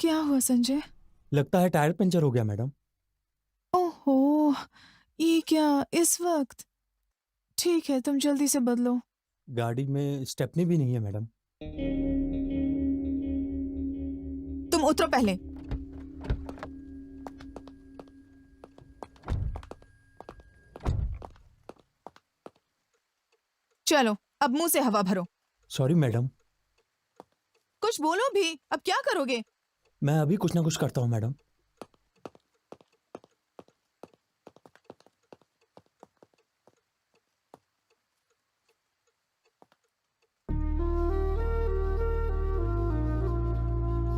क्या हुआ संजय? लगता है टायर पंचर हो गया मैडम। ओहो, ये क्या इस वक्त? ठीक है, तुम जल्दी से बदलो। गाड़ी में स्टेपनी भी नहीं है मैडम। तुम उतरो पहले। चलो, अब मुंह से हवा भरो। Sorry madam. कुछ बोलो भी, अब क्या करोगे? मैं अभी कुछ ना कुछ करता हूँ madam.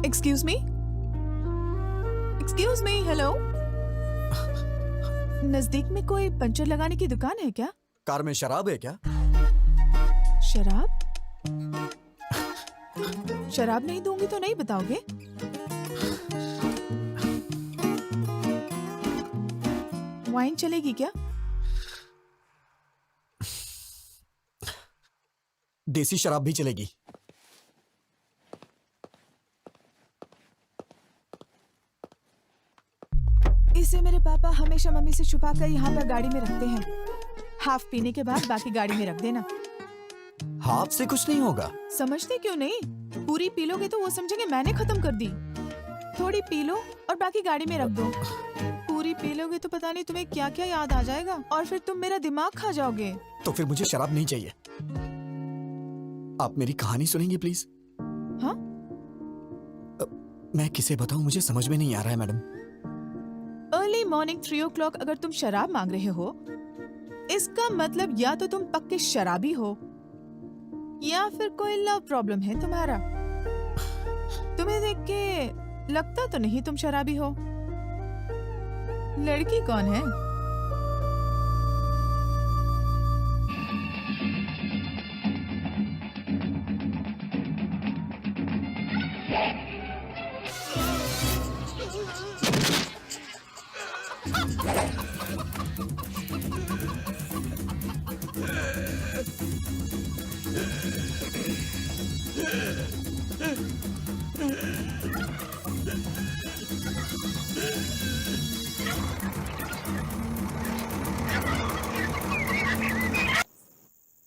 Excuse me, excuse me, hello. नजदीक में कोई पंचर लगाने की दुकान है क्या? कार में शराब है क्या? शराब? शराब नहीं दूंगी तो नहीं बताओगे? वाइन चलेगी क्या? देसी शराब भी चलेगी। इसे मेरे पापा हमेशा मम्मी से छुपा कर यहाँ पर गाड़ी में रखते हैं। हाफ पीने के बाद बाकी गाड़ी में रख देना। हाफ से कुछ नहीं होगा। समझते क्यों नहीं? पूरी पी लोगे तो वो समझेंगे मैंने खत्म कर दी। थोड़ी पी लो और बाकी गाड़ी में रख दो। पूरी पी लोगे तो पता नहीं तुम्हें क्या क्या याद आ जाएगा और फिर तुम मेरा दिमाग खा जाओगे। तो फिर मुझे शराब नहीं चाहिए। आप मेरी कहानी सुनेंगे प्लीज? हाँ? मैं किसे बताऊं, मुझे समझ में नहीं आ रहा है मैडम। अर्ली मॉर्निंग 3 o'clock अगर तुम शराब मांग रहे हो, इसका मतलब या तो तुम पक्के शराबी हो या फिर कोई लव प्रॉब्लम है तुम्हारा। तुम्हें देख के लगता तो नहीं तुम शराबी हो। लड़की कौन है?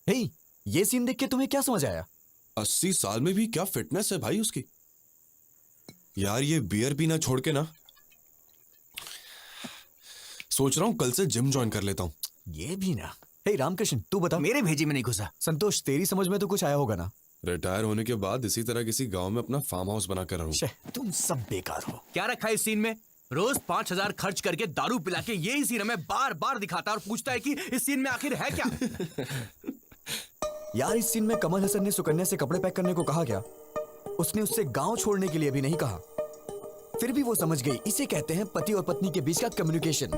हे, ये सीन देख के तुम्हें क्या समझ आया? 80 साल में भी क्या फिटनेस है भाई उसकी। यार ये बियर पीना छोड़ के ना, सोच रहा हूं कल से जिम ज्वाइन कर लेता हूं। ये भी ना। हे रामकृष्ण, तू बता। मेरे भेजी में नहीं घुसा। संतोष, तेरी समझ में तो कुछ आया होगा ना? रिटायर होने के बाद इसी तरह किसी गांव में अपना फार्म हाउस बनाकर रहूं। शे, तुम सब बेकार हो। क्या रखा है इस सीन में? रोज 5,000 खर्च करके दारू पिला के यही सीन हमें बार बार दिखाता है और पूछता है कि इस सीन में आखिर है क्या? यार, इस सीन में कमल हसन ने सुकन्या से कपड़े पैक करने को कहा क्या? उसने उससे गांव छोड़ने के लिए भी नहीं कहा। फिर भी वो समझ गई। इसे कहते हैं पति और पत्नी के बीच का कम्युनिकेशन।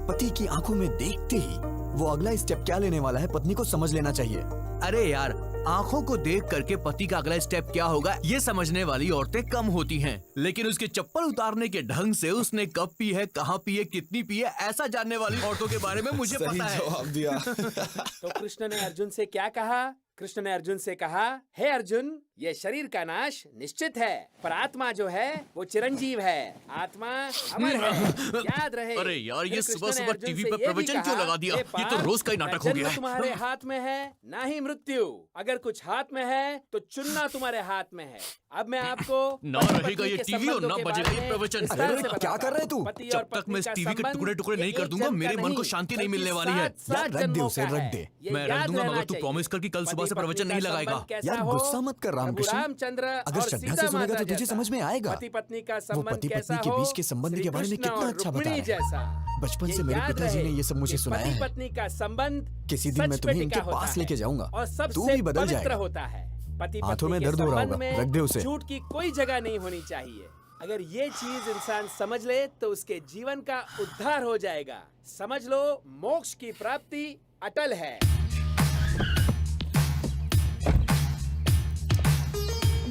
पति की आंखों में देखते ही वो अगला स्टेप क्या लेने वाला है पत्नी को समझ लेना चाहिए। अरे यार, आंखों को देख करके पति का अगला स्टेप क्या होगा ये समझने वाली औरतें कम होती हैं, लेकिन उसके चप्पल उतारने के ढंग से उसने कब पी है, कहाँ पी है, कितनी पी है, ऐसा जानने वाली औरतों के बारे में मुझे पता है। जवाब दिया। तो कृष्ण ने अर्जुन से क्या कहा? कृष्ण ने अर्जुन से कहा, हे अर्जुन, ये शरीर का नाश निश्चित है, पर आत्मा जो है वो चिरंजीव है। आत्मा अमर है, याद रहे। अरे यार, ये फिर सुबह कृष्ण ने सुबह अर्जुन टीवी से पे ये भी प्रवचन क्यों कहा, लगा दिया? हे ये तो पार्थ, रोज का ही नाटक हो जन्म गया है। तुम्हारे हाथ में है, ना ही मृत्यु। अगर कुछ हाथ में है तो चुनना तुम्हारे हाथ में है। अब मैं आपको ना पति रहेगा पत्नी ये के टीवी और संबंधों ना के बजेगा बारे ये में प्रवचन। विस्तार अरे, से क्या बताता कर रहे हूं। तू? पति और जब तक पत्नी मैं इस का टीवी के संबंध टुकड़े-टुकड़े नहीं ये कर एक दूंगा, जन्म मेरे का मन को नहीं, शांति नहीं बल्कि मिलने वाली है। 7 यार, रख दे जन्मों उसे, का रख है। दे। ये मैं रख याद दूंगा, रहना मगर तू चाहिए। प्रॉमिस कर कि कल सुबह से पति-पत्नी प्रवचन का नहीं लगाएगा। संबंध कैसा यार, हो? गुस्सा मत कर रामकृष्ण। प्रभु रामचंद्र अगर और श्रद्धा सीता से सुनेगा माता तो तुझे जैसा। समझ में आएगा। पति पत्नी का वो संबंध पति कैसा पत्नी के हो? बीच के संबंध के बारे में श्री कितना कृष्ण अच्छा और बता रुक्मिणी रहा है। जैसा। बचपन से ये मेरे याद पिताजी रहे ने ये सब मुझे कि सुनाया है। पति पत्नी का संबंध किसी दिन मैं सच पे तुम्हें टिका इनके होता पास है लेके जाऊंगा। और तू सबसे भी बदल पवित्र जाएगा। होता है। पति हाथों पत्नी में के दर्द हो रहा संबंध होगा, में रख दे उसे। झूठ की कोई जगह नहीं होनी चाहिए। अगर ये चीज इंसान समझ ले तो उसके जीवन का उद्धार हो जाएगा। समझ लो, मोक्ष की प्राप्ति अटल है।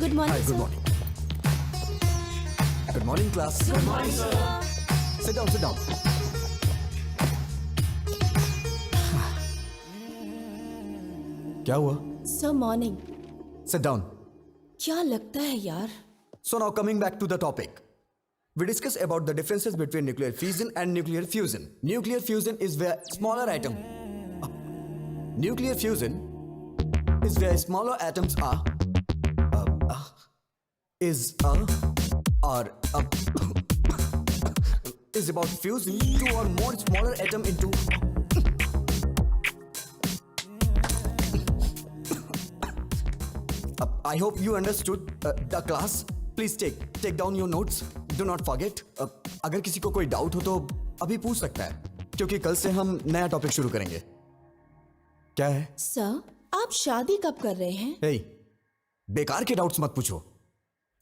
Good morning good morning. Good morning class. Good morning sir. Sit down, sit down. क्या हुआ? Sir morning. Sit down. क्या लगता है यार, So now coming back to the topic. We discuss about the differences between nuclear fission and nuclear fusion. Nuclear fusion is where smaller atom. Nuclear fusion is where smaller atoms are. Is about fusing two or more smaller atom into. I hope you understood the class. Please take down your notes. Do not forget. अगर किसी को कोई doubt हो तो अभी पूछ सकता है, क्योंकि कल से हम नया टॉपिक शुरू करेंगे. क्या है? सर, आप शादी कब कर रहे हैं? Hey, बेकार के डाउट्स मत पूछो.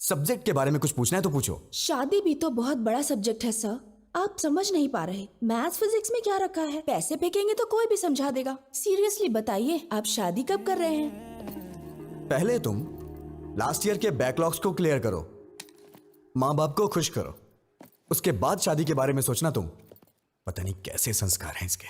सब्जेक्ट के बारे में कुछ पूछना है तो पूछो. शादी भी तो बहुत बड़ा सब्जेक्ट है सर. आप समझ नहीं पा रहे. मैथ्स फिजिक्स में क्या रखा है? पैसे फेंकेंगे तो कोई भी समझा देगा. सीरियसली बताइए, आप शादी कब कर रहे हैं? पहले तुम लास्ट ईयर के बैकलॉग्स को क्लियर करो, माँ बाप को खुश करो, उसके बाद शादी के बारे में सोचना. तुम पता नहीं कैसे संस्कार हैं इसके.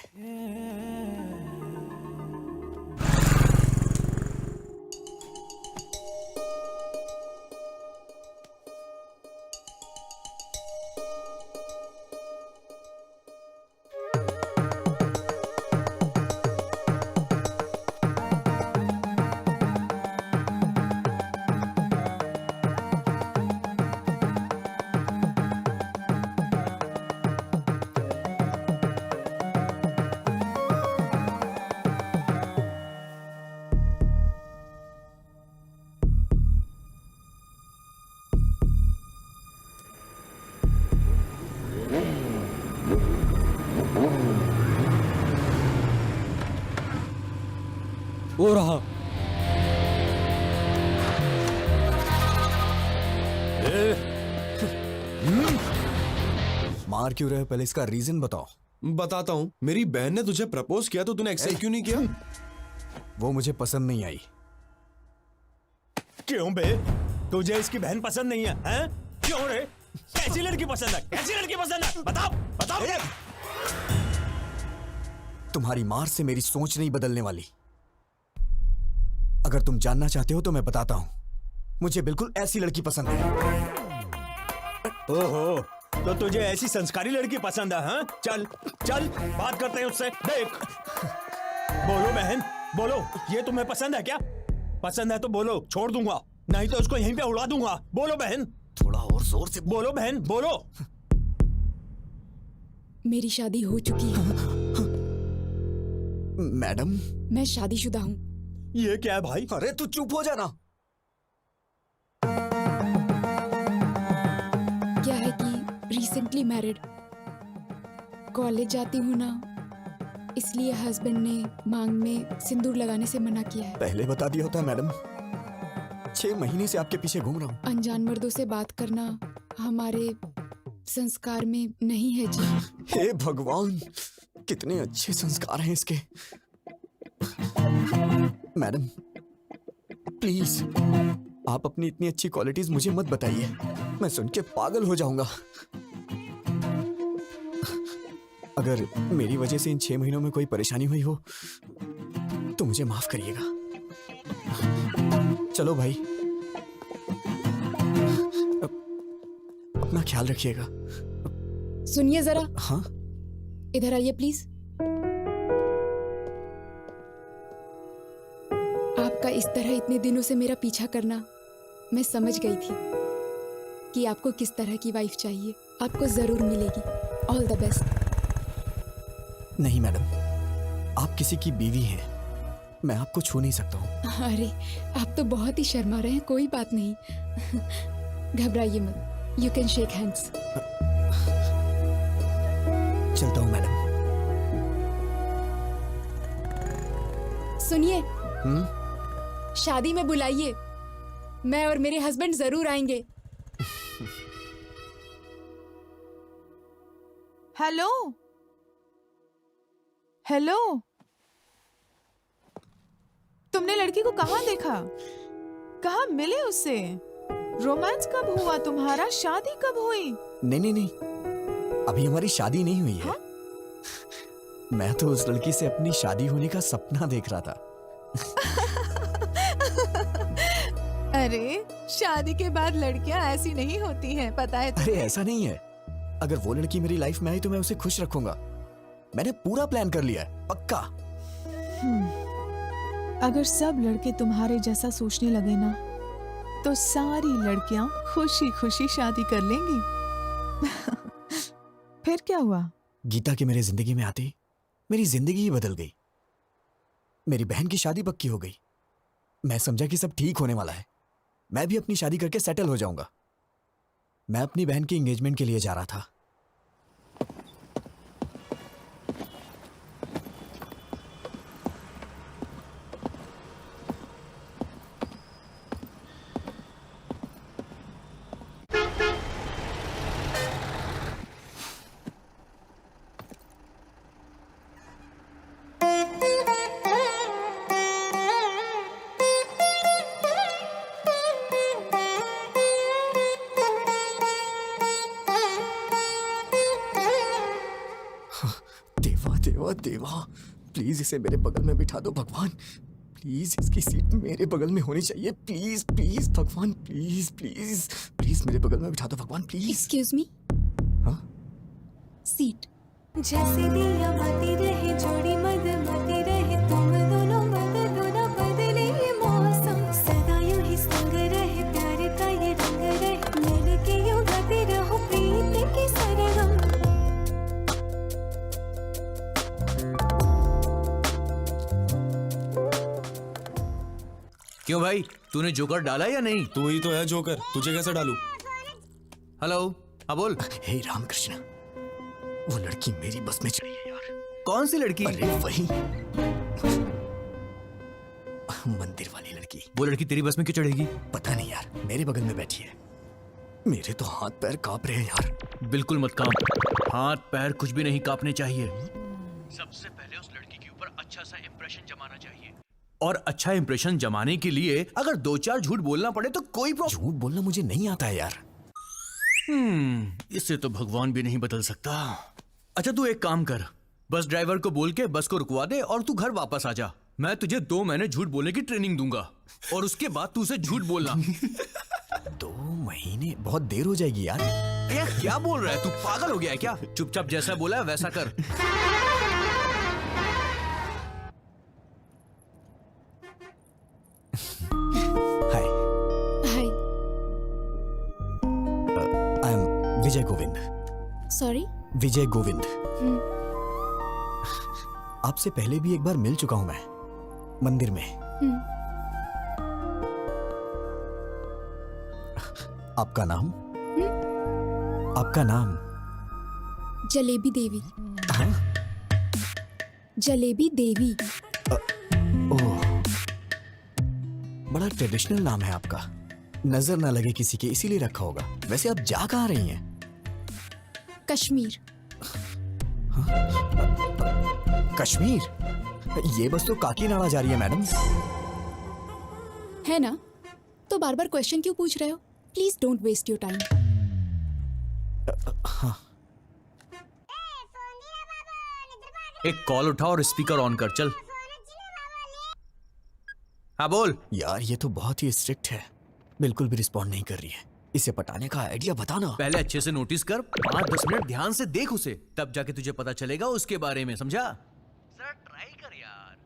वो रहा. मार क्यों रहे हो? पहले इसका रीजन बताओ. बताता हूँ. मेरी बहन ने तुझे प्रपोज किया तो तूने एक्सेप्ट क्यों नहीं किया? वो मुझे पसंद नहीं आई. क्यों बे? तुझे इसकी बहन पसंद नहीं है? हैं? क्यों रे? कैसी लड़की पसंद है? कैसी लड़की पसंद है? बताओ बताओ मुझे. तुम्हारी मार से मेरी सोच नहीं बदलने वाली. अगर तुम जानना चाहते हो तो मैं बताता हूं. मुझे बिल्कुल ऐसी लड़की पसंद है. ओहो, तो तुझे ऐसी संस्कारी लड़की पसंद है? हाँ? चल चल बात करते हैं उससे. देख, बोलो बहन, बोलो. ये तुम्हें पसंद है क्या? पसंद है तो बोलो, छोड़ दूंगा. नहीं तो उसको यहीं पे उड़ा दूंगा. बोलो बहन. थोड़ा और जोर से बोलो बहन, बोलो. मेरी शादी हो चुकी है. मैडम. मैं शादीशुदा हूँ. ये क्या है भाई? अरे तू चुप हो जाना. क्या है कि रिसेंटली मैरिड. कॉलेज जाती हूँ ना, इसलिए हस्बैंड ने मांग में सिंदूर लगाने से मना किया है. पहले बता दिया होता मैडम. 6 महीने से आपके पीछे घूम रहा हूँ. अनजान मर्दों से बात करना हमारे संस्कार में नहीं है जी. हे भगवान, कितने अच्छे संस्कार हैं इसके. मैडम प्लीज, आप अपनी इतनी अच्छी क्वालिटीज मुझे मत बताइए. मैं सुन के पागल हो जाऊंगा. अगर मेरी वजह से इन 6 महीनों में कोई परेशानी हुई हो तो मुझे माफ करिएगा. चलो भाई, अपना ख्याल रखिएगा. सुनिए जरा. हाँ? इधर आइए प्लीज. आपका इस तरह इतने दिनों से मेरा पीछा करना, मैं समझ गई थी कि आपको किस तरह की वाइफ चाहिए. आपको जरूर मिलेगी. All the best. नहीं मैडम, आप किसी की बीवी हैं. मैं आपको छू नहीं सकता हूँ. अरे आप तो बहुत ही शर्मा रहे हैं. कोई बात नहीं. घबराइए मत. You can shake hands. चलता हूँ मैडम. सुनिए, शादी में बुलाइए. मैं और मेरे हस्बैंड जरूर आएंगे. हेलो हेलो, तुमने लड़की को कहाँ देखा? कहाँ मिले उससे? रोमांस कब हुआ तुम्हारा? शादी कब हुई? नहीं, अभी हमारी शादी नहीं हुई है. हाँ? मैं तो उस लड़की से अपनी शादी होने का सपना देख रहा था. अरे शादी के बाद लड़कियां ऐसी नहीं होती हैं, पता है अरे ऐसा नहीं है, अगर वो लड़की मेरी लाइफ में आई तो मैं उसे खुश रखूंगा। मैंने पूरा प्लान कर लिया है, पक्का। अगर सब लड़के तुम्हारे जैसा सोचने लगे ना, तो सारी लड़कियां खुशी खुशी शादी कर लेंगी। फिर क्या हुआ? गीता के मेरे जिंदगी में आते ही मेरी जिंदगी ही बदल गई। मेरी बहन की शादी पक्की हो गई। मैं समझा कि सब ठीक होने वाला है, मैं भी अपनी शादी करके सेटल हो जाऊंगा। मैं अपनी बहन की एंगेजमेंट के लिए जा रहा था। देवा देवा देवा, प्लीज इसे मेरे बगल में बिठा दो भगवान। प्लीज इसकी सीट मेरे बगल में होनी चाहिए। प्लीज प्लीज भगवान, प्लीज प्लीज प्लीज मेरे बगल में बिठा दो भगवान, प्लीज। एक्सक्यूज मी, हाँ? सीट। जैसे दिया मती रहे जोड़ी मद मती रहे, तुम दोनों बदलो ना बदले ये मौसम, सदा यूं ही संग रहे प्यार का ये रंग रहे, मिल के यूं गाते रहो प्रीत की सरगम। क्यों भाई, तूने जोकर डाला या नहीं? तू ही तो है जोकर, तुझे कैसे डालूं? हेलो, हाँ बोल। हे रामकृष्ण, वो लड़की मेरी बस में चढ़ी है यार। कौन सी लड़की? अरे वही मंदिर वाली लड़की। वो लड़की तेरी बस में क्यों चढ़ेगी? पता नहीं यार, मेरे बगल में बैठी है। मेरे तो हाथ पैर कांप रहे हैं यार। बिल्कुल मत कांप, हाथ पैर कुछ भी नहीं कांपने चाहिए। सबसे पहले उस लड़की के ऊपर अच्छा सा इंप्रेशन जमाना चाहिए, और अच्छा इंप्रेशन जमाने के लिए अगर 2-4 झूठ बोलना पड़े तो कोई प्रॉब्लम। झूठ बोलना मुझे नहीं आता है यार। इससे तो भगवान भी नहीं बदल सकता। अच्छा तू एक काम कर, बस ड्राइवर को बोल के बस को रुकवा दे और तू घर वापस आ जा। मैं तुझे 2 महीने झूठ बोलने की ट्रेनिंग दूंगा, और उसके बाद तू उसे झूठ बोलना। 2 महीने बहुत देर हो जाएगी यार। यार क्या बोल रहा है तू, पागल हो गया है क्या? चुपचाप जैसा बोला है वैसा कर। Hi, hi. I am Vijay Govind. Sorry. Vijay Govind. आपसे पहले भी एक बार मिल चुका हूं मैं, मंदिर में। आपका नाम? आपका नाम? जलेबी देवी। हाँ? जलेबी देवी। ओह, बड़ा ट्रेडिशनल नाम है आपका। नजर ना लगे किसी के इसीलिए रखा होगा। वैसे आप जा कहाँ रही हैं? कश्मीर। कश्मीर? ये बस तो काकीनाडा जा रही है मैडम। है ना? तो बार बार क्वेश्चन क्यों पूछ रहे हो? Please don't waste your time. एक कॉल उठा और स्पीकर ऑन कर, चल। हाँ बोल। यार ये तो बहुत ही स्ट्रिक्ट है, बिल्कुल भी रिस्पॉन्ड नहीं कर रही है। इसे पटाने का आइडिया बताना। पहले अच्छे से नोटिस कर, 5-10 मिनट ध्यान से देख उसे, तब जाके तुझे पता चलेगा उसके बारे में, समझा? जरा ट्राई कर यार,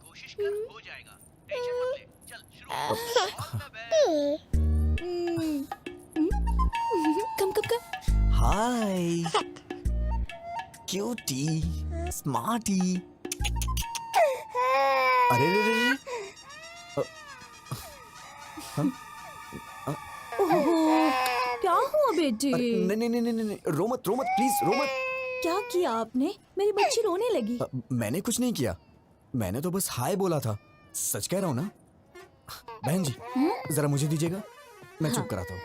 कोशिश कर, हो जाएगा। टेंशन मत ले, चल शुरू। कम कम कम। हाय क्यूटी स्मार्टी। अरे रे रे रे। क्या हुआ बेटी? नहीं नहीं नहीं नहीं, रो मत प्लीज, रो मत। क्या किया आपने? मेरी बच्ची रोने लगी। मैंने कुछ नहीं किया, मैंने तो बस हाय बोला था। सच कह रहा हूँ ना। बहन जी जरा मुझे दीजिएगा, मैं चुप कराता हूँ।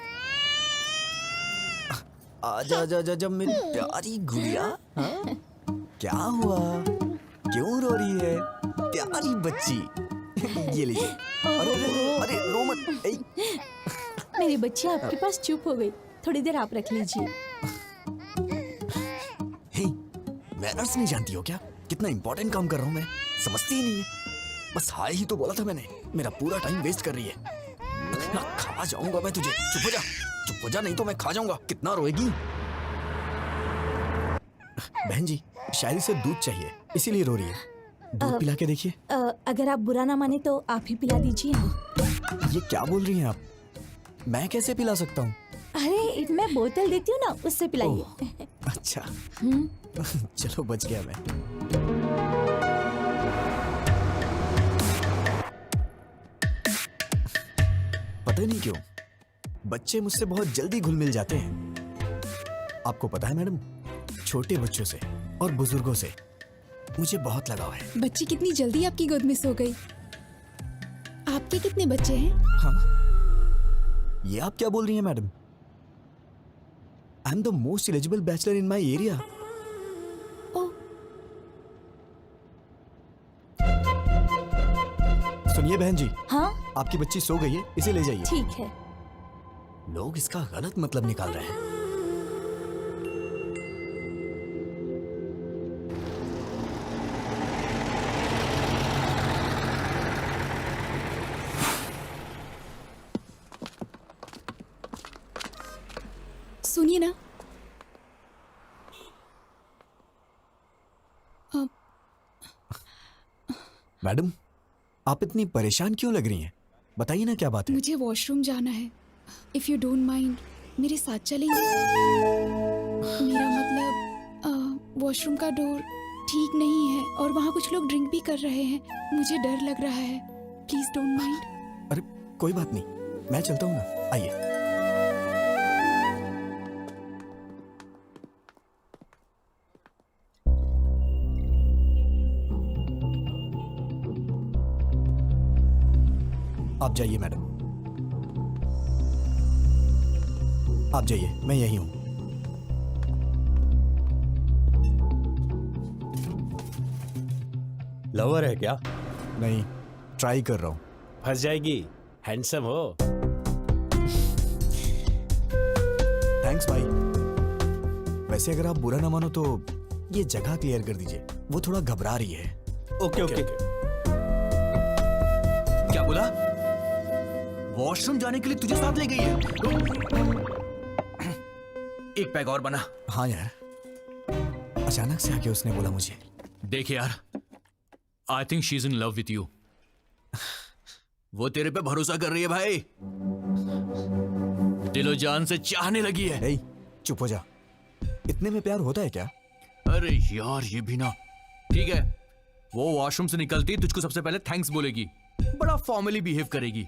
आजा जा जा जा मेरी प्यारी गुड़िया। हाँ? क्या हुआ, क्यों रो रही है प्यारी बच्ची? ये लीजिए। अरे अरे रो मत। मेरी बच्ची आपके पास चुप हो गई, थोड़ी देर आप रख लीजिए। मैनर्स नहीं जानती हो क्या? कितना इंपॉर्टेंट काम कर रहा हूँ मैं, समझती ही नहीं है। बस हाय ही तो बोला था मैंने, मेरा पूरा टाइम वेस्ट कर रही है। ना खा जाऊंगा मैं तुझे। चुप हो जा नहीं तो मैं खा जाऊंगा। कितना रोएगी? बहन जी शायद इसे दूध चाहिए इसीलिए रो रही है। दूध पिला के देखिए। अगर आप बुरा ना माने तो आप ही पिला दीजिए। ये क्या बोल रही हैं आप? मैं कैसे पिला सकता हूँ? अरे मैं बोतल देती हूँ ना, उससे पिलाइए। अच्छा चलो बच गया मैं। पता नहीं क्यों बच्चे मुझसे बहुत जल्दी घुल मिल जाते हैं। आपको पता है मैडम, छोटे बच्चों से और बुजुर्गों से मुझे बहुत लगाव है। बच्ची कितनी जल्दी आपकी गोद में सो गई। आपके कितने बच्चे हैं? हाँ ये आप क्या बोल रही हैं madam? I am the most eligible bachelor in my area. Oh, सुनिए बहन जी, हाँ आपकी बच्ची सो गई है, इसे ले जाइए। ठीक है। लोग इसका गलत मतलब निकाल रहे हैं। सुनिए ना, मैडम आप इतनी परेशान क्यों लग रही हैं? बताइए ना क्या बात है। मुझे वॉशरूम जाना है। इफ यू डोंट माइंड मेरे साथ चलेंगे? मेरा मतलब वॉशरूम का डोर ठीक नहीं है और वहाँ कुछ लोग ड्रिंक भी कर रहे हैं। मुझे डर लग रहा है। Please don't mind. अरे कोई बात नहीं, मैं चलता हूँ ना, आइए। आप जाइए मैडम, आप जाइए, मैं यही हूं। लवर है क्या? नहीं, ट्राई कर रहा हूं। फंस जाएगी। हैंडसम हो। थैंक्स भाई। वैसे अगर आप बुरा ना मानो तो ये जगह क्लियर कर दीजिए, वो थोड़ा घबरा रही है। Okay okay. क्या बोला? वॉशरूम जाने के लिए तुझे साथ ले गई है? एक पैग और बना। हाँ यार, अचानक से आके उसने बोला मुझे। देख यार, I think she is in love with you. वो तेरे पे भरोसा कर रही है भाई। दिलो जान से चाहने लगी है। ए, चुप हो जा। इतने में प्यार होता है क्या? अरे यार ये भी ना। ठीक है, वो वॉशरूम से निकलती तुझको सबसे पहले थैंक्स बोलेगी, बड़ा फॉर्मली बिहेव करेगी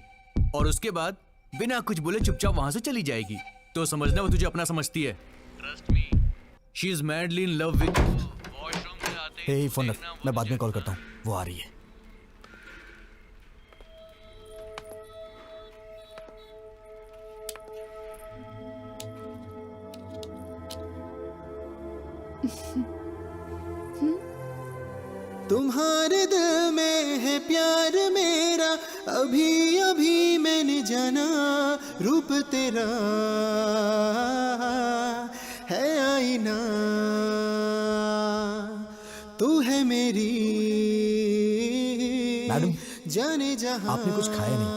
और उसके बाद बिना कुछ बोले चुपचाप वहां से चली जाएगी। तो समझना वो तुझे अपना समझती है। Trust me, she is madly in love with you. Washroom से आते हे फोन रख, मैं बाद में कॉल करता हूँ, वो आ रही है। तुम्हारे दिल में है प्यार मेरा, अभी अभी मैंने जाना। रूप तेरा है आईना, तू है मेरी मैडम, जाने जहां। आपने कुछ खाया नहीं,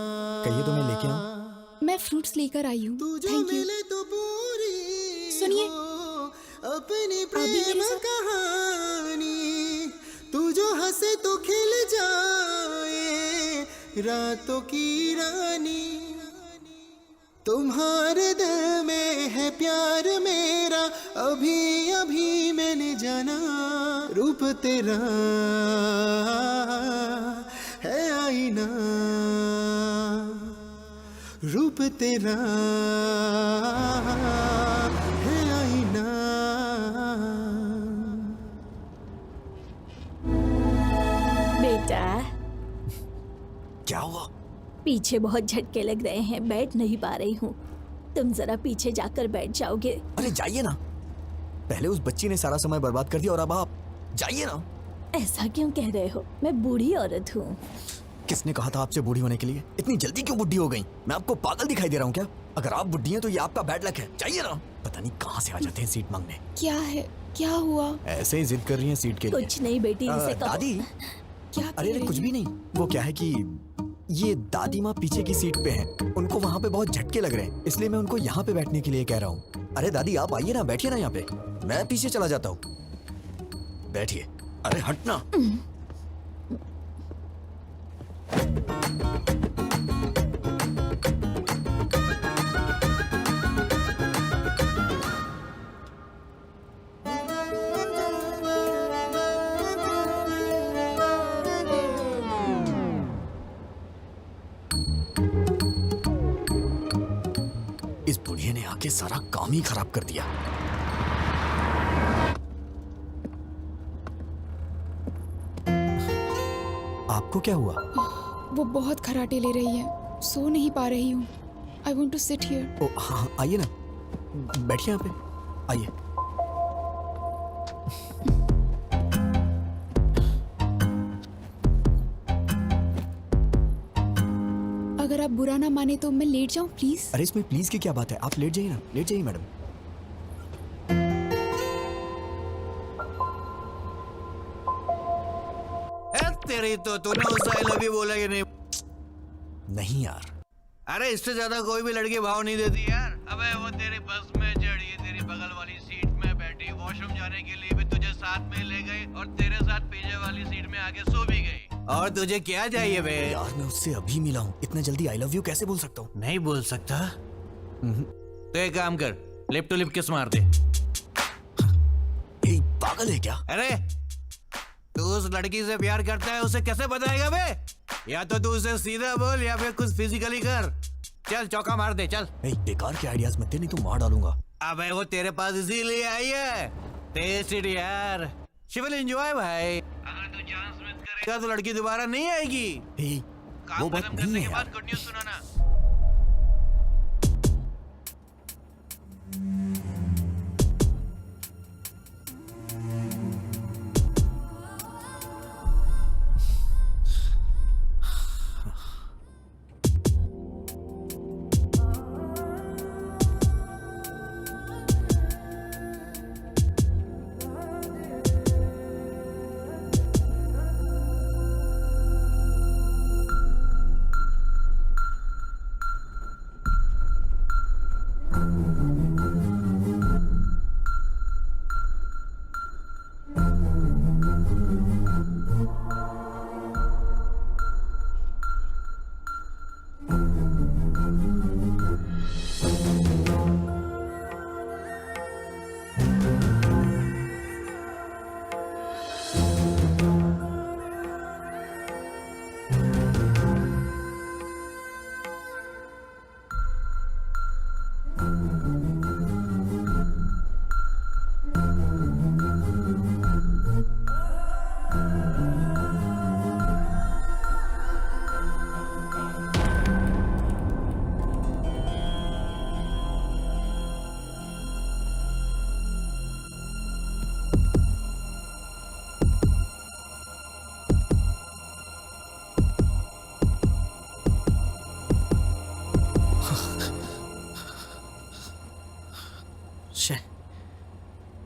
कहिए तो मैं लेके आऊं। मैं फ्रूट्स लेकर आई हूँ। तू जो थैंक यू। मिले तो पूरी सुनिए, हो अपनी भी मेरे प्रेम साथ- कहानी। तू जो हंसे तो खिल जाए रातों की रानी। तुम्हारे दिल में है प्यार मेरा, अभी अभी मैंने जाना। रूप तेरा है आईना, रूप तेरा है आईना। बेटा क्या हुआ? पीछे बहुत झटके लग रहे हैं, बैठ नहीं पा रही हूँ। तुम जरा पीछे जाकर बैठ जाओगे? अरे जाइए ना, पहले उस बच्ची ने सारा समय बर्बाद कर दिया और अब आप जाइए ना। ऐसा क्यों कह रहे हो? मैं बूढ़ी औरत हूँ। किसने कहा था आपसे बूढ़ी होने के लिए? इतनी जल्दी क्यों बुढ़ी हो गई? मैं आपको पागल दिखाई दे रहा हूँ क्या? अगर आप बुढ़ी हैं तो ये आपका बैड लक है। जाइए ना। पता नहीं कहाँ से आ जाते हैं सीट मांगने। क्या है? क्या हुआ? ऐसे ही जिद कर रही हैं सीट के लिए। कुछ नहीं बेटी, इसे कहो। दादी, क्या अरे कह रही कुछ भी नहीं। वो क्या है कि ये दादी माँ पीछे की सीट पे हैं। उनको वहाँ पे बहुत झटके लग रहे हैं, इसलिए मैं उनको यहाँ पे बैठने के लिए कह रहा हूँ। अरे दादी आप आइए ना, बैठिए ना यहाँ पे, मैं पीछे चला जाता हूँ। बैठिए। अरे हटना। इस बुढ़िया ने आके सारा काम ही खराब कर दिया। आपको क्या हुआ? वो बहुत खराटे ले रही है, सो नहीं पा रही हूँ। I want to sit here. ओ हाँ, आइए ना, बैठिए यहाँ पे, आइए। अगर आप बुरा ना माने तो मैं लेट जाऊँ प्लीज। अरे इसमें प्लीज की क्या बात है, आप लेट जाइए ना, लेट जाइए मैडम। तेरी तो तूने उससे आई लव यू बोला कि नहीं? नहीं यार। अरे इससे ज्यादा कोई भी लड़की भाव नहीं देती यार। अबे वो तेरी बस में चढ़ी, तेरी बगल वाली सीट में बैठी, वॉशरूम जाने के लिए भी तुझे साथ में ले गई और तेरे साथ पीछे वाली सीट में आके सो भी गई। और तुझे क्या चाहिए बे? यार मैं उससे अभी मिला हूँ, इतना जल्दी आई लव यू कैसे बोल सकता हूँ? नहीं बोल सकता? तो एक काम कर, लिप टू लिप किस मार दे। पागल है क्या? अरे तू उस लड़की से प्यार करता है, उसे कैसे बताएगा बे? या तो तू उसे सीधा बोल या फिर कुछ फिजिकली कर। चल चौका मार दे, चल। बेकार के आइडियाज मत दे, नहीं तो मार डालूंगा। अबे वो तेरे पास इसीलिए आई है। टेस्टेड यार, शी विल एंजॉय भाई। अगर तू चांस मिस करेगा तो लड़की दोबारा नहीं आएगी। वो बात नहीं है यार। गुड न्यूज़ सुनाना।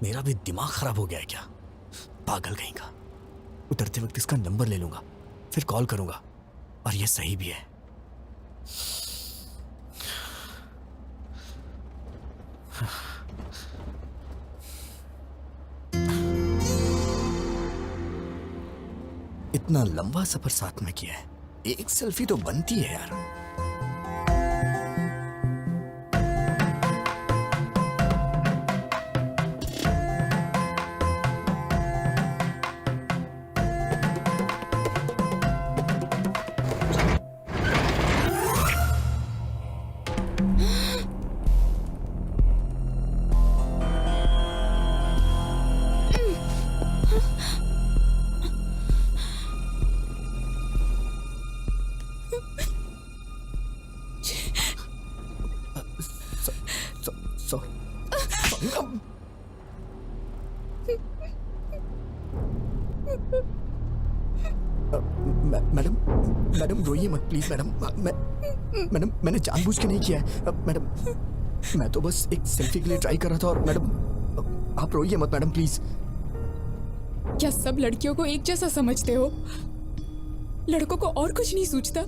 मेरा भी दिमाग खराब हो गया है क्या? पागल कहीं का। उतरते वक्त इसका नंबर ले लूंगा, फिर कॉल करूंगा। और ये सही भी है। इतना लंबा सफर साथ में किया है, एक सेल्फी तो बनती है यार। मैडम मैडम रोइए मत प्लीज मैडम। मैडम मैंने जानबूझ के नहीं किया है मैडम। मैं तो बस एक सेल्फी के लिए ट्राई कर रहा था। और मैडम आप रोइए मत मैडम प्लीज। क्या सब लड़कियों को एक जैसा समझते हो? लड़कों को और कुछ नहीं सूझता?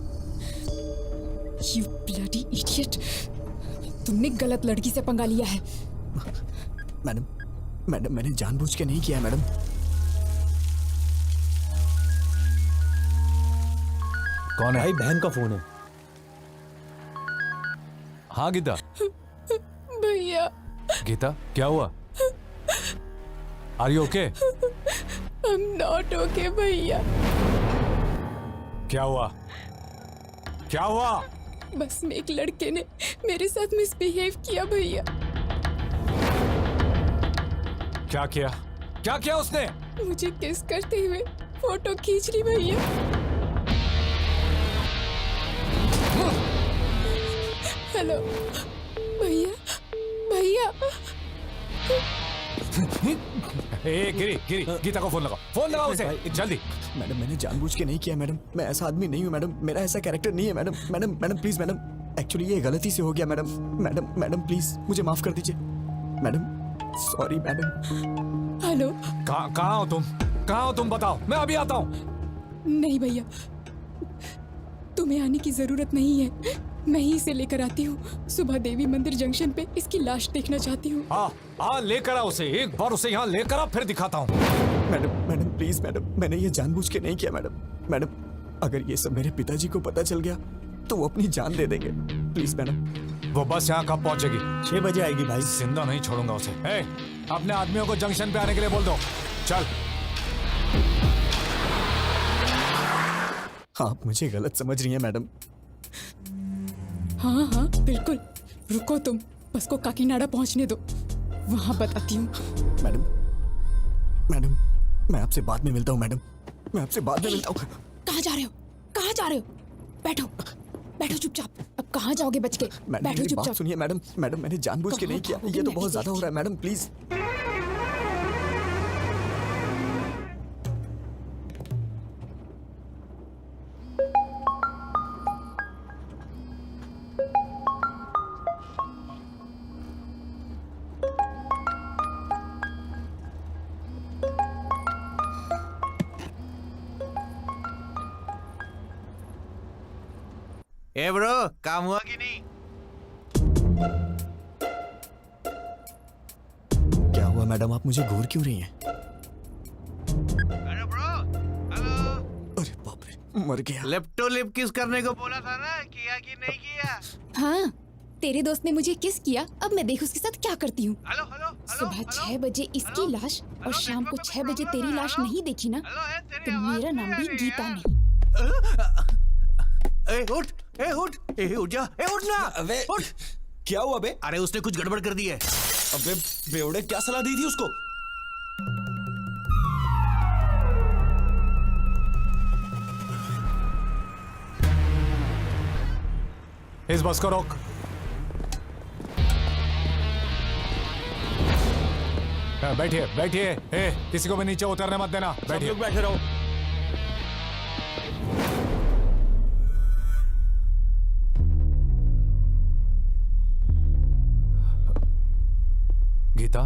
You bloody idiot! तुमने गलत लड़की से पंगा लिया है। मैडम मैडम मैंने जानबूझ के नहीं किया है मैडम। कौन है भाई? बहन का फोन है। हाँ गीता। भैया गीता क्या हुआ? Are you okay? I'm not okay भैया। क्या हुआ? क्या हुआ? बस में एक लड़के ने मेरे साथ मिसबिहेव किया भैया। क्या किया? क्या किया उसने? मुझे किस करते हुए फोटो खींच ली भैया। हेलो भैया भैया। ए गिरी गिरी, गीता को फोन लगाओ, फोन लगाओ उसे जल्दी। मैडम मैंने जानबूझ के नहीं किया मैडम। मैं ऐसा आदमी नहीं हूँ मैडम। मेरा ऐसा कैरेक्टर नहीं है madam. Madam madam please madam, actually ये गलती से हो गया मैडम। मैडम मैडम प्लीज मुझे माफ कर दीजिए मैडम। Sorry madam. हेलो। कहाँ हो तुम? कहाँ हो तुम? बताओ, मैं अभी आता हूँ। नहीं भैया, तुम्हें आने की जरूरत नहीं है, मैं ही इसे लेकर आती हूँ। सुबह देवी मंदिर जंक्शन पे इसकी लाश देखना चाहती हूँ। हाँ लेकर आ उसे, एक बार उसे यहाँ लेकर आ, फिर दिखाता हूँ। मैडम मैडम प्लीज मैडम, मैंने ये जानबूझ के नहीं किया मैडम। मैडम अगर ये सब मेरे पिताजी को पता चल गया तो वो अपनी जान दे देंगे। Please madam. वो बस यहाँ कब पहुँचेगी? 6 बजे आएगी भाई। जिंदा नहीं छोड़ूंगा उसे। ए, अपने आदमियों को जंक्शन पे आने के लिए बोल दो। चल। आप मुझे गलत समझ रही हैं मैडम। हाँ हाँ बिल्कुल, रुको तुम, बस को काकीनाडा पहुँचने दो, वहाँ बताती हूँ। मैडम मैडम मैं आपसे बाद में मिलता हूँ मैडम। मैं आपसे बाद में मिलता हूँ। कहाँ जा रहे हो? कहाँ जा रहे हो? बैठो बैठो चुपचाप। अब कहाँ जाओगे बच के? मैडम बैठो मेरी बात चुपचाप। सुनिए मैडम। मैडम मैंने जानबूझ के नहीं किया, कहाँ ये तो भागोगे? बहुत ज्यादा हो रहा है मैडम प्लीज। ए ब्रो, काम हुआ कि नहीं? क्या हुआ मैडम, आप मुझे घूर क्यों रही हैं? अरे ब्रो, हेलो। अरे बाप रे, मर गया। लिप्टो लिप किस करने को बोला था ना, किया कि नहीं किया? हाँ, तेरे दोस्त ने मुझे किस किया, अब मैं देख उसके साथ क्या करती हूँ। Hello hello. सुबह 6 बजे इसकी लाश और शाम को 6 बजे तेरी लाश नहीं देखी ना, तो मेरा नाम भी गीता नहीं। ए उठ, ए उठ, ए उठ जा, ए उठ ना। अबे उठ। क्या हुआ बे? अरे उसने कुछ गड़बड़ कर दी है। अबे बेवड़े, क्या सलाह दी थी उसको? इस बस को रोक। बैठिए बैठिए। ए, किसी को भी नीचे उतरने मत देना। सब बैठिए। लोग बैठे रहो। गीता,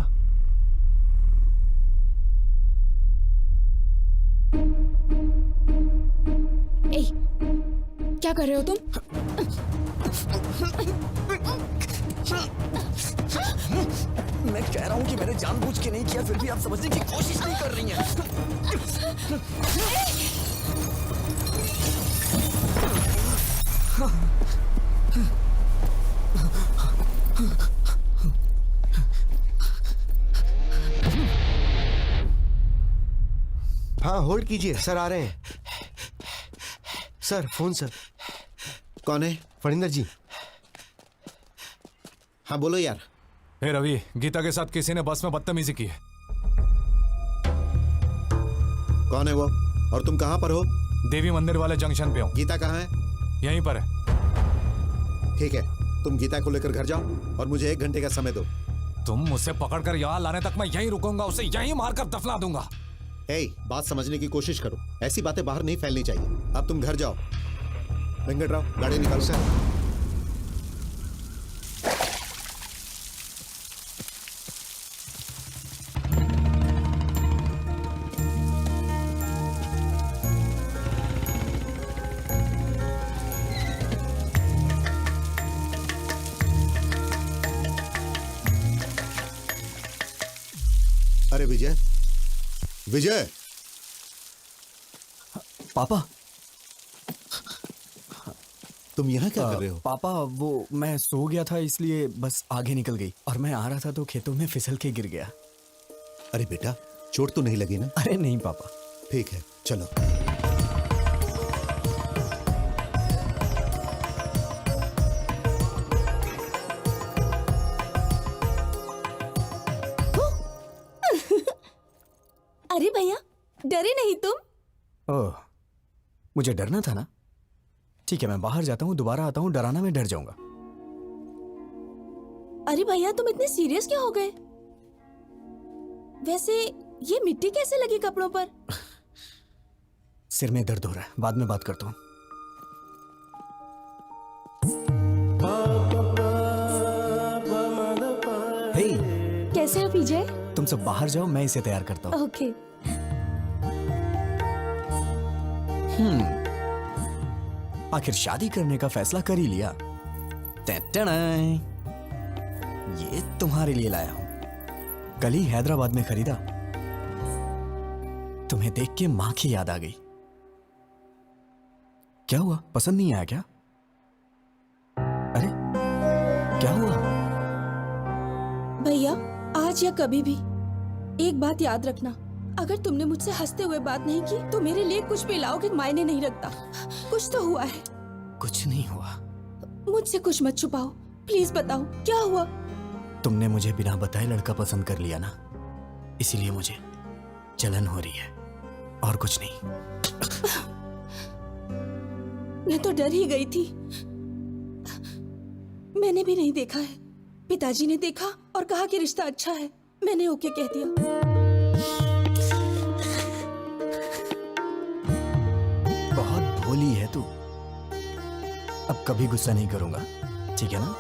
ए, क्या कर रहे हो तुम? मैं कह रहा हूँ कि मैंने जानबूझ के नहीं किया, फिर भी आप समझने की कोशिश नहीं कर रही हैं। हाँ होल्ड कीजिए, सर आ रहे हैं। Sir phone sir. कौन है? फणिंदर जी। हाँ बोलो यार। ए रवि, गीता के साथ किसी ने बस में बदतमीजी की है। कौन है वो और तुम कहाँ पर हो? देवी मंदिर वाले जंक्शन पे हूँ। गीता कहाँ है? यहीं पर है। ठीक है, तुम गीता को लेकर घर जाओ और मुझे 1 घंटे का समय दो। तुम मुझसे पकड़कर यहाँ लाने तक मैं यहीं रुकूंगा, उसे यहीं मारकर दफना दूंगा। हे, बात समझने की कोशिश करो, ऐसी बातें बाहर नहीं फैलनी चाहिए। अब तुम घर जाओ। वेंकटराव, गाड़ी निकालो। सर अरे विजय, विजय! पापा, तुम यहाँ क्या कर रहे हो? पापा वो मैं सो गया था इसलिए बस आगे निकल गई और मैं आ रहा था तो खेतों में फिसल के गिर गया। अरे बेटा, चोट तो नहीं लगी ना? अरे नहीं पापा। ठीक है, चलो। अरे भैया, डरे नहीं तुम? ओह, मुझे डरना था ना? ठीक है, मैं बाहर जाता हूँ, दोबारा आता हूँ, डराना मैं डर जाऊंगा। अरे भैया, तुम इतने सीरियस क्यों हो गए? वैसे ये मिट्टी कैसे लगी कपड़ों पर? सिर में दर्द हो रहा है, बाद में बात करता हूँ। हे, कैसे हो विजय? तुम सब बाहर जाओ, मैं इसे तैयार करता हूँ। ओके। आखिर शादी करने का फैसला कर ही लिया। टैटनाय, ये तुम्हारे लिए लाया हूं। कल ही हैदराबाद में खरीदा। तुम्हें देख के मां की याद आ गई। क्या हुआ, पसंद नहीं आया क्या? अरे क्या हुआ? भैया, आज या कभी भी एक बात याद रखना, अगर तुमने मुझसे हंसते हुए बात नहीं की तो मेरे लिए कुछ भी लाओगे मायने नहीं रखता। कुछ तो हुआ है। कुछ नहीं हुआ। मुझसे कुछ मत छुपाओ, प्लीज बताओ क्या हुआ। तुमने मुझे बिना बताए लड़का पसंद कर लिया ना, इसीलिए मुझे जलन हो रही है और कुछ नहीं। मैं तो डर ही गई थी। मैंने भी नहीं देखा है, पिताजी ने देखा और कहा कि रिश्ता अच्छा है। मैंने ओके कह दिया। बहुत भोली है तू। अब कभी गुस्सा नहीं करूंगा, ठीक है ना?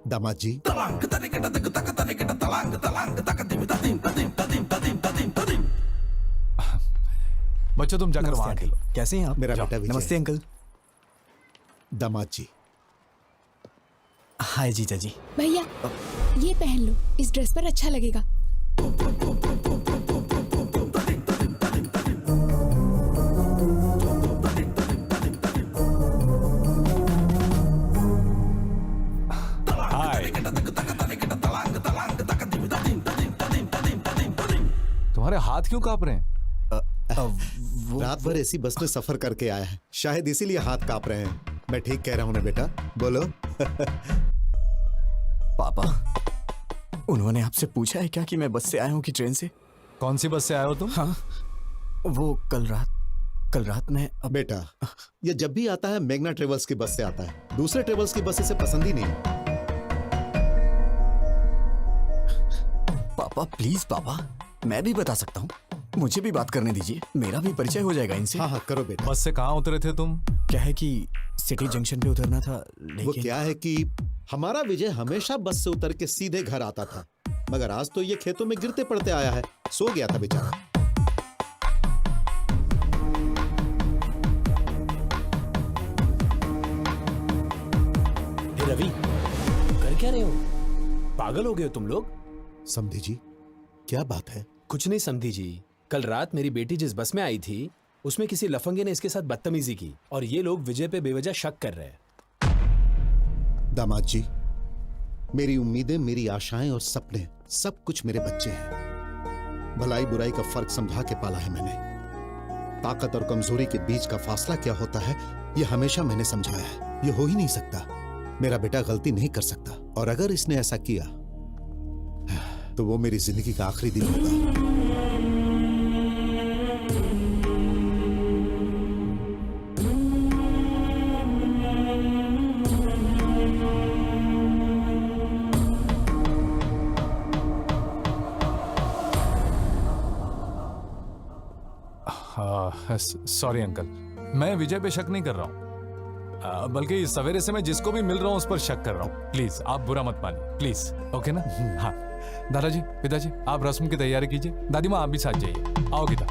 दामाद जी, बच्चों तुम जाकर वहां खेलो। कैसे हैं आप? मेरा जाओ। बेटा विजय। नमस्ते अंकल। दामाद जी, हाय जीजा जी। भैया, ये पहन लो, इस ड्रेस पर अच्छा लगेगा। हाय। तुम्हारे हाथ क्यों कांप रहे हैं? रात भर ऐसी बस में सफर करके आया है, शायद इसीलिए हाथ कांप रहे हैं। मैं ठीक कह रहा हूं ना बेटा? बोलो। पापा, उन्होंने आपसे पूछा है क्या कि मैं बस से आया हूँ कि ट्रेन से? कौन सी बस से आए हो तुम? हाँ, वो कल रात में। बेटा, ये जब भी आता है मेघना ट्रेवल्स की बस से आता है, दूसरे ट्रेवल्स की बस इसे पसंद ही नहीं। पापा प्लीज पापा, मैं भी बता सकता हूँ, मुझे भी बात करने दीजिए, मेरा भी परिचय हो जाएगा इनसे। हाँ करो बेटा। बस से कहाँ उतरे थे तुम? क्या है कि सिटी जंक्शन पे उतरना था, लेकिन वो क्या है कि हमारा विजय हमेशा बस से उतर के सीधे घर आता था, मगर आज तो ये खेतों में गिरते पड़ते आया है। सो गया था बेचारा। हे रवि, कर क्या रहे हो? पागल हो गए हो तुम लोग? समधी जी, क्या बात है? कुछ नहीं समधी जी, कल रात मेरी बेटी जिस बस में आई थी उसमें किसी लफंगे ने इसके साथ बदतमीजी की और ये लोग विजय पे बेवजह शक कर रहे हैं। दामाद जी, मेरी उम्मीदें, मेरी आशाएं और सपने सब कुछ मेरे बच्चे हैं। भलाई बुराई का फर्क समझा के पाला है मैंने। ताकत और कमजोरी के बीच का फासला क्या होता है ये हमेशा मैंने समझाया है। ये हो ही नहीं सकता। मेरा बेटा गलती नहीं कर सकता, और अगर इसने ऐसा किया तो वो मेरी जिंदगी का आखिरी दिन होगा। सॉरी अंकल, मैं विजय पे शक नहीं कर रहा हूँ, बल्कि सवेरे से मैं जिसको भी मिल रहा हूँ उस पर शक कर रहा हूँ। प्लीज आप बुरा मत मानिए, प्लीज। ओके ना? हाँ दादाजी, पिताजी, आप रस्म की तैयारी कीजिए। दादी माँ आप भी साथ जाइए। आओ गीता।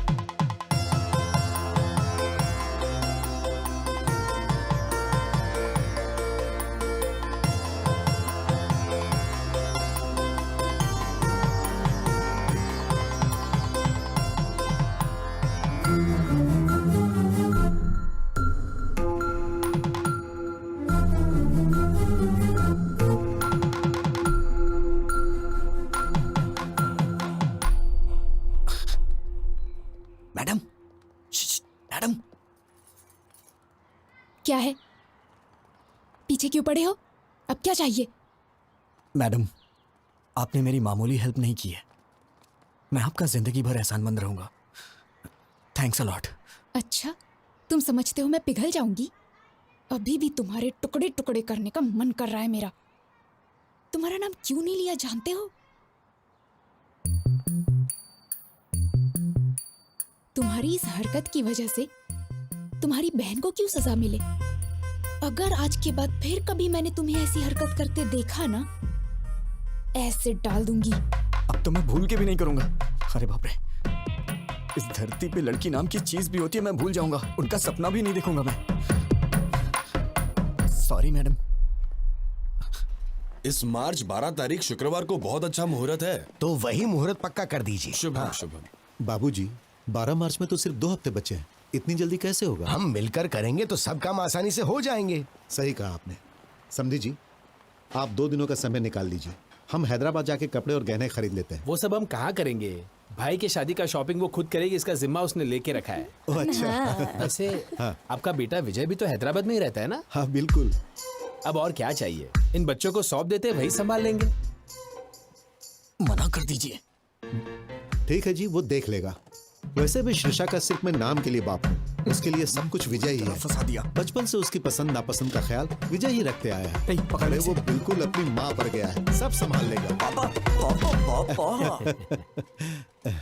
मैडम, मैडम, क्या है? पीछे क्यों पड़े हो? अब क्या चाहिए? मैडम, आपने मेरी मामूली हेल्प नहीं की है। मैं आपका जिंदगी भर एहसानमंद रहूंगा। Thanks a lot. अच्छा, तुम समझते हो मैं पिघल जाऊंगी? अभी भी तुम्हारे टुकड़े टुकड़े करने का मन कर रहा है मेरा। तुम्हारा नाम क्यों नहीं लिया जानते हो? तुम्हारी इस हरकत की वजह से तुम्हारी बहन को क्यों सजा मिले? अगर आज के बाद फिर कभी मैंने तुम्हें ऐसी हरकत करते देखा ना, ऐसे डाल दूंगी। अब तो मैं भूल के भी नहीं करूंगा। अरे बाप रे, इस धरती पे लड़की नाम की चीज भी होती है, मैं भूल जाऊंगा। उनका सपना भी नहीं देखूंगा मैं। Sorry madam. इस मार्च 12 तारीख शुक्रवार को बहुत अच्छा मुहूर्त है, तो वही मुहूर्त पक्का कर दीजिए। शुभ शुभ। बाबूजी, 12 मार्च में तो सिर्फ 2 हफ्ते बचे हैं, इतनी जल्दी कैसे होगा? हम मिलकर करेंगे तो सब काम आसानी से हो जाएंगे। सही कहा आपने। समझी जी, आप 2 दिनों का समय निकाल लीजिए, हम हैदराबाद जाके कपड़े और गहने खरीद लेते हैं। वो सब हम कहाँ करेंगे? भाई की शादी का शॉपिंग वो खुद करेगी, इसका जिम्मा उसने लेके रखा है। ओह अच्छा। वैसे हाँ। आपका बेटा विजय भी तो हैदराबाद में ही रहता है ना? हाँ बिल्कुल। अब और क्या चाहिए? इन बच्चों को सौंप देते, वही संभाल लेंगे। मना कर दीजिए। ठीक है जी, वो देख लेगा। वैसे भी श्रिशा का सिर्फ मैं नाम के लिए बाप हूँ, उसके लिए सब कुछ विजय ही है। फंसा दिया। बचपन से उसकी पसंद नापसंद का ख्याल विजय ही रखते आया है। नहीं, पकड़ अरे इसे। वो बिल्कुल अपनी माँ पर गया है, सब संभाल लेगा। पापा, पापा, पापा।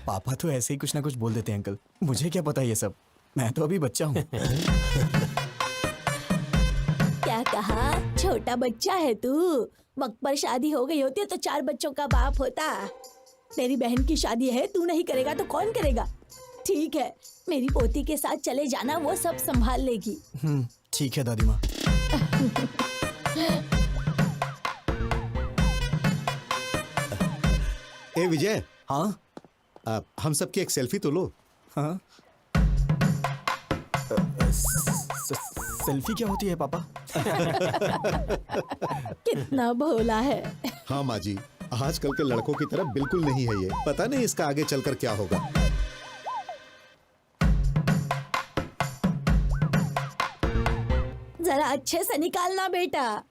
पापा तो ऐसे ही कुछ ना कुछ बोल देते हैं अंकल, मुझे क्या पता ये सब, मैं तो अभी बच्चा हूँ। क्या कहा? छोटा बच्चा है तू? वक्त पर शादी हो गई होती तो 4 बच्चों का बाप होता। तेरी बहन की शादी है, तू नहीं करेगा तो कौन करेगा? ठीक है, मेरी पोती के साथ चले जाना, वो सब संभाल लेगी। ठीक है दादी माँ। ए विजय। हाँ? हम सबकी एक सेल्फी तो लो। हाँ? सेल्फी क्या होती है पापा? कितना भोला है। हाँ माँ जी, आजकल के लड़कों की तरह बिल्कुल नहीं है ये। पता नहीं इसका आगे चलकर क्या होगा। जरा अच्छे से निकालना बेटा।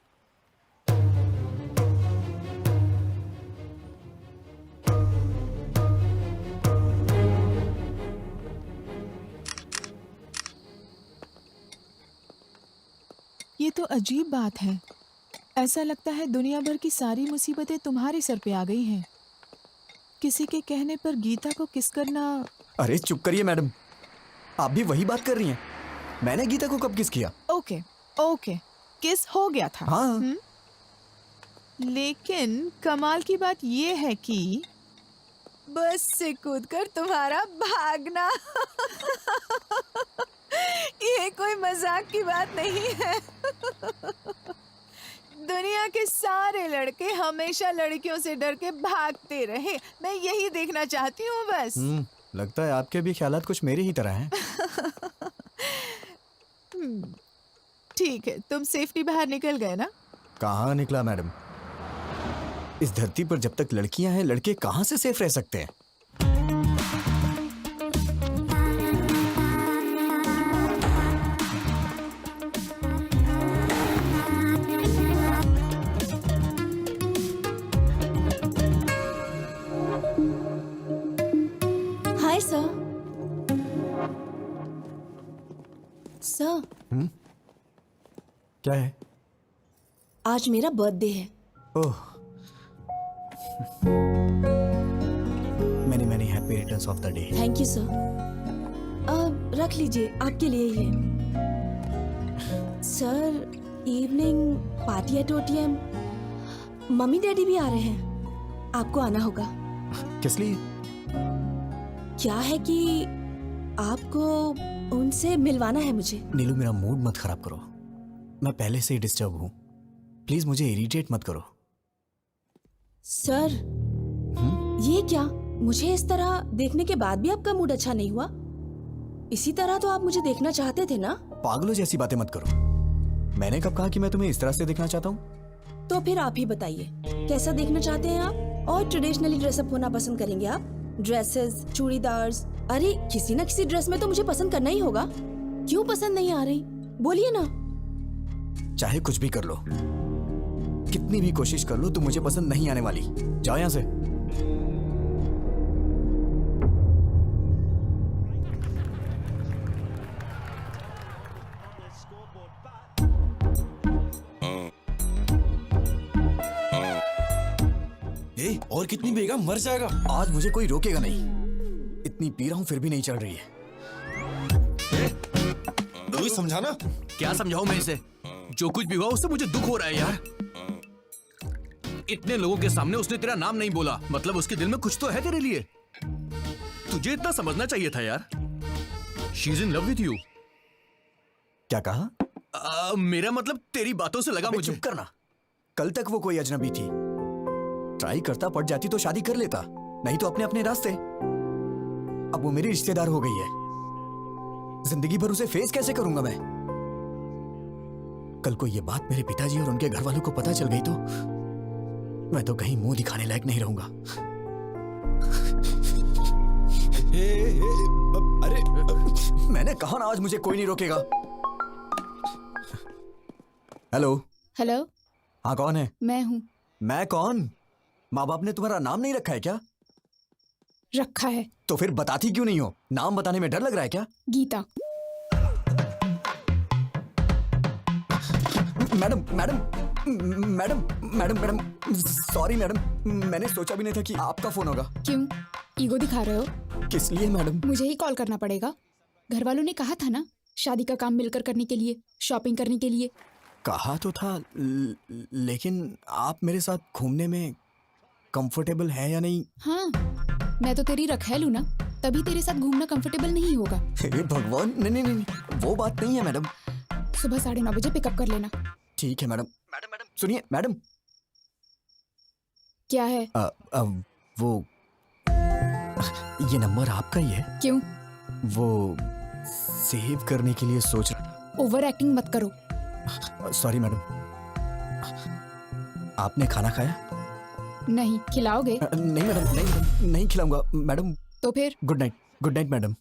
ये तो अजीब बात है। ऐसा लगता है दुनिया भर की सारी मुसीबतें तुम्हारे सर पे आ गई हैं। किसी के कहने पर गीता को किस करना। अरे चुप करिए मैडम, आप भी वही बात कर रही हैं। मैंने गीता को कब किस किया? ओके ओके, किस हो गया था। हाँ। लेकिन कमाल की बात ये है कि बस से कूदकर तुम्हारा भागना ये कोई मजाक की बात नहीं है। दुनिया के सारे लड़के हमेशा लड़कियों से डर के भागते रहे, मैं यही देखना चाहती हूँ बस। लगता है आपके भी ख्यालात कुछ मेरे ही तरह हैं। ठीक है, तुम सेफ्टी बाहर निकल गए ना? कहाँ निकला मैडम? इस धरती पर जब तक लड़कियां हैं, लड़के कहाँ से सेफ रह सकते हैं? Hi sir. सर, क्या है? आज मेरा बर्थडे है। ओह, many happy returns of the day. Thank you sir. रख लीजिए, आपके लिए ये। Sir, evening party at OTM। Mummy daddy भी आ रहे हैं, आपको आना होगा। किस लिए? क्या है कि आपको उनसे मिलवाना है मुझे। नीलू, मेरा मूड मत खराब करो। मैं पहले से ही डिस्टर्ब हूँ। प्लीज मुझे इरिटेट मत करो। सर, ये क्या? मुझे इस तरह देखने के बाद भी आपका मूड अच्छा नहीं हुआ? इसी तरह तो आप मुझे देखना चाहते थे ना? पागलों जैसी बातें मत करो। मैंने कब कहा कि मैं तुम्हें इस तरह से देखना चाहता हूँ? तो फिर आप ही बताइए, कैसा देखना चाहते हैं आप? और ट्रेडिशनली ड्रेसअप होना पसंद करेंगे आप? ड्रेसेस, चूड़ीदार्स, अरे किसी ना किसी ड्रेस में तो मुझे पसंद करना ही होगा। क्यों पसंद नहीं आ रही? बोलिए ना। चाहे कुछ भी कर लो, कितनी भी कोशिश कर लो, तुम मुझे पसंद नहीं आने वाली। जाओ यहाँ से। और कितनी पिएगा, मर जाएगा। आज मुझे कोई रोकेगा नहीं। इतनी पी रहा हूँ फिर भी नहीं चढ़ रही है। तू समझाना। क्या समझाऊं मैं इसे? जो कुछ भी हुआ उससे मुझे दुख हो रहा है यार। इतने लोगों के सामने उसने तेरा नाम नहीं बोला, मतलब उसके दिल में कुछ तो है तेरे लिए। तुझे इतना समझना चाहिए था यार। She is in love with you. क्या कहा? मेरा मतलब तेरी बातों से लगा मुझे। चुप करना। कल तक वो कोई अजनबी थी। ट्राई करता, पड़ जाती तो शादी कर लेता, नहीं तो अपने अपने रास्ते। अब वो मेरी रिश्तेदार हो गई है। जिंदगी भर उसे फेस कैसे करूंगा मैं? कल को ये बात मेरे पिताजी और उनके घर वालों को पता चल गई तो मैं तो कहीं मुंह दिखाने लायक नहीं रहूंगा। अरे मैंने कहा ना, आज मुझे कोई नहीं रोकेगा। हेलो। हेलो। हाँ, कौन है? मैं हूँ। मैं कौन? माँ बाप ने तुम्हारा नाम नहीं रखा है क्या? रखा है। तो फिर बताती क्यों नहीं हो? नाम बताने में डर लग रहा है क्या? Geeta. Madam madam madam madam madam sorry madam, मैंने सोचा भी नहीं था कि आपका फोन होगा। क्यों ईगो दिखा रहे हो? किस लिए मैडम? मुझे ही कॉल करना पड़ेगा। घर वालों ने कहा था ना, शादी का काम मिलकर करने के लिए, शॉपिंग करने के लिए। कहा तो था, लेकिन आप मेरे साथ घूमने में कंफर्टेबल है या नहीं? हाँ, मैं तो तेरी रखैल हूँ ना, तभी तेरे साथ घूमना कंफर्टेबल नहीं होगा। हे भगवान, नहीं नहीं नहीं, वो बात नहीं है मैडम। सुबह 9:30 बजे पिकअप कर लेना। ठीक है मैडम। मैडम मैडम सुनिए मैडम। क्या है? वो ये नंबर आपका ही है? क्यों? वो सेव करने के लिए सोच। ओवर एक्टिंग मत करो। Sorry madam. आपने खाना खाया? नहीं। खिलाओगे? नहीं मैडम, नहीं मैडम, नहीं खिलाऊंगा मैडम। तो फिर? Good night. Good night madam.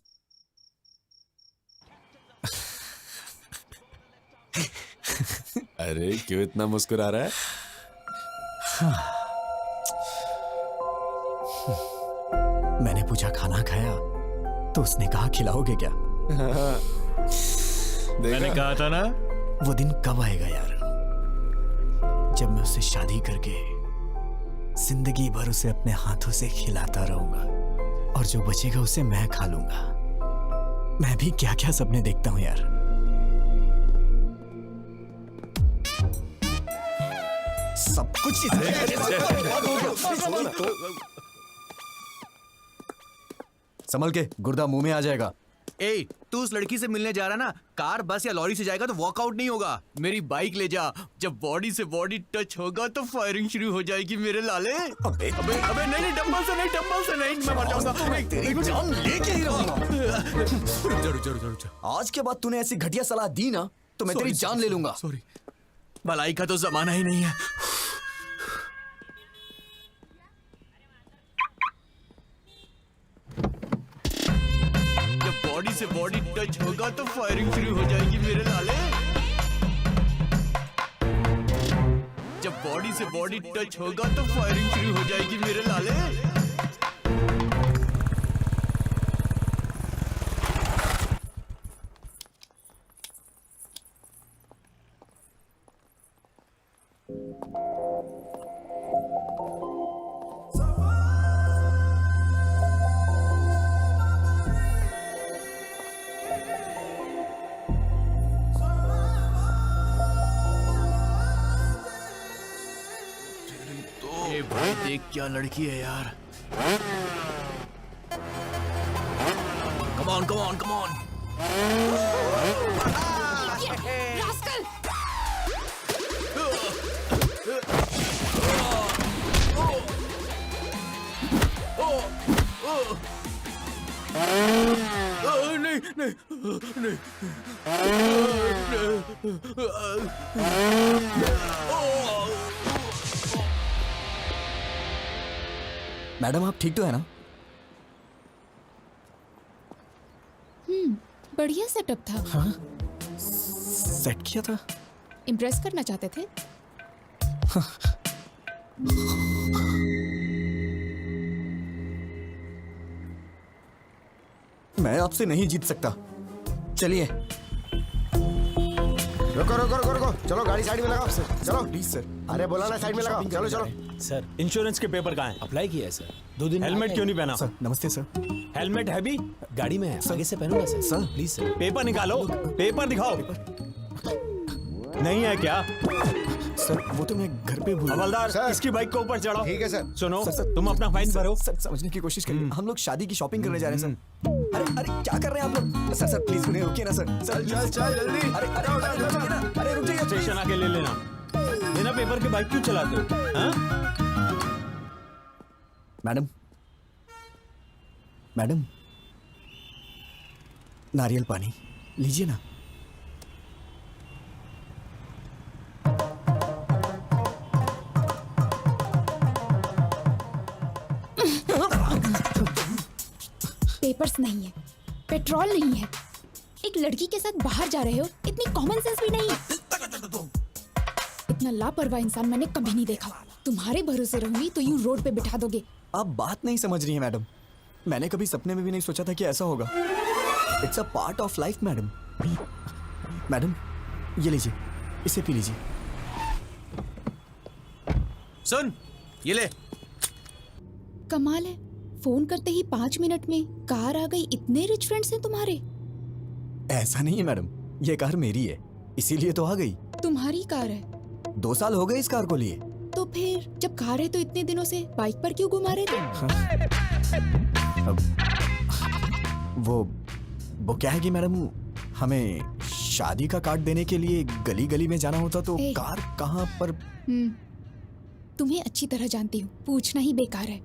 अरे क्यों इतना मुस्कुरा रहा है? मैंने पूछा खाना खाया तो उसने कहा खिलाओगे क्या? मैंने कहा था ना। वो दिन कब आएगा यार, जब मैं उससे शादी करके जिंदगी भर उसे अपने हाथों से खिलाता रहूंगा और जो बचेगा उसे मैं खा लूंगा। मैं भी क्या क्या सपने देखता हूं यार। सब कुछ संभल के, गुर्दा मुंह में आ जाएगा। ए, तू उस लड़की से मिलने जा रहा ना, कार, बस या लॉरी से जाएगा तो वॉकआउट नहीं होगा। मेरी बाइक ले जा, जब बॉडी से बॉडी टच होगा तो फायरिंग शुरू हो जाएगी मेरे लाले। अबे अबे अबे नहीं, डंबल से नहीं, डंबल से नहीं, मैं मर जाऊंगा। तेरी जान लेके ही रहूंगा। रुक जा। आज के बाद तूने ऐसी घटिया सलाह दी ना तो मैं तेरी जान ले लूंगा। सॉरी, भलाई का तो जमाना ही नहीं है। जब बॉडी से बॉडी टच होगा तो फायरिंग शुरू हो जाएगी मेरे लाले। जब बॉडी से बॉडी टच होगा तो फायरिंग शुरू हो जाएगी मेरे लाले। अरे भाई देख क्या लड़की है यार। Come on come on come on. Rascal! नहीं नहीं नहीं। मैडम आप ठीक तो है ना? बढ़िया सेटअप था। हाँ सेट किया था। इम्प्रेस करना चाहते थे। मैं आपसे नहीं जीत सकता। चलिए। रुको रुको रुको रुको, चलो गाड़ी साइड में लगाओ। चलो प्लीज सर। अरे बोला ना साइड में लगाओ। चलो चलो। सर इंश्योरेंस के पेपर कहाँ हैं? अप्लाई किया है सर, 2 दिन हेलमेट क्यों नहीं पहना? सर नमस्ते सर। हेलमेट है भी? गाड़ी में है, आगे से पहनूंगा sir. Sir. Please sir. Paper निकालो, पेपर दिखाओ। नहीं है क्या? सर वो तो मैं घर पे भूल। हवलदार सर। इसकी बाइक को ऊपर चढ़ाओ। ठीक है सर। सुनो सर, तुम अपना फाइन भरो। सर समझने की कोशिश करिए। हम लोग शादी की शॉपिंग करने जा रहे हैं सर। अरे अरे क्या कर रहे हैं आप लोग? सर सर प्लीज उन्हें रोकिए ना सर। सर चल चल जल्दी। अरे अरे रुकिए ना। अरे रुक जाइए स्टेशन आके ले लेना। बिना पेपर के बाइक क्यों चलाते हो? हाँ? मैडम मैडम नारियल पानी लीजिए ना। पेपर्स नहीं है, पेट्रोल नहीं है, एक लड़की के साथ बाहर जा रहे हो, इतनी कॉमन सेंस भी नहीं। इतना लापरवाह इंसान मैंने कभी नहीं देखा। तुम्हारे भरोसे रहूंगी तो यूं रोड पे बिठा दोगे। आप बात नहीं समझ रही हैं मैडम। मैंने कभी सपने में भी नहीं सोचा था कि ऐसा होगा। It's a part of life madam. Madam ये लीजिए, इसे पी लीजिए। सुन ये ले। कमाल है, फोन करते ही 5 मिनट में कार आ गई। इतने रिच फ्रेंड्स हैं तुम्हारे। ऐसा नहीं है मैडम, ये कार मेरी है इसीलिए तो आ गई। तुम्हारी कार है 2 साल हो गए इस कार को लिए। तो फिर जब कार है तो इतने दिनों से बाइक पर क्यों घुमा रहे थे? अब वो क्या है कि मैडम हमें शादी का कार्ड देने के लिए गली गली में जाना होता तो ए। कार कहाँ पर। तुम्हें अच्छी तरह जानती हूँ, पूछना ही बेकार है।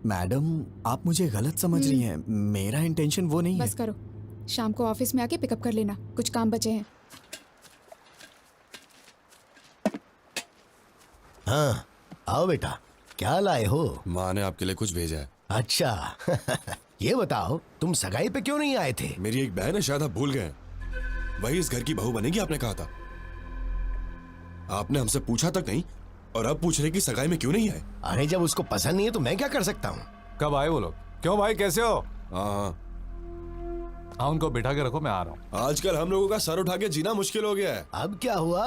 मैडम आप मुझे गलत समझ रही हैं। मेरा इंटेंशन वो नहीं बस है। करो, शाम को ऑफिस में आके पिकअप कर लेना, कुछ काम बचे हैं। हाँ आओ बेटा, क्या लाए हो? माँ ने आपके लिए कुछ भेजा है। अच्छा ये बताओ तुम सगाई पे क्यों नहीं आए थे? मेरी एक बहन है, शायद आप भूल गए हैं। वही इस घर की बहू बनेगी, आपने कहा था। आपने हमसे पूछा तक नहीं और अब पूछ रहे कि सगाई में क्यों नहीं आए। अरे जब उसको पसंद नहीं है तो मैं क्या कर सकता हूँ? कब आए वो लोग? क्यों भाई कैसे हो? हाँ हाँ उनको बिठा के रखो, मैं आ रहा हूँ। आजकल हम लोगों का सर उठा के जीना मुश्किल हो गया है। अब क्या हुआ?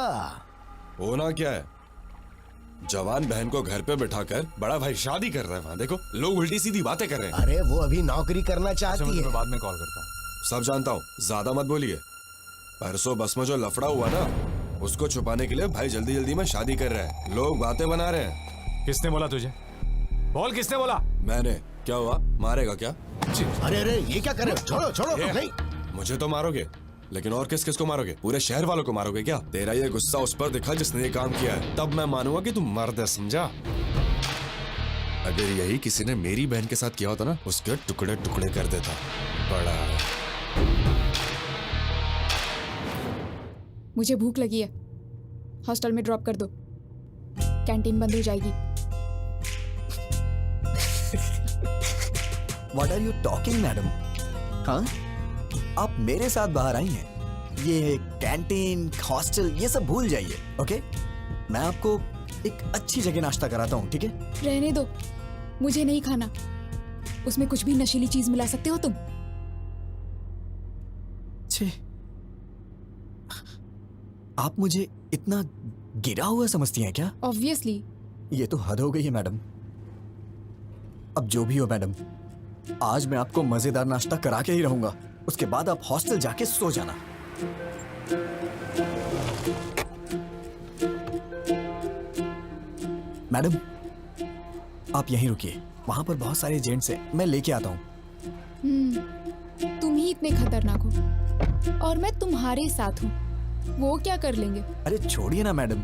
होना क्या है, जवान बहन को घर पे बिठाकर बड़ा भाई शादी कर रहा है। वहां देखो लोग उल्टी सीधी बातें कर रहे हैं। अरे वो अभी नौकरी करना अच्छा, चाहती मैं है। तुम्हें बाद में कॉल करता हूँ। सब जानता हूँ, ज्यादा मत बोलिए। परसों बस में जो लफड़ा हुआ ना, उसको छुपाने के लिए भाई जल्दी जल्दी में शादी कर रहा है। लोग बातें बना रहे हैं। किसने बोला तुझे? बोल किसने बोला? मैंने। क्या हुआ, मारेगा क्या? अरे अरे ये क्या कर रहे हो? छोड़ो छोड़ो। ये, नहीं मुझे तो मारोगे, लेकिन और किस किस को मारोगे? पूरे शहर वालों को मारोगे क्या? तेरा ये गुस्सा उस पर दिखा जिसने ये काम किया है, तब मैं मानूंगा कि तू मर्द है, समझा? अगर यही किसी ने मेरी बहन के साथ किया होता ना, उसके टुकड़े टुकड़े कर देता। बड़ा मुझे भूख लगी है, हॉस्टल में ड्रॉप कर दो, कैंटीन बंद हो जाएगी। What are you talking, madam? हाँ आप मेरे साथ बाहर आई हैं। ये कैंटीन हॉस्टल ये सब भूल जाइए, ओके? मैं आपको एक अच्छी जगह नाश्ता कराता हूँ, ठीक है? रहने दो, मुझे नहीं खाना। उसमें कुछ भी नशीली चीज मिला सकते हो तुम। छे, आप मुझे इतना गिरा हुआ समझती हैं क्या? ऑब्वियसली। ये तो हद हो गई है मैडम। अब जो भी हो मैडम, आज मैं आपको मजेदार नाश्ता करा के ही रहूंगा। उसके बाद आप हॉस्टल जाके सो जाना। मैडम आप यहीं रुकिए, वहां पर बहुत सारे जेंट्स हैं, मैं लेके आता हूँ। तुम ही इतने खतरनाक हो और मैं तुम्हारे साथ हूँ, वो क्या कर लेंगे? अरे छोड़िए ना मैडम,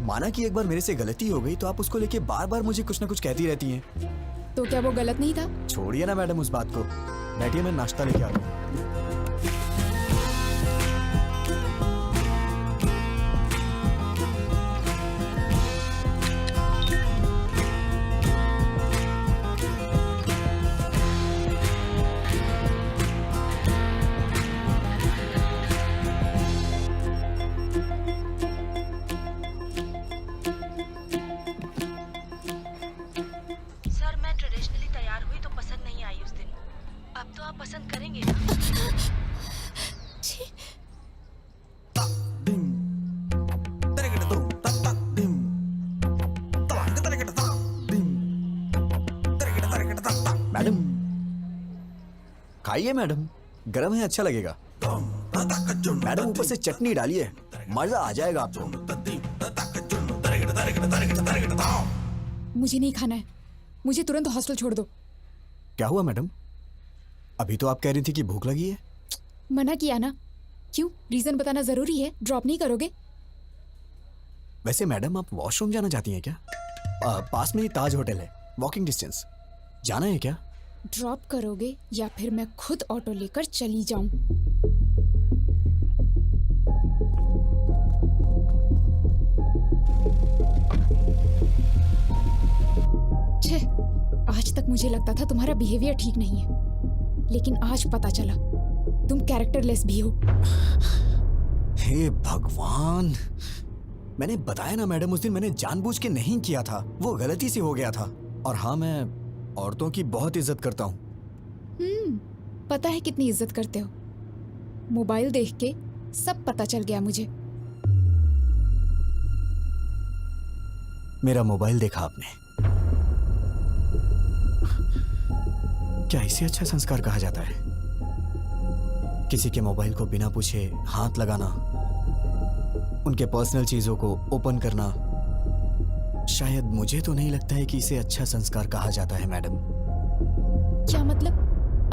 माना कि एक बार मेरे से गलती हो गई तो आप उसको लेके बार बार मुझे कुछ ना कुछ कहती रहती हैं। तो क्या वो गलत नहीं था? छोड़िए ना मैडम उस बात को, बैठिए, मैं नाश्ता लेके आता हूँ। सर मैं ट्रेडिशनली तैयार हुई तो पसंद नहीं आई उस दिन, अब तो आप पसंद करेंगे ना? मैडम खाइए मैडम, गरम है, अच्छा लगेगा। मैडम ऊपर से चटनी डालिए, मजा आ जाएगा आपको। मुझे नहीं खाना है, मुझे तुरंत हॉस्टल छोड़ दो। क्या हुआ मैडम? अभी तो आप कह रही थी कि भूख लगी है। मना किया ना। क्यों, रीजन बताना जरूरी है? ड्रॉप नहीं करोगे? वैसे मैडम आप वॉशरूम जाना चाहती हैं क्या? पास में ही ताज होटल है, वॉकिंग डिस्टेंस, जाना है क्या? ड्रॉप करोगे या फिर मैं खुद ऑटो लेकर चली जाऊं? छे, आज तक मुझे लगता था तुम्हारा बिहेवियर ठीक नहीं है, लेकिन आज पता चला तुम कैरेक्टरलेस भी हो। हे भगवान, मैंने बताया ना मैडम, उस दिन मैंने जानबूझ के नहीं किया था, वो गलती से हो गया था। और हाँ, मैं औरतों की बहुत इज्जत करता हूँ। पता है कितनी इज्जत करते हो। मोबाइल देख के सब पता चल गया मुझे। मेरा मोबाइल देखा आपने? क्या इसे अच्छा संस्कार कहा जाता है? किसी के मोबाइल को बिना पूछे हाथ लगाना, उनके पर्सनल चीजों को ओपन करना, शायद मुझे तो नहीं लगता है कि इसे अच्छा संस्कार कहा जाता है मैडम। क्या मतलब?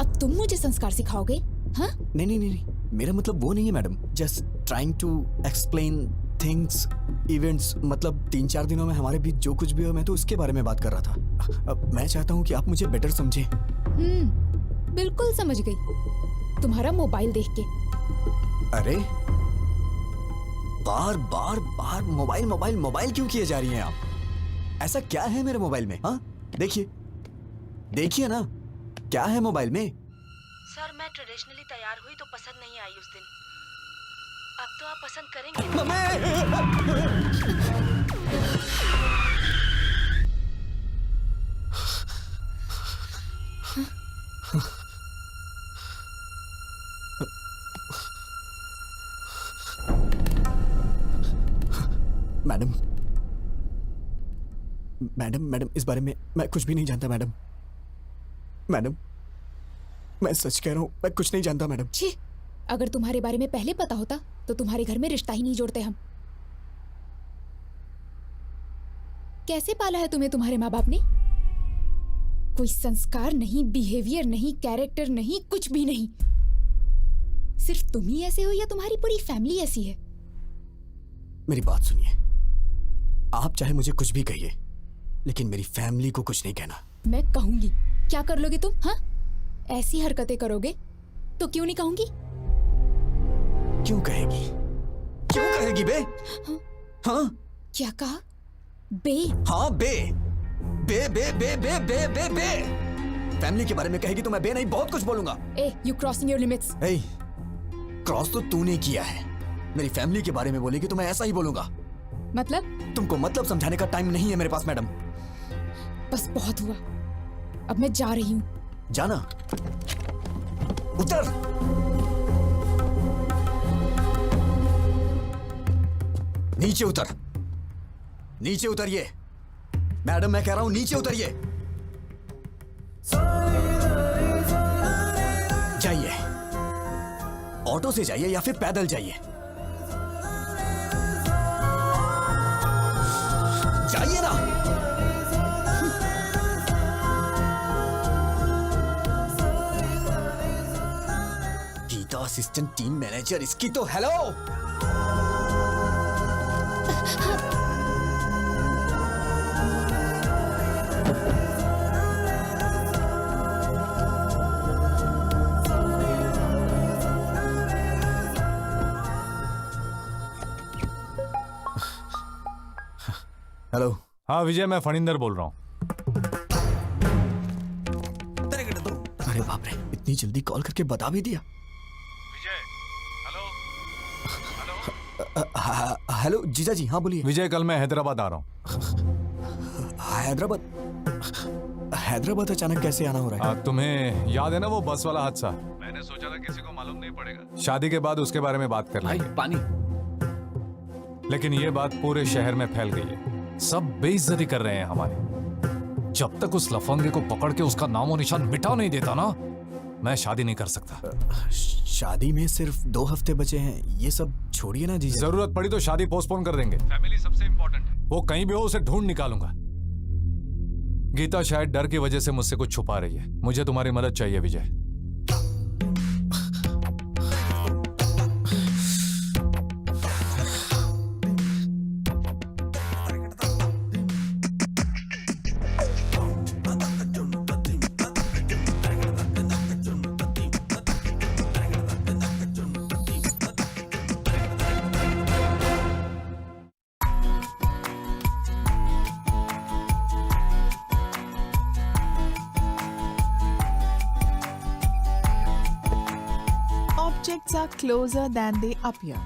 अब तुम मुझे संस्कार सिखाओगे? हाँ? नहीं नहीं नहीं, मेरा मतलब वो नहीं है madam. Just trying to explain things, events. मतलब 3-4 दिनों में हमारे बीच जो कुछ भी हो, मैं तो उसके बारे में बात कर रहा था। अब मैं चाहता हूँ कि आप मुझे बेटर समझें। बिल्कुल समझ गई, तुम्हारा मोबाइल देख के। अरे बार बार बार मोबाइल मोबाइल मोबाइल क्यों किए जा रही हैं आप? ऐसा क्या है मेरे मोबाइल में? हाँ देखिए, देखिए ना, क्या है मोबाइल में? सर मैं ट्रेडिशनली तैयार हुई तो पसंद नहीं आई उस दिन, अब तो आप पसंद करेंगे। मैडम मैडम मैडम, इस बारे में मैं कुछ भी नहीं जानता मैडम। मैडम मैं सच कह रहा हूँ, मैं कुछ नहीं जानता मैडम। छी, अगर तुम्हारे बारे में पहले पता होता तो तुम्हारे घर में रिश्ता ही नहीं जोड़ते हम। कैसे पाला है तुम्हें तुम्हारे माँ बाप ने? कोई संस्कार नहीं, बिहेवियर नहीं, कैरेक्टर नहीं, कुछ भी नहीं। सिर्फ तुम ही ऐसे हो या तुम्हारी पूरी फैमिली ऐसी है? मेरी बात सुनिए, आप चाहे मुझे कुछ भी कहिए, लेकिन मेरी फैमिली को कुछ नहीं कहना। मैं कहूंगी। क्या कर लोगे तुम? हाँ, ऐसी हरकतें करोगे तो क्यों नहीं कहूंगी? क्यों कहेगी? क्यों कहेगी बे? हाँ? क्या कहा? बे? हाँ बे बे बे बे बे बे बे बे। फैमिली के बारे में कहेगी तो मैं बे नहीं बहुत कुछ बोलूंगा। ए, यू क्रॉसिंग योर लिमिट्स। ए, क्रॉस तो तूने किया है। मेरी फैमिली के बारे में बोलेगी तो मैं ऐसा ही बोलूंगा। मतलब? तुमको मतलब समझाने का टाइम नहीं है मेरे पास मैडम। बस बहुत हुआ, अब मैं जा रही हूँ। जाना? उतर। नीचे उतर, नीचे उतरिए मैडम, मैं कह रहा हूं नीचे उतरिए। जाइए, ऑटो से जाइए या फिर पैदल जाइए। जाइए ना। असिस्टेंट टीम मैनेजर, इसकी तो हेलो। हेलो। हाँ विजय, मैं फणिंदर बोल रहा हूँ। अरे बाप रे, इतनी जल्दी कॉल करके बता भी दिया। विजय, हेलो जीजा जी, हाँ बोलिए। विजय, कल मैं हैदराबाद आ रहा हूँ। हैदराबाद अचानक कैसे आना हो रहा है? तुम्हें याद है ना वो बस वाला हादसा? मैंने सोचा था किसी को मालूम नहीं पड़ेगा, शादी के बाद उसके बारे में बात कर लेंगे। पानी। लेकिन ये बात पूरे शहर में फैल गई है, सब बेइज्जती कर रहे हैं हमारी। जब तक उस लफंगे को पकड़ के उसका नामो निशान मिटा नहीं देता ना, मैं शादी नहीं कर सकता। शादी में सिर्फ 2 हफ्ते बचे हैं, ये सब छोड़िए ना जीजा। जरूरत पड़ी तो शादी पोस्टपोन कर देंगे। फैमिली सबसे इंपॉर्टेंट है। वो कहीं भी हो, उसे ढूंढ निकालूंगा। गीता शायद डर की वजह से मुझसे कुछ छुपा रही है। मुझे तुम्हारी मदद चाहिए विजय। Objects are closer than they appear.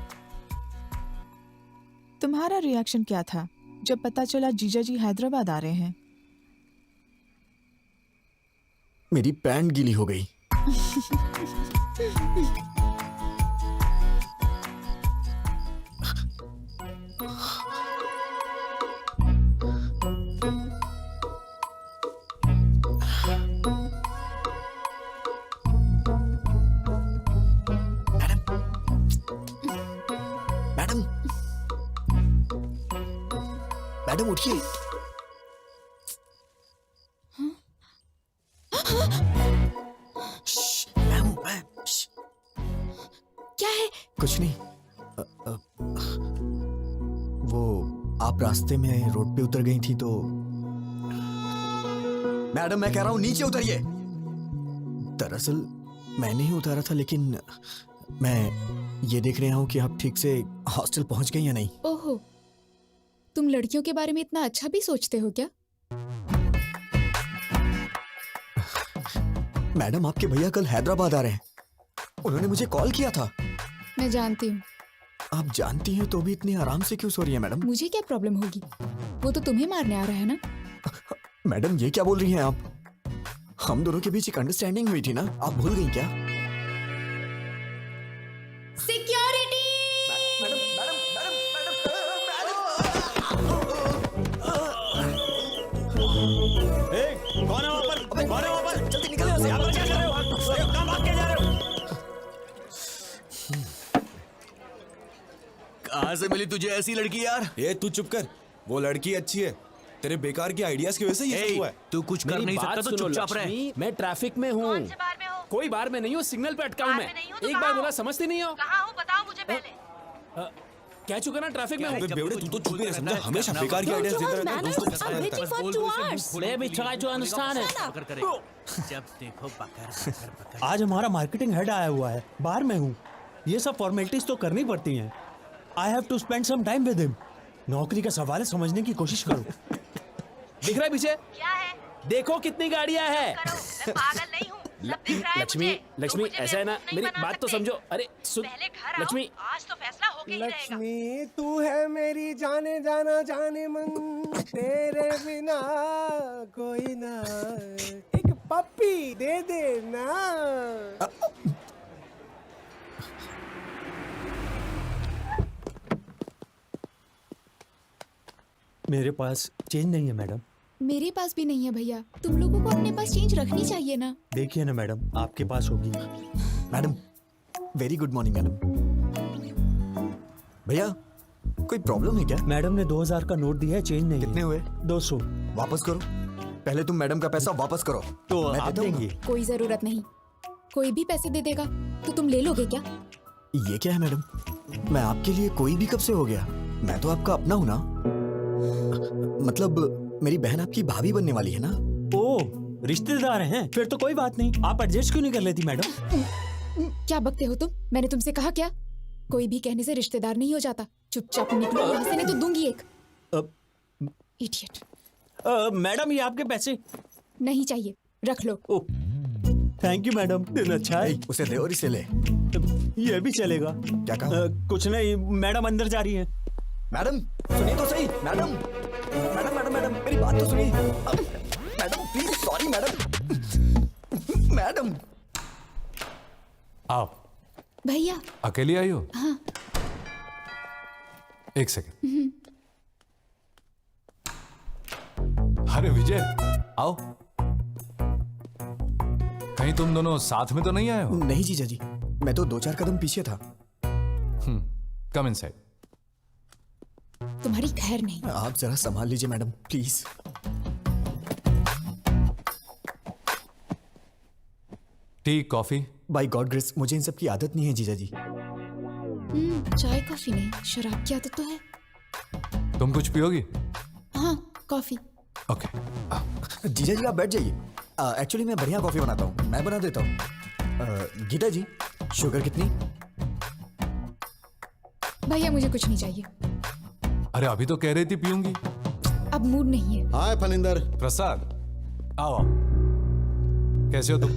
तुम्हारा रिएक्शन क्या था जब पता चला जीजा जी हैदराबाद आ रहे हैं? मेरी पैंट गीली हो गई। मैडम उठिए। क्या है? कुछ नहीं। वो आप रास्ते में रोड पे उतर गई थी तो। मैडम मैं कह रहा हूं नीचे उतरिए। दरअसल मैंने ही उतारा था, लेकिन मैं ये देख रहा हूं कि आप ठीक से हॉस्टल पहुंच गई या नहीं। ओहो, तुम लड़कियों के बारे में इतना अच्छा भी सोचते हो क्या? मैडम आपके भैया कल हैदराबाद आ रहे हैं, उन्होंने मुझे कॉल किया था। मैं जानती हूँ। आप जानती हैं तो भी इतनी आराम से क्यों सो रही है मैडम? मुझे क्या प्रॉब्लम होगी? वो तो तुम्हें मारने आ रहा है ना। मैडम ये क्या बोल रही हैं आप? हम दोनों के बीच एक अंडरस्टैंडिंग हुई थी ना, आप भूल गई क्या? सिक्योरिटी! कौन है वहाँ पर? कौन है वहाँ पर? जल्दी निकलो यहाँ से। यहाँ पर क्या कर रहे हो? कहाँ भाग के जा रहे हो? कहाँ से मिली तुझे ऐसी लड़की यार? ये तू चुप कर, वो लड़की अच्छी है, तेरे बेकार के आइडियाज की वजह से ये सब हुआ है। तू कुछ कर नहीं सकता तो चुपचाप रह। मैं ट्रैफिक में हूँ। कोई बार में नहीं हूँ, सिग्नल पे अटका हूँ मैं। एक बार बोला समझती नहीं हो? कहाँ हूँ बताओ मुझे पहले। कह चुका ना ट्रैफिक में हूँ। बेवड़े तू तो चुप ही रह, समझा? हमेशा बेकार के आइडियाज देता रहता है, दोस्तों को फंसाता रहता है। जब देखो बकर। आज हमारा मार्केटिंग हेड आया हुआ है, बाहर में हूँ। ये सब फॉर्मेलिटीज तो करनी पड़ती हैं। I have to spend some time with him. नौकरी का सवाल है, समझने की कोशिश करो। दिख रहा है पीछे? क्या है? देखो कितनी गाड़ियाँ हैं। मैं पागल नहीं हूँ। सब दिख रहा है लक्ष्मी, मुझे। लक्ष्मी तुम मुझे ऐसा है ना, बेवकूफ नहीं मेरी बना बात तो सकते। समझो। अरे सुन पहले घर आओ, लक्ष्मी, आज तो फैसला होके ही रहेगा। लक्ष्मी तू है मेरी जाने जाना जाने मन, तेरे बिना कोई ना। एक पप्पी दे दे ना। मेरे पास चेंज नहीं है मैडम। मेरे पास भी नहीं है भैया। तुम लोगों को अपने पास चेंज रखनी चाहिए ना। देखिए ना मैडम, आपके पास होगी। Madam very good morning madam. भैया कोई प्रॉब्लम है क्या? मैडम ने 2000 का नोट दिया है, चेंज नहीं। कितने हुए? 200। वापस करो, पहले तुम मैडम का पैसा वापस करो। तो मैं आप देता हूँ ना। देंगी? कोई जरूरत नहीं, कोई भी पैसे दे देगा। तो तुम ले लोगे क्या? ये क्या है मैडम? मैं आपके लिए कोई भी कब से हो गया? मैं तो आपका अपना हूं ना। मतलब मेरी बहन आपकी भाभी बनने वाली है ना। ओ, रिश्तेदार हैं? फिर तो कोई बात नहीं। आप एडजस्ट क्यों नहीं कर लेती मैडम? क्या बकते हो तुम? मैंने तुमसे कहा क्या? कोई भी कहने से रिश्तेदार नहीं हो जाता। चुपचाप निकलो यहाँ से, नहीं तो दूंगी एक। इडियट। मैडम, ये आपके पैसे। नहीं चाहिए, रख लो। ओ, थैंक यू मैडम, दिन अच्छा है। उसे दे और इसे ले। ये भी चलेगा। क्या कहा? कुछ नहीं, मैडम अंदर जा रही है। मैडम सुनिए तो सही। मैडम मैडम मैडम मैडम मेरी बात तो सुनिए। Madam please, sorry madam. Madam आओ। भैया। अकेली आई हो? हाँ। एक सेकंड। अरे विजय, आओ। कहीं तुम दोनों साथ में तो नहीं आए हो? नहीं जीजा जी, मैं तो 2-4 कदम पीछे था। Come inside. तुम्हारी खैर नहीं। आप जरा संभाल लीजिए madam, please. Tea, coffee? By God grace, मुझे इन सब की आदत नहीं है जीजा जी। चाय कॉफी नहीं, शराब की आदत तो है। तुम कुछ पियोगी? हाँ, कॉफी। ओके। जीजा जी आप बैठ जाइए। एक्चुअली मैं बढ़िया कॉफी बनाता हूँ, मैं बना देता हूँ। गीता जी, शुगर कितनी? भैया मुझे कुछ नहीं चाहिए। अरे अभी तो कह रही थी पीऊंगी। अब मूड नहीं है। हाय फनिंदर। प्रसाद, आओ आओ। कैसे हो तुम?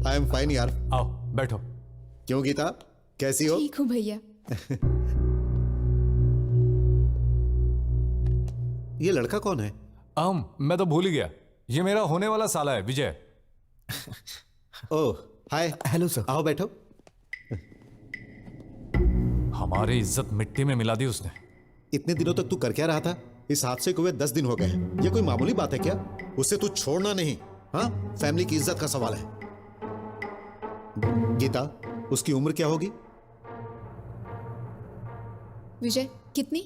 आई एम फाइन यार। आओ बैठो। क्यों गीता, कैसी हो? ठीक हूँ भैया। ये लड़का कौन है? मैं तो भूल ही गया। ये मेरा होने वाला साला है, विजय। ओह हाय। Hello sir. आओ बैठो। हमारी इज्जत मिट्टी में मिला दी उसने। इतने दिनों तक तू कर क्या रहा था? इस हादसे को हुए 10 दिन हो गए हैं। ये कोई मामूली बात है क्या? उससे तू छोड़ना नहीं। हाँ, फैमिली की इज्जत का सवाल है। गीता, उसकी उम्र क्या होगी? विजय, कितनी?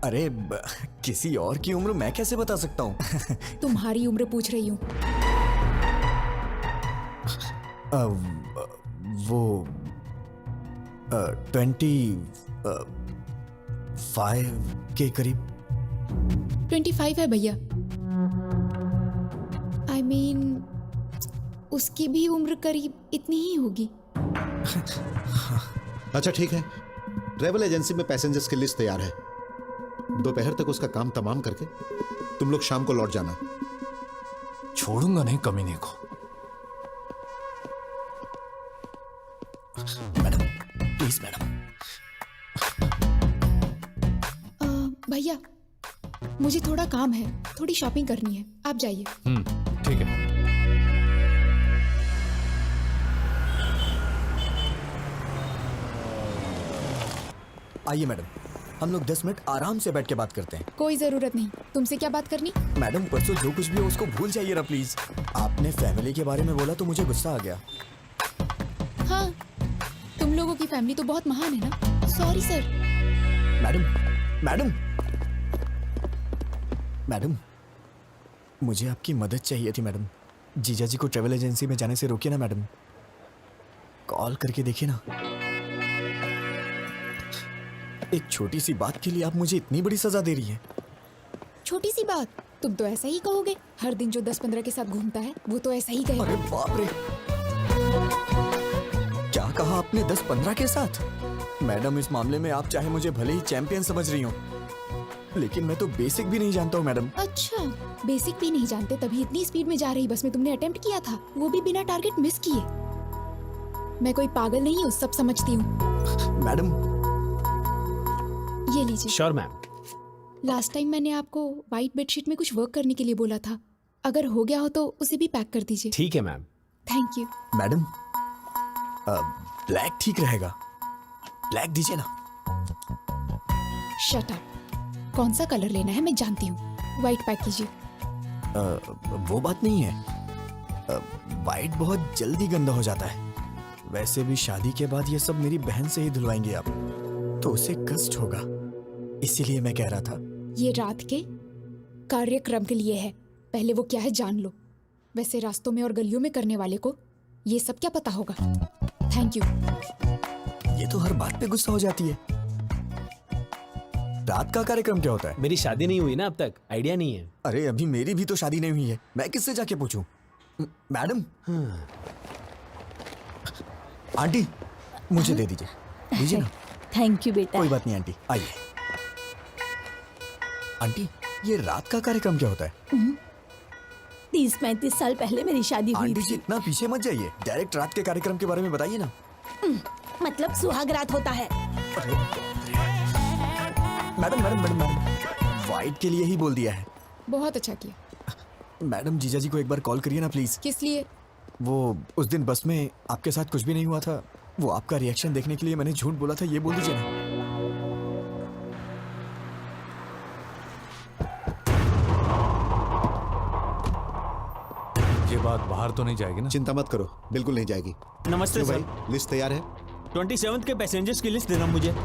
अरे किसी और की उम्र मैं कैसे बता सकता हूँ? तुम्हारी उम्र पूछ रही हूँ। वो 25 के करीब। 25 है भैया। I mean, उसकी भी उम्र करीब इतनी ही होगी। अच्छा ठीक है, ट्रेवल एजेंसी में पैसेंजर्स की लिस्ट तैयार है। दोपहर तक उसका काम तमाम करके तुम लोग शाम को लौट जाना। छोड़ूंगा नहीं कमीने को। Madam please madam. भैया मुझे थोड़ा काम है, थोड़ी शॉपिंग करनी है, आप जाइए। ठीक है। आइए मैडम, हम लोग 10 मिनट आराम से बैठ के बात करते हैं। कोई जरूरत नहीं। तुमसे क्या बात करनी? मैडम परसों जो कुछ भी हो उसको भूल जाइए ना प्लीज। आपने फैमिली के बारे में बोला तो मुझे गुस्सा आ गया। हाँ, तुम लोगों की फैमिली तो बहुत महान है ना। Sorry sir. मैडम मैडम, मुझे आपकी मदद चाहिए थी मैडम। जीजा जी को ट्रेवल एजेंसी में जाने से रोकिए ना मैडम। कॉल करके देखिए ना। एक छोटी सी बात के लिए आप मुझे इतनी बड़ी सजा दे रही है। छोटी सी बात? तुम तो ऐसा ही कहोगे। हर दिन जो 10-15 के साथ घूमता है वो तो ऐसा ही कहेगा। अरे बाप रे, क्या कहा आपने? 10-15 के साथ? मैडम इस मामले में आप चाहे मुझे भले ही चैंपियन समझ रही हो, लेकिन मैं तो बेसिक भी नहीं जानता हूँ मैडम। अच्छा, बेसिक भी नहीं जानते तभी इतनी स्पीड में जा रही बस में तुमने अटेम्प्ट किया था, वो भी बिना टारगेट मिस किए। मैं कोई पागल नहीं हूँ, सब समझती हूँ। मैडम ये लीजिए। Sure ma'am. लास्ट टाइम मैंने आपको व्हाइट बेडशीट में कुछ वर्क करने के लिए बोला था, अगर हो गया हो तो उसे भी पैक कर दीजिए। ठीक है ma'am. Thank you. Madam black ठीक रहेगा, ब्लैक दीजिए ना। Shut up. कौन सा कलर लेना है मैं जानती हूँ, व्हाइट पैक कीजिए। वो बात नहीं है, व्हाइट बहुत जल्दी गंदा हो जाता है। वैसे भी शादी के बाद ये सब मेरी बहन से ही धुलवाएंगे आप, तो उसे कष्ट होगा, इसीलिए मैं कह रहा था। ये रात के कार्यक्रम के लिए है, पहले वो क्या है जान लो। वैसे रास्तों में और गलियों में करने वाले को ये सब क्या पता होगा। Thank you. ये तो हर बात पे गुस्सा हो जाती है। रात का कार्यक्रम क्या होता है? मेरी शादी नहीं हुई ना अब तक, आइडिया नहीं है। अरे अभी मेरी भी तो शादी नहीं हुई है, मैं किससे जाके पूछूं? मैडम, आंटी मुझे दे दीजिए, दीजिए ना। थैंक यू बेटा। कोई बात नहीं आंटी, आइए। आंटी, ये रात का कार्यक्रम क्या होता है? 30-35 साल पहले मेरी शादी हुई आंटी जी थी। इतना पीछे मत जाइए, डायरेक्ट रात के कार्यक्रम के बारे में बताइए ना। मतलब सुहाग रात होता है। Madam madam madam madam, white के लिए ही बोल दिया है। बहुत अच्छा किया। मैडम जीजा जी को एक बार कॉल करिए ना प्लीज। किस लिए? वो उस दिन बस में आपके साथ कुछ भी नहीं हुआ था, वो आपका रिएक्शन देखने के लिए मैंने झूठ बोला था, ये बोल दीजिए ना। ये बात बाहर तो नहीं जाएगी ना? चिंता मत करो, बिल्कुल नहीं जाएगी। नमस्ते तो सर। भाई लिस्ट तैयार है? 27 के पैसेंजर्स की लिस्ट देना मुझे।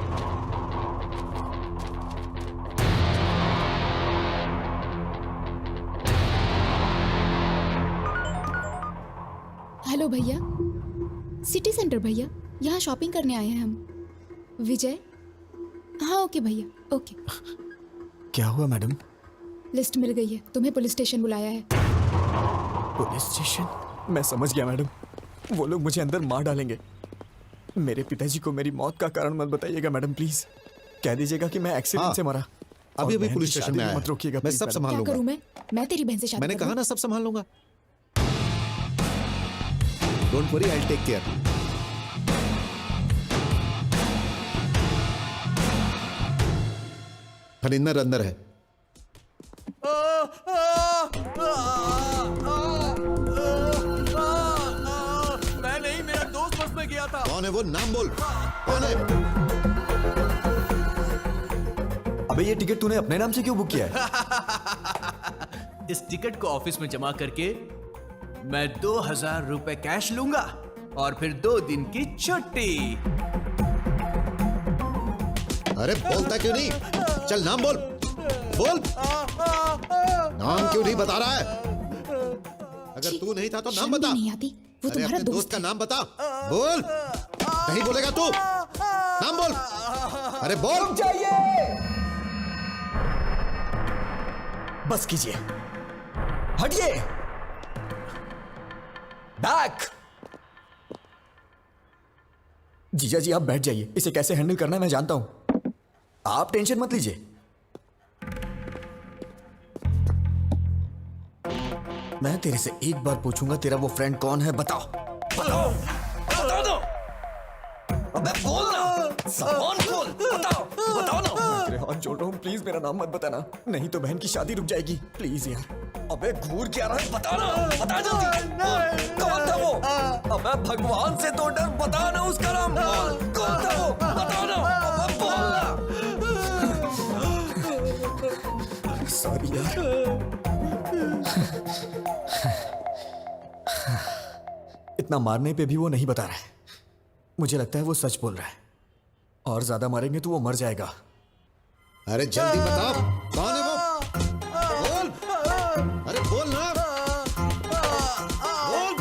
हेलो भैया, सिटी सेंटर भैया, यहाँ शॉपिंग करने आए हैं हम। विजय? हाँ ओके भैया, ओके। क्या हुआ मैडम? लिस्ट मिल गई है, तुम्हें पुलिस स्टेशन बुलाया है। Police station? मैं समझ गया मैडम, वो लोग मुझे अंदर मार डालेंगे। मेरे पिताजी को मेरी मौत का कारण मत बताइएगा मैडम प्लीज। कह दीजिएगा कि मैं एक्सीडेंट हाँ, से मरा। अभी और अभी बहन पुलिस की स्टेशन शादी में भी आया मत रोकिएगा मैं प्लीज सब मैडम। संभाल क्या लूंगा। करूँ मैं तेरी बहन से शादी मैंने कर कहा लूं? ना सब संभाल लूंगा। Don't worry, I will take care. Harinder अंदर है। मैं नहीं, मेरा दोस्त बस में गया था। कौन है वो? नाम बोल, कौन है? अबे ये टिकट तूने अपने नाम से क्यों बुक किया है? इस टिकट को ऑफिस में जमा करके मैं 2000 रुपए कैश लूंगा और फिर 2 दिन की छुट्टी। अरे बोलता क्यों नहीं? चल नाम बोल, बोल। नाम क्यों नहीं बता रहा है? अगर तू नहीं था तो नाम शर्म भी बता। नहीं आती? वो अरे तुम्हारा अपने दोस्त का नाम बता, बोल। नहीं बोलेगा तू? नाम बोल, अरे बोल। बस कीजिए, हटिए, बैक। जीजा जी आप बैठ जाइए, इसे कैसे हैंडल करना है मैं जानता हूं, आप टेंशन मत लीजिए। मैं तेरे से एक बार पूछूंगा, तेरा वो फ्रेंड कौन है? बताओ बताओ बताओ दो। अबे बोल ना, सामान खोल, बताओ बताओ ना। मैं तेरे हाथ जोड़ रहा हूँ, प्लीज मेरा नाम मत बताना, नहीं तो बहन की शादी रुक जाएगी, प्लीज यार। अबे घूर क्या रहा है? बता ना, बता जल्दी। कौन था वो? अबे भगवान से तो डर, बता ना उसका नाम। कौन था वो? बताओ ना, अबे बोल ना। सॉरी यार। इतना मारने पे भी वो नहीं बता रहा है, मुझे लगता है वो सच बोल रहा है, और ज्यादा मारेंगे तो वो मर जाएगा। अरे जल्दी बता, कौन है वो? बोल, अरे बोल ना, बोल।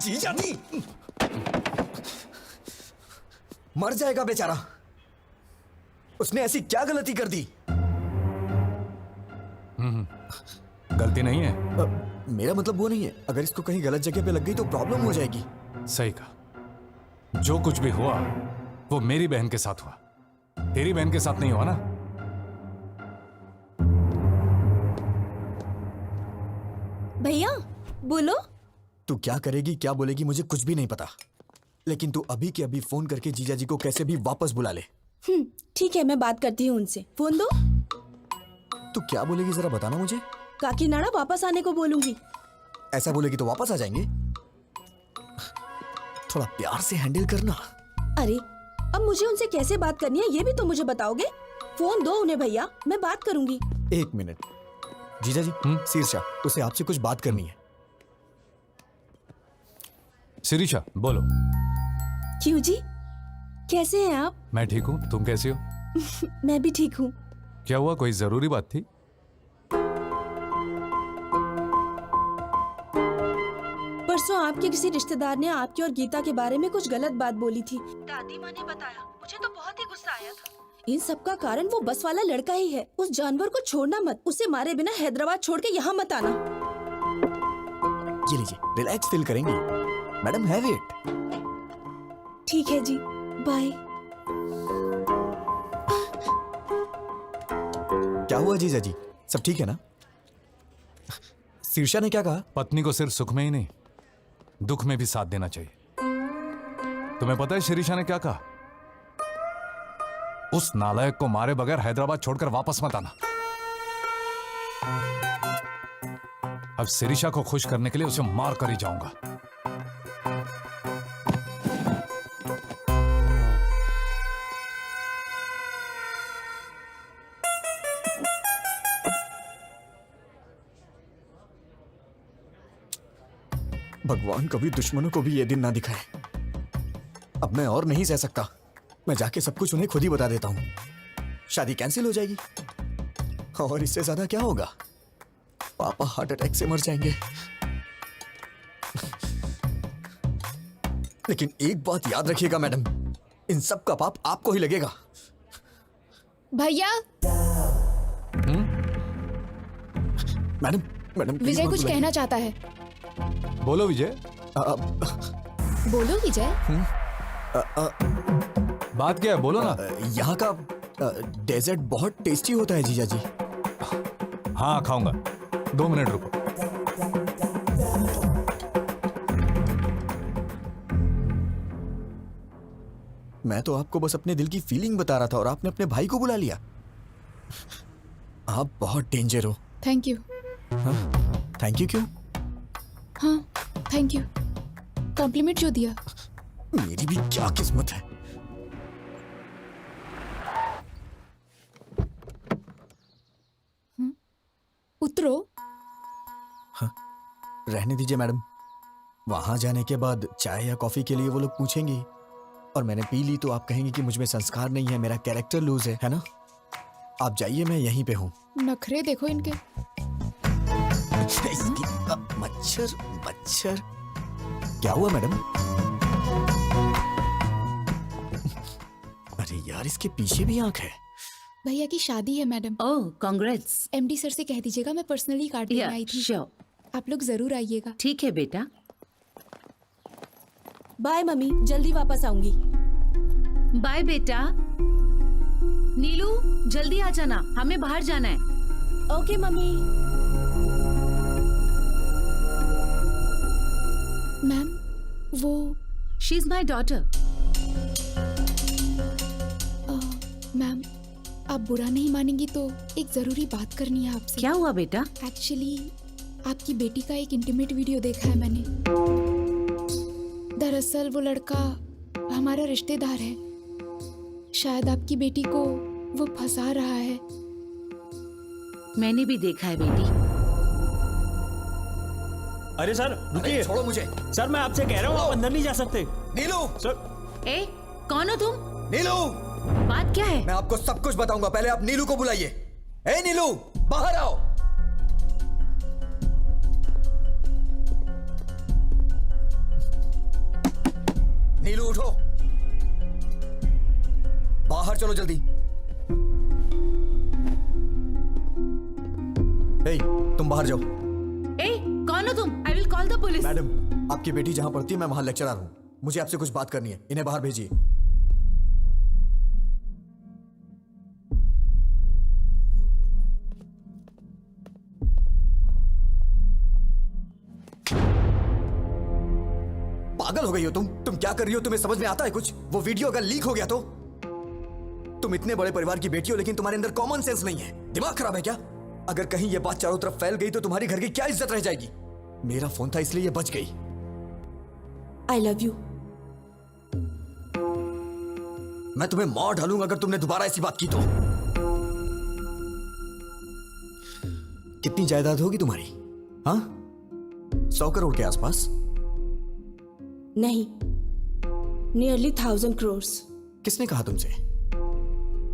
जीजा जी मर जाएगा बेचारा, उसने ऐसी क्या गलती कर दी? गलती नहीं है। मेरा मतलब वो नहीं है, अगर इसको कहीं गलत जगह पे लग गई तो प्रॉब्लम हो जाएगी। सही कहा, जो कुछ भी हुआ वो मेरी बहन के साथ हुआ, तेरी बहन के साथ नहीं हुआ ना। भैया बोलो। तू क्या करेगी क्या बोलेगी मुझे कुछ भी नहीं पता, लेकिन तू अभी के अभी फोन करके जीजा जी को कैसे भी वापस बुला ले। ठीक है, मैं बात करती हूँ उनसे। फोन दो। तू क्या बोलेगी जरा बताना मुझे। काकीनाडा वापस आने को बोलूंगी। ऐसा बोलेगी तो वापस आ जाएंगे, थोड़ा प्यार से हैंडल करना। अरे अब मुझे उनसे कैसे बात करनी है ये भी तो मुझे बताओगे। फोन दो उन्हें भैया, मैं बात करूंगी। एक मिनट जीजा जी, शीर्षा उसे आपसे कुछ बात करनी है। शिरीषा बोलो। क्यों जी, कैसे हैं आप? मैं ठीक हूँ, तुम कैसी हो? मैं भी ठीक हूँ। क्या हुआ, कोई जरूरी बात थी? परसों आपके किसी रिश्तेदार ने आपकी और गीता के बारे में कुछ गलत बात बोली थी। दादी माँ ने बताया, मुझे तो बहुत ही गुस्सा आया था। इन सब का कारण वो बस वाला लड़का ही है। उस जानवर को छोड़ना मत, उसे मारे बिना हैदराबाद छोड़ के यहाँ मत आना। ये लीजिए, रिलैक्स फील करेंगी मैडम, हैव इट। ठीक है जी, बाय। क्या हुआ जीजा जी, सब ठीक है ना? शीर्षा ने क्या कहा? पत्नी को सिर्फ सुख में ही नहीं, दुख में भी साथ देना चाहिए। तुम्हें पता है शीर्षा ने क्या कहा? उस नालायक को मारे बगैर हैदराबाद छोड़कर वापस मत आना। अब शिरीषा को खुश करने के लिए उसे मार कर ही जाऊंगा। भगवान कभी दुश्मनों को भी ये दिन ना दिखाए। अब मैं और नहीं सह सकता। मैं जाके सब कुछ उन्हें खुद ही बता देता हूँ। शादी कैंसिल हो जाएगी और इससे ज्यादा क्या होगा? पापा हार्ट अटैक से मर जाएंगे। लेकिन एक बात याद रखिएगा मैडम, इन सब का पाप आपको ही लगेगा। भैया, मैडम मैडम विजय कुछ कहना चाहता है। बोलो विजय। बोलो विजय। बात क्या है, बोलो ना। यहाँ का डेजर्ट बहुत टेस्टी होता है जीजा जी। हाँ खाऊंगा, 2 मिनट रुको। मैं तो आपको बस अपने दिल की फीलिंग बता रहा था और आपने अपने भाई को बुला लिया। आप बहुत डेंजर हो। Thank you. थैंक यू क्यों? हाँ थैंक यू, कॉम्प्लीमेंट जो दिया। मेरी भी क्या किस्मत है। उतरो। रहने दीजिए मैडम, वहां जाने के बाद चाय या कॉफी के लिए वो लोग पूछेंगे और मैंने पी ली तो आप कहेंगे कि मुझ में संस्कार नहीं है, मेरा कैरेक्टर लूज है ना? आप जाइए, मैं यहीं पे हूँ। नखरे देखो इनके। मच्छर मच्छर। क्या हुआ मैडम? अरे यार, इसके पीछे भी आंख है। भैया की शादी है मैडम। ओह कांग्रेट्स। एमडी सर से कह दीजिएगा मैं पर्सनली कार्ड देने आई थी। श्योर। आप लोग जरूर आइएगा। ठीक है बेटा। बाय मम्मी, जल्दी वापस आऊंगी। बाय बेटा। नीलू जल्दी आ जाना, हमें बाहर जाना है। Okay mummy. मैम वो she is my daughter. Ma'am आप बुरा नहीं मानेंगी तो एक जरूरी बात करनी है आपसे। क्या हुआ बेटा? एक्चुअली आपकी बेटी का एक इंटीमेट वीडियो देखा है मैंने। दरअसल वो लड़का हमारा रिश्तेदार है। शायद आपकी बेटी को वो फंसा रहा है। मैंने भी देखा है बेटी। अरे सर रुकिए, छोड़ो मुझे। सर मैं आपसे कह रहा हूँ, आप अंदर नहीं जा सकते। नीलू! सर ए कौन हो तुम? नीलू! बात क्या है? मैं आपको सब कुछ बताऊंगा, पहले आप नीलू को बुलाइए। ए नीलू, बाहर आओ। नीलू उठो, बाहर चलो जल्दी। ए, तुम बाहर जाओ। ए कौन हो तुम? I will call the police. Madam, आपकी बेटी जहां पढ़ती है मैं वहां लेक्चरर हूं। मुझे आपसे कुछ बात करनी है, इन्हें बाहर भेजिए। पागल हो गई हो तुम क्या कर रही हो? तुम्हें समझ में आता है कुछ? वो वीडियो अगर लीक हो गया तो? तुम इतने बड़े परिवार की बेटी हो लेकिन तुम्हारे अंदर कॉमन सेंस नहीं है। दिमाग खराब है क्या? अगर कहीं ये बात चारों तरफ फैल गई तो तुम्हारी घर की क्या इज्जत रह जाएगी? मेरा फोन था इसलिए ये बच गई। I love you. मैं तुम्हें मार डालूंगा अगर तुमने दोबारा ऐसी बात की तो। कितनी जायदाद होगी तुम्हारी? हाँ, 100 करोड़ के आसपास? नहीं, नियरली 1000 crores। किसने कहा तुमसे?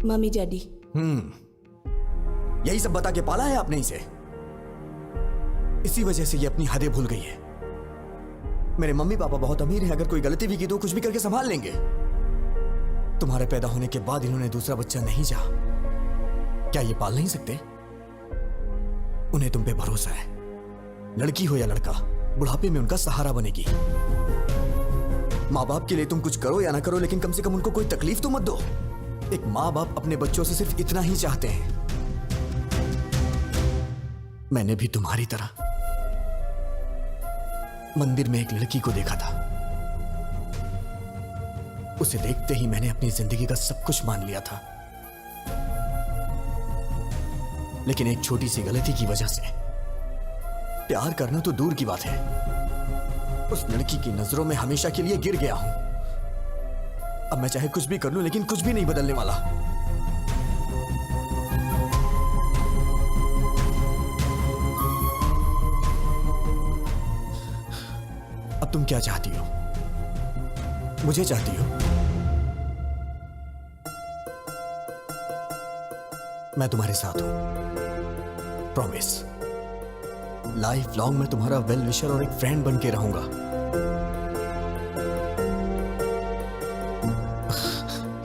Mummy daddy. यही सब बता के पाला है आपने इसे। इसी वजह से ये अपनी हदें भूल गई है। मेरे मम्मी पापा बहुत अमीर हैं, अगर कोई गलती भी की तो कुछ भी करके संभाल लेंगे। तुम्हारे पैदा होने के बाद इन्होंने दूसरा बच्चा नहीं चाहा। क्या ये पाल नहीं सकते? उन्हें तुम पे भरोसा है। लड़की हो या लड़का, बुढ़ापे में उनका सहारा बनेगी। माँ बाप के लिए तुम कुछ करो या ना करो, लेकिन कम से कम उनको कोई तकलीफ तो मत दो। एक माँ बाप अपने बच्चों से सिर्फ इतना ही चाहते हैं। मैंने भी तुम्हारी तरह मंदिर में एक लड़की को देखा था। उसे देखते ही मैंने अपनी जिंदगी का सब कुछ मान लिया था, लेकिन एक छोटी सी गलती की वजह से प्यार करना तो दूर की बात है, उस लड़की की नजरों में हमेशा के लिए गिर गया हूं। अब मैं चाहे कुछ भी कर लूं, लेकिन कुछ भी नहीं बदलने वाला। अब तुम क्या चाहती हो? मुझे चाहती हो? मैं तुम्हारे साथ हूं, प्रॉमिस। लाइफ लॉन्ग मैं तुम्हारा वेल विशर और एक फ्रेंड बन के रहूंगा।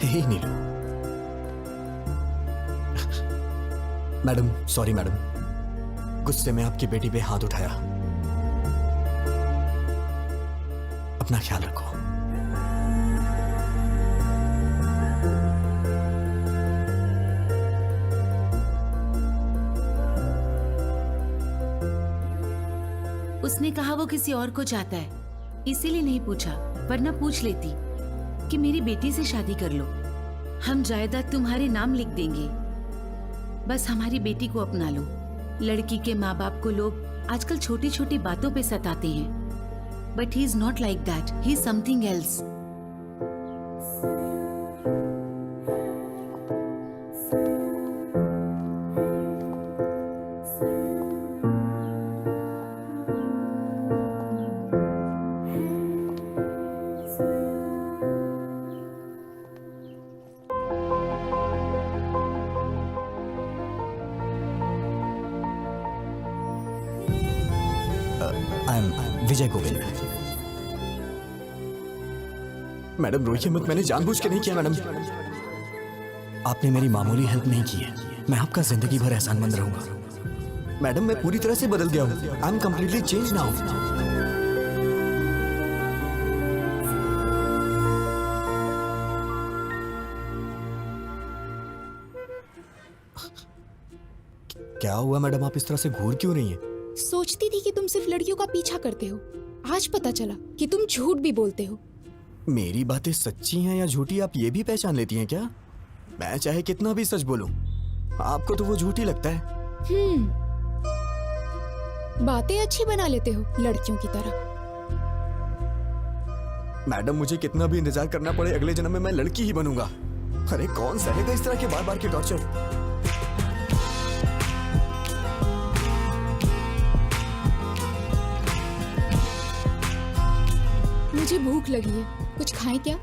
हे नीलू। मैडम, सॉरी मैडम, गुस्से में आपकी बेटी पे हाथ उठाया। अपना ख्याल रखो। उसने कहा वो किसी और को चाहता है, इसीलिए नहीं पूछा, वरना पूछ लेती कि मेरी बेटी से शादी कर लो, हम जायदाद तुम्हारे नाम लिख देंगे, बस हमारी बेटी को अपना लो। लड़की के माँ बाप को लोग आजकल छोटी छोटी बातों पे सताते हैं, but he is not like that, he is something else. I am Vijay Govind. Madam रोइए मत, मैंने जानबूझ के नहीं किया मैडम। आपने मेरी मामूली हेल्प नहीं की है, मैं आपका जिंदगी भर एहसानमंद रहूंगा। मैडम मैं पूरी तरह से बदल गया हूं, I am completely change now. क्या हुआ मैडम, आप इस तरह से घूर क्यों रही हैं? सोचती थी कि तुम सिर्फ लड़कियों का पीछा करते हो, आज पता चला कि तुम झूठ भी बोलते हो। मेरी बातें सच्ची हैं या झूठी आप ये भी पहचान लेती हैं क्या? मैं चाहे कितना भी सच बोलूं, आपको तो वो झूठी लगता है। बातें अच्छी बना लेते हो लड़कियों की तरह। मैडम मुझे कितना भी इंतजार करना पड़े, अगले जन्म में मैं लड़की ही बनूंगा। अरे कौन सहेगा इस तरह के बार बार के टॉर्चर? मुझे भूख लगी है, कुछ खाएं क्या?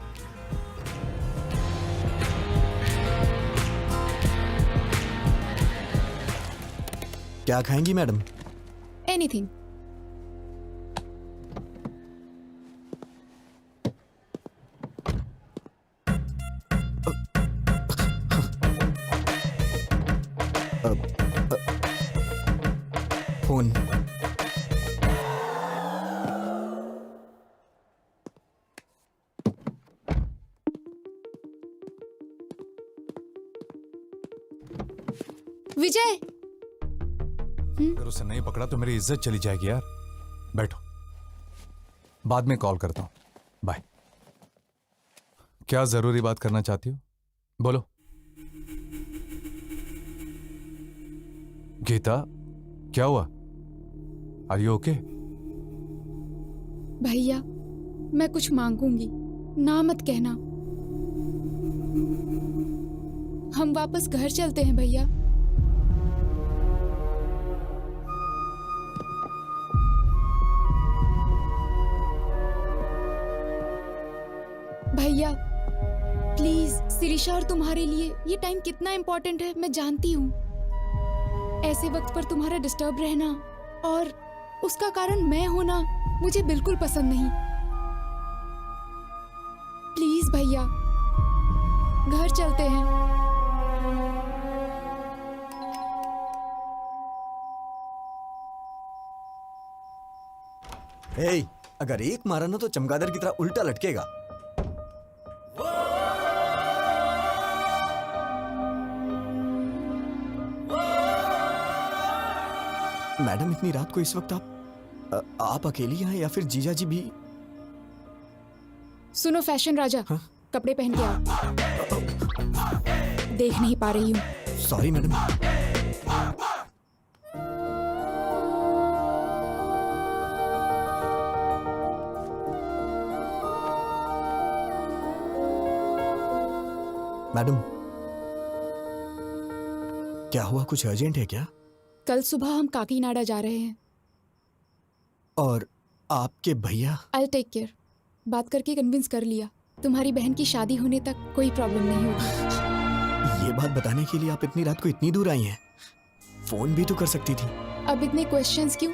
क्या खाएंगी मैडम? एनीथिंग। फोन। विजय, अगर उसे नहीं पकड़ा तो मेरी इज्जत चली जाएगी यार। बैठो, बाद में कॉल करता हूं, बाय। क्या जरूरी बात करना चाहती हो? बोलो। गीता, क्या हुआ? Are you okay? भैया मैं कुछ मांगूंगी, ना मत कहना। हम वापस घर चलते हैं भैया। भैया प्लीज सिरिशा और तुम्हारे लिए ये टाइम कितना इम्पोर्टेंट है मैं जानती हूँ। ऐसे वक्त पर तुम्हारा डिस्टर्ब रहना और उसका कारण मैं होना मुझे बिल्कुल पसंद नहीं। प्लीज भैया घर चलते हैं। हे, अगर एक मारा ना तो चमगादड़ की तरह उल्टा लटकेगा। मैडम इतनी रात को इस वक्त आप अकेली हैं या फिर जीजा जी भी? सुनो फैशन राजा, हाँ? कपड़े पहन के आओ। देख नहीं पा रही हूँ। Sorry madam. मैडम क्या हुआ, कुछ अर्जेंट है क्या? कल सुबह हम काकीनाडा जा रहे हैं। और आपके भैया? I take care. बात करके कन्विंस कर लिया। तुम्हारी बहन की शादी होने तक कोई प्रॉब्लम नहीं होगी। ये बात बताने के लिए आप इतनी रात को इतनी दूर आई हैं? फोन भी तो कर सकती थी। अब इतने क्वेश्चंस क्यों?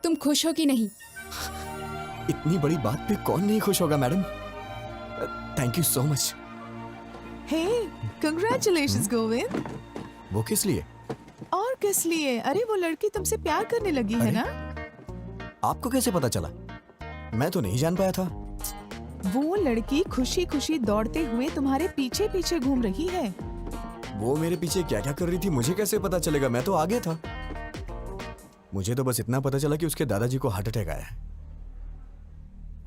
तुम खुश हो कि नहीं? इतनी बड़ी बात पे कौन नहीं खुश होगा madam. Thank you so much. Hey, congratulations Govind. वो किस लिए? और किस लिए? अरे वो लड़की तुमसे प्यार करने लगी है ना? आपको कैसे पता चला? मैं तो नहीं जान पाया था। वो लड़की खुशी खुशी दौड़ते हुए तुम्हारे पीछे पीछे घूम रही है। वो मेरे पीछे क्या क्या कर रही थी मुझे कैसे पता चलेगा? मैं तो आगे था। मुझे तो बस इतना पता चला कि उसके दादाजी को हार्ट अटैक आया है।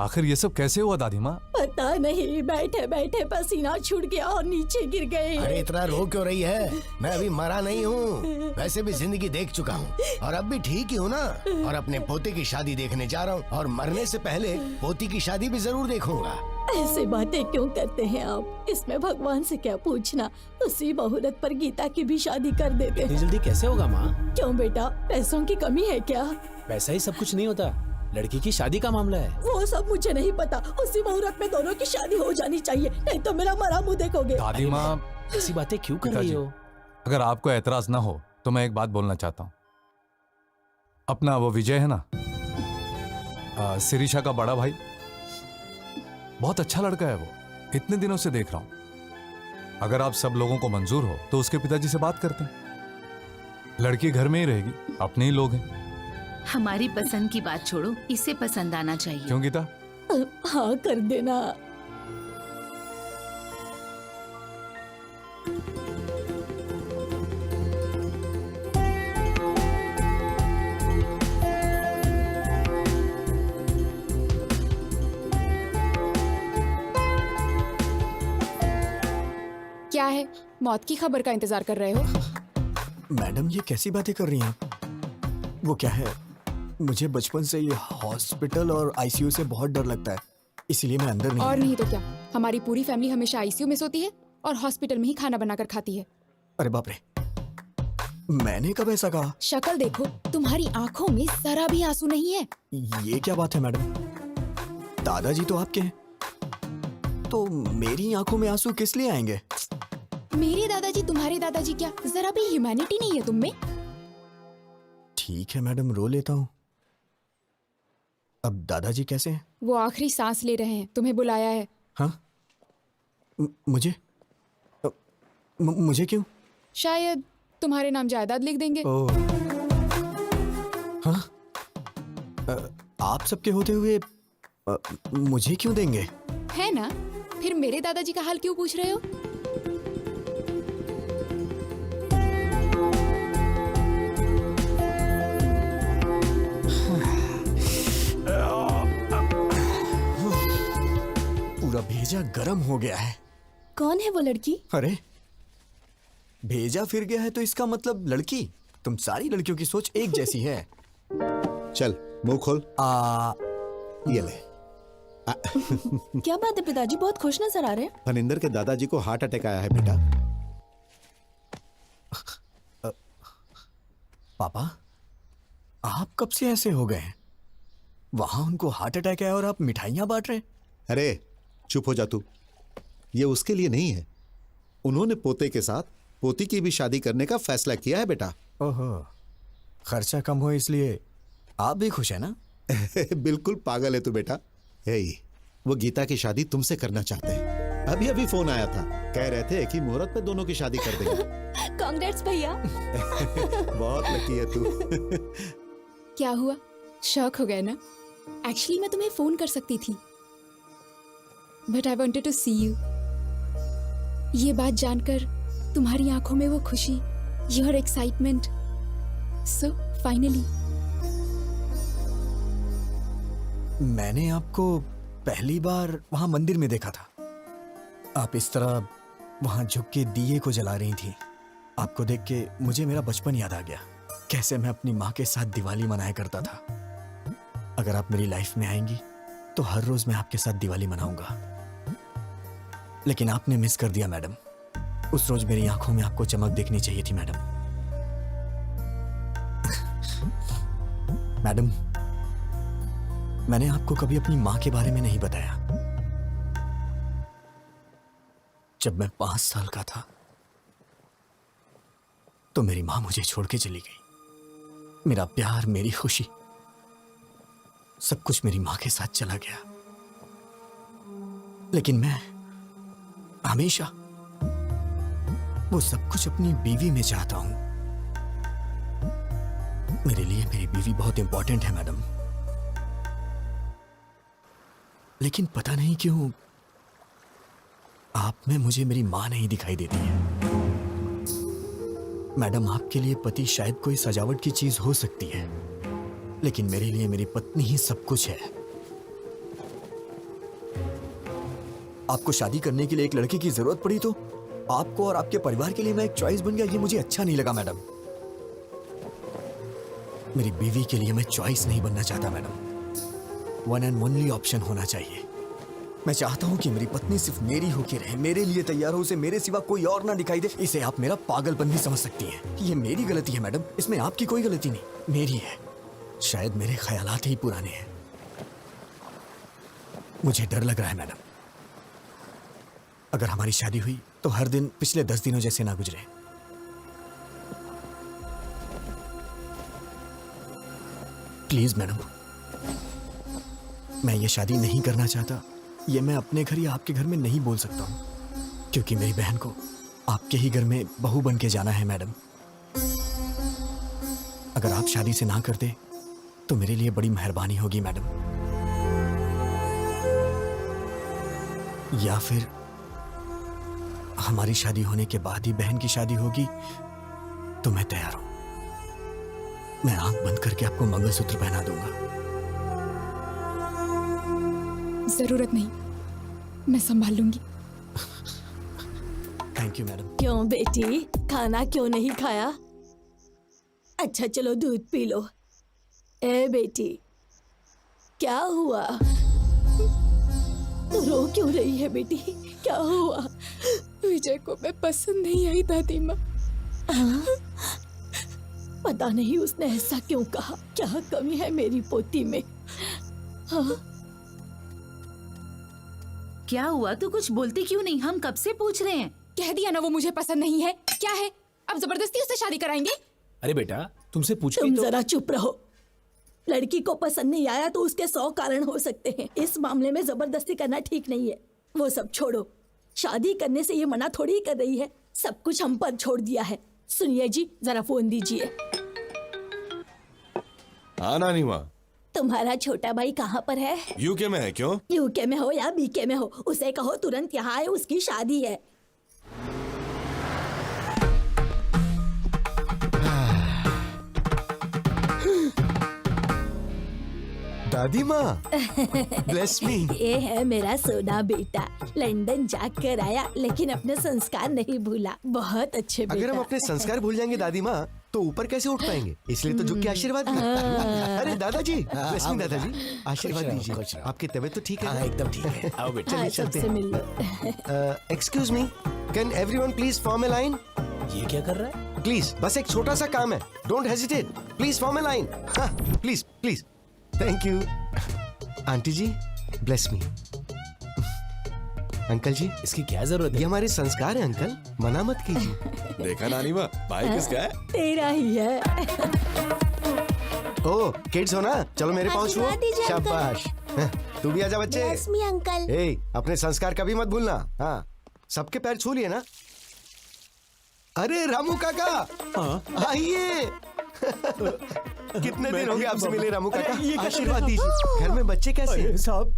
आखिर ये सब कैसे हुआ दादी माँ? पता नहीं, बैठे बैठे पसीना छूट गया और नीचे गिर गए। अरे इतना रो क्यों रही है? मैं अभी मरा नहीं हूँ, वैसे भी जिंदगी देख चुका हूँ और अब भी ठीक ही हूँ ना। और अपने पोते की शादी देखने जा रहा हूँ और मरने से पहले पोती की शादी भी जरूर देखूंगा। ऐसे बातें क्यों करते हैं आप? इसमें भगवान से क्या पूछना? उसी मुहूर्त पर गीता की भी शादी कर देते हैं। जल्दी कैसे होगा माँ? क्यों बेटा, पैसों की कमी है क्या? वैसा ही सब कुछ नहीं होता, लड़की की शादी का मामला है। वो सब मुझे नहीं पता। उसी मुहूर्त में दोनों की शादी हो जानी चाहिए, नहीं तो मेरा मरा मुंह देखोगे। दादी माँ ऐसी बातें क्यों कर रही हो? अगर आपको एतराज ना हो तो मैं एक बात बोलना चाहता हूँ। अपना वो विजय है ना, सिरिशा का बड़ा भाई, बहुत अच्छा लड़का है वो। इतने दिनों से देख रहा हूं। अगर आप सब लोगों को मंजूर हो तो उसके पिताजी से बात करते हैं। लड़की घर में ही रहेगी, अपने ही लोग हैं। हमारी पसंद की बात छोड़ो, इसे पसंद आना चाहिए। क्यों गीता? हाँ कर देना। क्या है, मौत की खबर का इंतजार कर रहे हो? मैडम ये कैसी बातें कर रही हैं आप? वो क्या है, मुझे बचपन से ये हॉस्पिटल और आईसीयू से बहुत डर लगता है, इसलिए मैं अंदर नहीं और आया। नहीं तो क्या, हमारी पूरी फैमिली हमेशा आईसीयू में सोती है और हॉस्पिटल में ही खाना बनाकर खाती है। अरे बाप रे, मैंने कब ऐसा कहा? शक्ल देखो, तुम्हारी आंखों में जरा भी आंसू नहीं है। ये क्या बात है मैडम? दादाजी तो आपके हैं, तो मेरी आंखों में आंसू किस लिए आएंगे? मेरे दादाजी तुम्हारे दादाजी क्या, जरा भी ह्यूमैनिटी नहीं है तुम में? ठीक है मैडम, रो लेता हूँ। अब दादाजी कैसे हैं? वो आखिरी सांस ले रहे हैं, तुम्हें बुलाया है। हाँ? मुझे मुझे क्यों? शायद तुम्हारे नाम जायदाद लिख देंगे। ओह, हाँ? आप सबके होते हुए मुझे क्यों देंगे? है ना? फिर मेरे दादाजी का हाल क्यों पूछ रहे हो? पूरा भेजा गरम हो गया है। कौन है वो लड़की? अरे भेजा फिर गया है तो इसका मतलब लड़की। तुम सारी लड़कियों की सोच एक जैसी है। चल मुंह खोल। ये ले। क्या बात है पिताजी, बहुत खुश नजर आ रहे हैं। फनिंदर के दादाजी को हार्ट अटैक आया है बेटा। पापा आप कब से ऐसे हो गए हैं? वहां उनको हार्ट अटैक है और आप मिठाइयां बांट रहे हैं। अरे चुप हो जा तू। ये उसके लिए नहीं है। उन्होंने पोते के साथ पोती की भी शादी करने का फैसला किया है बेटा। ओहो, खर्चा कम हो इसलिए आप भी खुश है ना? बिल्कुल पागल है तू बेटा। हे, वो गीता की शादी तुमसे करना चाहते हैं। अभी अभी फोन आया था, कह रहे थे कि मुहूर्त पे दोनों की शादी कर देंगे। कांग्रेट्स भैया। बहुत लकी है तू। क्या हुआ, शौक हो गया ना? एक्चुअली मैं तुम्हें फोन कर सकती थी, but I wanted to see you. ये बात जानकर तुम्हारी आंखों में वो खुशी, योर एक्साइटमेंट, सो फाइनली। मैंने आपको पहली बार वहां मंदिर में देखा था। आप इस तरह वहां झुक के दिए को जला रही थी। आपको देख के मुझे मेरा बचपन याद आ गया, कैसे मैं अपनी माँ के साथ दिवाली मनाया करता था। अगर आप मेरी लाइफ में आएंगी तो हर रोज मैं आपके साथ दिवाली मनाऊंगा। लेकिन आपने मिस कर दिया मैडम। उस रोज मेरी आंखों में आपको चमक देखनी चाहिए थी मैडम। मैडम, मैंने आपको कभी अपनी माँ के बारे में नहीं बताया। जब मैं 5 साल का था तो मेरी माँ मुझे छोड़ के चली गई। मेरा प्यार, मेरी खुशी, सब कुछ मेरी माँ के साथ चला गया। लेकिन मैं हमेशा वो सब कुछ अपनी बीवी में चाहता हूं। मेरे लिए मेरी बीवी बहुत इंपॉर्टेंट है मैडम। लेकिन पता नहीं क्यों आप में मुझे मेरी मां नहीं दिखाई देती है। मैडम, आपके लिए पति शायद कोई सजावट की चीज हो सकती है, लेकिन मेरे लिए मेरी पत्नी ही सब कुछ है। आपको शादी करने के लिए एक लड़के की जरूरत पड़ी तो आपको और आपके परिवार के लिए मैं एक चॉइस बन गया, ये मुझे अच्छा नहीं लगा मैडम। मेरी बीवी के लिए मैं चॉइस नहीं बनना चाहता madam. One and only option होना चाहिए। मैं चाहता हूं कि मेरी पत्नी सिर्फ मेरी होके रहे, मेरे लिए तैयार हो, उसे मेरे सिवा कोई और ना दिखाई दे। इसे आप मेरा पागलपन भी समझ सकती हैं। ये मेरी गलती है मैडम, इसमें आपकी कोई गलती नहीं, मेरी है। शायद मेरे ख्यालात ही पुराने हैं। मुझे डर लग रहा है मैडम, अगर हमारी शादी हुई तो हर दिन पिछले 10 दिनों जैसे ना गुजरे। प्लीज मैडम, मैं ये शादी नहीं करना चाहता। ये मैं अपने घर या आपके घर में नहीं बोल सकता हूं, क्योंकि मेरी बहन को आपके ही घर में बहू बन के जाना है मैडम। अगर आप शादी से ना कर दे तो मेरे लिए बड़ी मेहरबानी होगी मैडम। या फिर हमारी शादी होने के बाद ही बहन की शादी होगी तो मैं तैयार हूं। मैं आंख बंद करके आपको मंगलसूत्र पहना दूंगा। जरूरत नहीं, मैं संभाल लूंगी। Thank you madam. क्यों बेटी, खाना क्यों नहीं खाया? अच्छा चलो दूध पी लो। ए बेटी, क्या हुआ? तू रो क्यों रही है बेटी? क्या हुआ? विजय को मैं पसंद नहीं आई दादी माँ। पता नहीं उसने ऐसा क्यों कहा। क्या कमी है मेरी पोती में? हाँ? क्या हुआ? तू कुछ बोलती क्यों नहीं? हम कब से पूछ रहे हैं। कह दिया ना वो मुझे पसंद नहीं है। क्या है, अब जबरदस्ती उससे शादी कराएंगे? अरे बेटा, तुमसे पूछ तुम तो जरा चुप रहो। लड़की को पसंद नहीं आया तो उसके 100 कारण हो सकते हैं। इस मामले में जबरदस्ती करना ठीक नहीं है। वो सब छोड़ो, शादी करने से ये मना थोड़ी कर रही है। सब कुछ हम पर छोड़ दिया है। सुनिए जी, जरा फोन दीजिए। हाँ नानी माँ, तुम्हारा छोटा भाई कहाँ पर है? यूके में है। क्यों? यूके में हो या बीके में हो, उसे कहो तुरंत यहाँ आए, उसकी शादी है। दादी माँ, ब्लेस मी। ये है मेरा सोना बेटा, लंदन जाकर आया लेकिन अपने संस्कार नहीं भूला। बहुत अच्छे बेटा। अगर हम अपने संस्कार भूल जाएंगे दादी माँ तो ऊपर कैसे उठ पाएंगे? इसलिए तो झुक के आशीर्वाद दीजिए। अरे दादाजी, ब्लेस मी दादाजी, आशीर्वाद दीजिए। आपकी तबीयत तो ठीक है? एकदम ठीक है। आओ बेटा, हाँ, चलते सबसे मिल लो। हैं। Excuse me, can everyone please form a line? ये क्या कर रहा है? प्लीज, बस एक छोटा सा काम है। Don't hesitate, please form a line. हाँ, please please. Thank you. Aunty जी, ब्लेस मी। अंकल जी इसकी क्या जरूरत है? ये हमारे संस्कार है अंकल, मना मत कीजिए। देखा नानी माँ, भाई किसका है? तेरा ही है। ओ किड्स हो ना, चलो मेरे पाँव छुओ। आशीर्वाद दीजिए, अंकल। शाबाश। तू भी आजा बच्चे। Bless me, uncle. ए, अपने संस्कार कभी मत भूलना। हाँ, सबके पैर छू लिए ना? अरे रामू काका, आइए। कितने दिन हो गए आपसे मिले रामू काका? आशीर्वाद दीजिए। घर में बच्चे कैसे हैं? साहब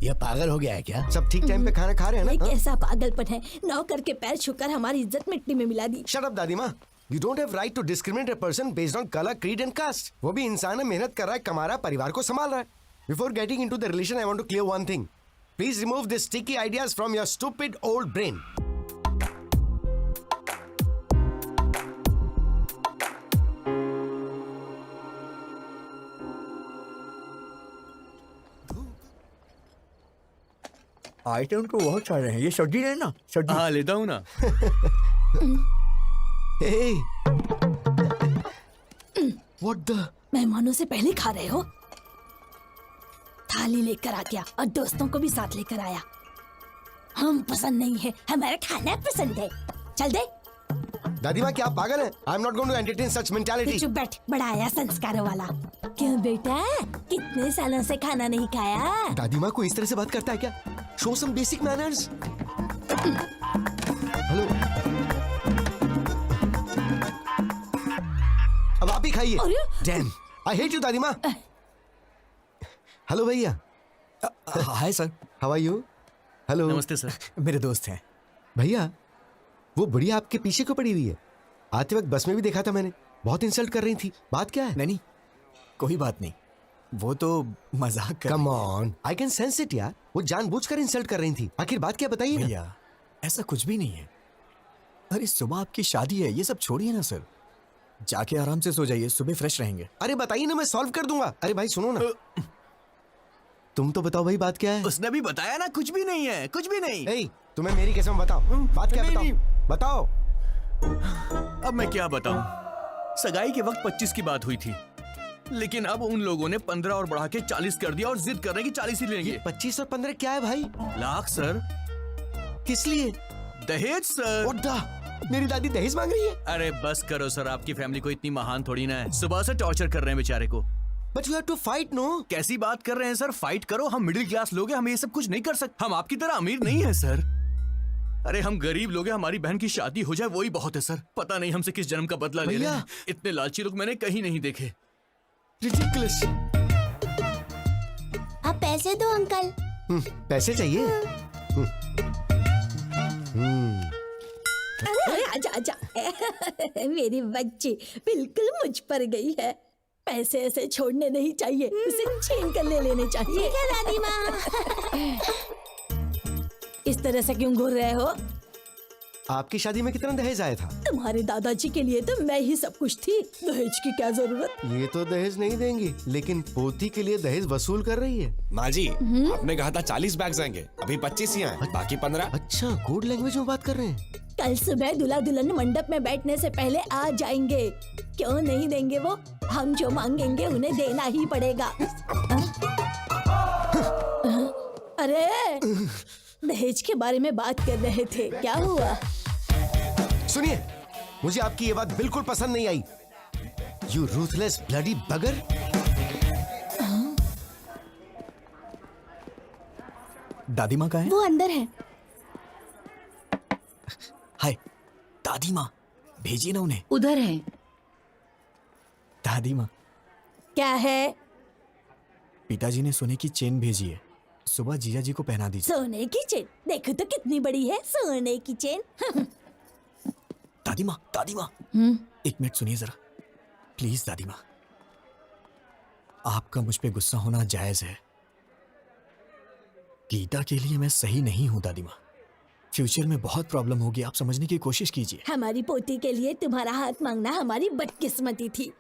ये पागल हो गया है क्या? सब ठीक टाइम पे खाना खा रहे हैं ये ना? कैसा पागलपन है, नौकर के पैर छूकर हमारी इज्जत मिट्टी में मिला दी। शट अप दादी माँ। You don't have right to discriminate a person based on color, creed and caste. वो भी इंसान है, मेहनत कर रहा है, कमा रहा है, परिवार को संभाल रहा है। Before getting into the relation, I want to clear one thing. Please remove these sticky ideas from your stupid old brain. Item तो बहुत सारे हैं, ये सब्जी है ना? सब्जी। हाँ लेता हूँ ना। Hey. What the? मेहमानों से पहले खा रहे हो? थाली लेकर आ गया और दोस्तों को भी साथ लेकर आया। हम पसंद नहीं है, हमारा खाना पसंद है। चल दे। दादी माँ क्या आप पागल हैं? I'm not going to entertain such mentality. चुप बैठ, बड़ा आया संस्कारों वाला। क्यों बेटा, कितने सालों से खाना नहीं खाया? दादी माँ को इस तरह से बात करता है क्या? Show some basic manners. Hello. अब आप ही खाइए। Damn, I hate you दादी माँ। हेलो भैया। Hi sir. How are you? Hello. नमस्ते सर। मेरे दोस्त हैं। भैया वो बुढ़िया आपके पीछे क्यों पड़ी हुई है? आते वक्त बस में भी देखा था मैंने, बहुत इंसल्ट कर रही थी। बात क्या है? नहीं कोई बात नहीं, वो तो मजाक कर। Come on, I can sense it यार। वो जानबूझकर इंसल्ट कर रही थी। आखिर बात क्या बताइए ना। भैया ऐसा कुछ भी नहीं है। अरे सुबह आपकी शादी है, ये सब छोड़िए ना सर। जाके आराम से सो जाइए, सुबह फ्रेश रहेंगे। अरे बताइए ना, मैं सॉल्व कर दूंगा। अरे भाई सुनो ना, तुम तो बताओ भाई बात क्या है? उसने भी बताया ना, कुछ भी नहीं है, कुछ भी नहीं। ए, तुम्हें मेरी कसम बताओ, बात क्या है? बताओ। अब मैं क्या बताऊं? सगाई के वक्त 25 की बात हुई थी, लेकिन अब उन लोगों ने 15 और बढ़ा के 40 कर दिया और जिद कर रहे हैं कि 40 ही लेंगे। 25 और 15 क्या है भाई? लाख सर। किस लिए? दहेज सर। What the? मेरी दादी दहेज मांग रही है? अरे बस करो सर, आपकी फैमिली को इतनी महान थोड़ी ना है। सुबह से टॉर्चर कर रहे हैं बेचारे को। But you have to fight, no? कैसी बात कर रहे हैं सर? फाइट करो, हम मिडिल क्लास लोग हैं, हम ये सब कुछ नहीं कर सकते। हम आपकी तरह अमीर नहीं है सर। अरे हम गरीब लोग हैं, हमारी बहन की शादी हो जाए वही बहुत है सर। पता नहीं हमसे किस जन्म का बदला ले रहे हैं। इतने लालची लोग मैंने कहीं नहीं देखे। Ridiculous. आप पैसे दो अंकल। पैसे चाहिए? अरे आजा आजा। मेरी बच्ची बिल्कुल मुझ पर गई है। पैसे ऐसे छोड़ने नहीं चाहिए, उसे छीन कर ले लेने चाहिए। ठीक है दादी माँ। इस तरह से क्यों घूर रहे हो? आपकी शादी में कितना दहेज आया था? तुम्हारे दादाजी के लिए तो मैं ही सब कुछ थी, दहेज की क्या जरूरत? ये तो दहेज नहीं देंगी, लेकिन पोती के लिए दहेज वसूल कर रही है। माँ जी, आपने कहा था 40 बैग्स आएंगे, अभी 25 ही आए, बाकी 15। अच्छा, कोड लैंग्वेज में बात कर रहे हैं। कल सुबह दूल्हा दुल्हन मंडप में बैठने से पहले आ जाएंगे। क्यों नहीं देंगे वो? हम जो मांगेंगे उन्हें देना ही पड़ेगा। अरे दहेज के बारे में बात कर रहे थे, क्या हुआ? सुनिए, मुझे आपकी ये बात बिल्कुल पसंद नहीं आई। You ruthless bloody bugger। दादी माँ कहाँ है? वो अंदर है। हाय दादी माँ, भेजिए ना उन्हें। उधर है। दादी माँ, क्या है? पिताजी ने सोने की चेन भेजी है, सुबह जीजा जी को पहना दीजिए। सोने की चेन? देखो तो कितनी बड़ी है सोने की चेन। दादी माँ, एक मिनट सुनिए जरा, प्लीज दादी माँ। आपका मुझ पे गुस्सा होना जायज है। गीता के लिए मैं सही नहीं हूँ दादी माँ। फ्यूचर में बहुत प्रॉब्लम होगी, आप समझने की कोशिश कीजिए। हमारी पोती के लिए तुम्हारा हाथ मांगना हमारी बदकिस्मती थी।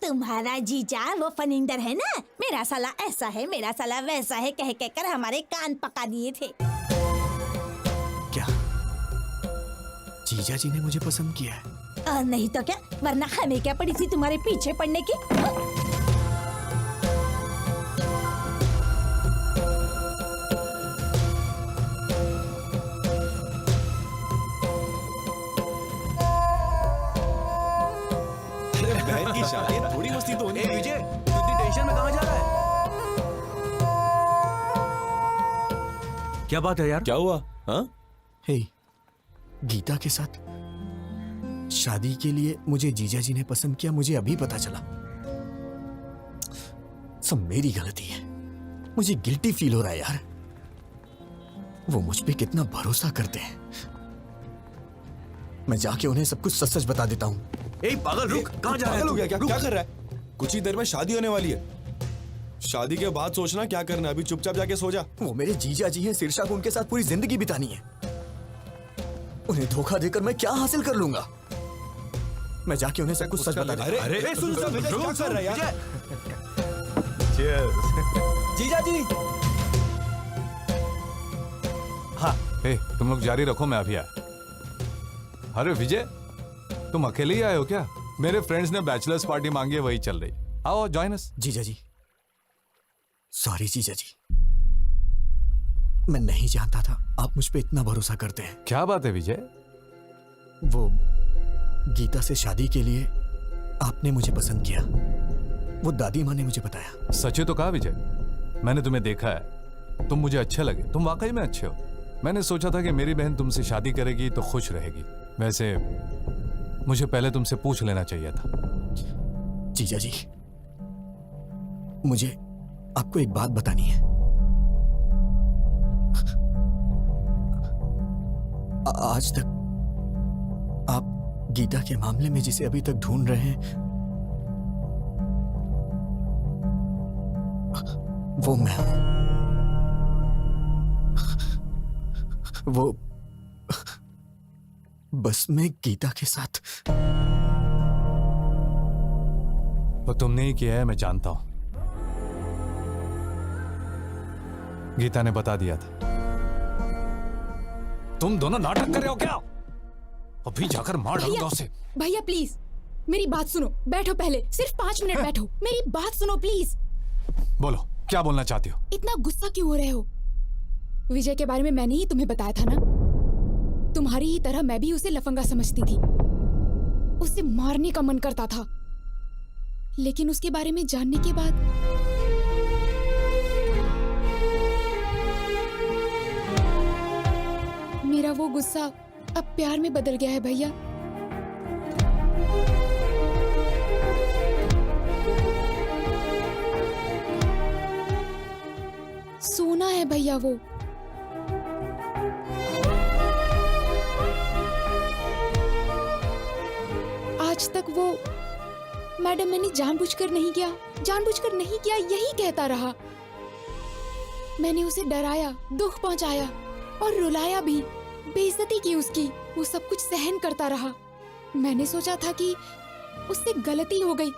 तुम्हारा जीजा वो फनिंदर है ना, मेरा साला ऐसा है, मेरा साला वैसा है कह कहकर हमारे कान पका दिए थे। क्या जीजा जी ने मुझे पसंद किया है? और नहीं तो क्या, वरना हमें क्या पड़ी थी तुम्हारे पीछे पड़ने की? क्या बात है यार? क्या हुआ? हाँ? हे, गीता के साथ शादी के लिए मुझे जीजा जी ने पसंद किया, मुझे अभी पता चला। सब मेरी गलती है, मुझे गिल्टी फील हो रहा है यार। वो मुझ पे कितना भरोसा करते हैं। मैं जाके उन्हें सब कुछ सच सच बता देता हूँ। ए पागल रुक, कहाँ जा रहा है पागल तू? हो गया क्या? रुक। क्या कर रहा है? कुछ ही देर में शादी होने वाली है। शादी के बाद सोचना क्या करना है। अभी चुपचाप जाके सो जा। वो मेरे जीजा जी हैं, शीर्षा को उनके साथ पूरी जिंदगी बितानी है। उन्हें धोखा देकर मैं क्या हासिल कर लूंगा? मैं जाके उन्हें सब कुछ सच बता देता हूं। अरे सुन सुन, रुक, क्या कर रहा है यार? जीजा जी। हाँ, हे, तुम लोग जारी रखो, मैं अभी आया। अरे विजय, तुम अकेले ही आए हो क्या? मेरे फ्रेंड्स ने बैचलर्स पार्टी मांगी है, वही चल रही। आओ जॉइन अस। जीजा जी, सॉरी जीजा जी, मैं नहीं जानता था आप मुझ पे इतना भरोसा करते हैं। क्या बात है विजय? वो गीता से शादी के लिए आपने मुझे पसंद किया, वो दादी माँ ने मुझे बताया। सच ही तो कहा विजय, मैंने तुम्हें देखा है, तुम मुझे अच्छे लगे, तुम वाकई में अच्छे हो। मैंने सोचा था कि मेरी बहन तुमसे शादी करेगी तो खुश रहेगी। वैसे मुझे पहले तुमसे पूछ लेना चाहिए था। जीजा जी, मुझे आपको एक बात बतानी है। आज तक आप गीता के मामले में जिसे अभी तक ढूंढ रहे हैं, वो मैं हूं। वो बस मैं गीता के साथ। वो तुमने ही किया है, मैं जानता हूं। गीता ने बता दिया था। तुम दोनों नाटक कर रहे हो क्या? अभी जाकर मार डालूंगा उसे। भैया प्लीज मेरी बात सुनो, बैठो पहले, सिर्फ 5 मिनट बैठो, मेरी बात सुनो प्लीज। बोलो, क्या बोलना चाहती हो? इतना गुस्सा क्यों हो रहे हो? विजय के बारे में मैंने ही तुम्हें बताया था ना। तुम्हारी ही तरह मैं भी उसे लफंगा समझती थी, उसे मारने का मन करता था। लेकिन उसके बारे में जानने के बाद मेरा वो गुस्सा अब प्यार में बदल गया है भैया। सोना है भैया वो। आज तक वो मैडम मैंने जानबूझकर नहीं किया, जानबूझकर नहीं किया यही कहता रहा। मैंने उसे डराया, दुख पहुंचाया और रुलाया भी, बेइज्जती की उसकी। वो सब कुछ सहन करता रहा। मैंने सोचा था कि उससे गलती हो गई,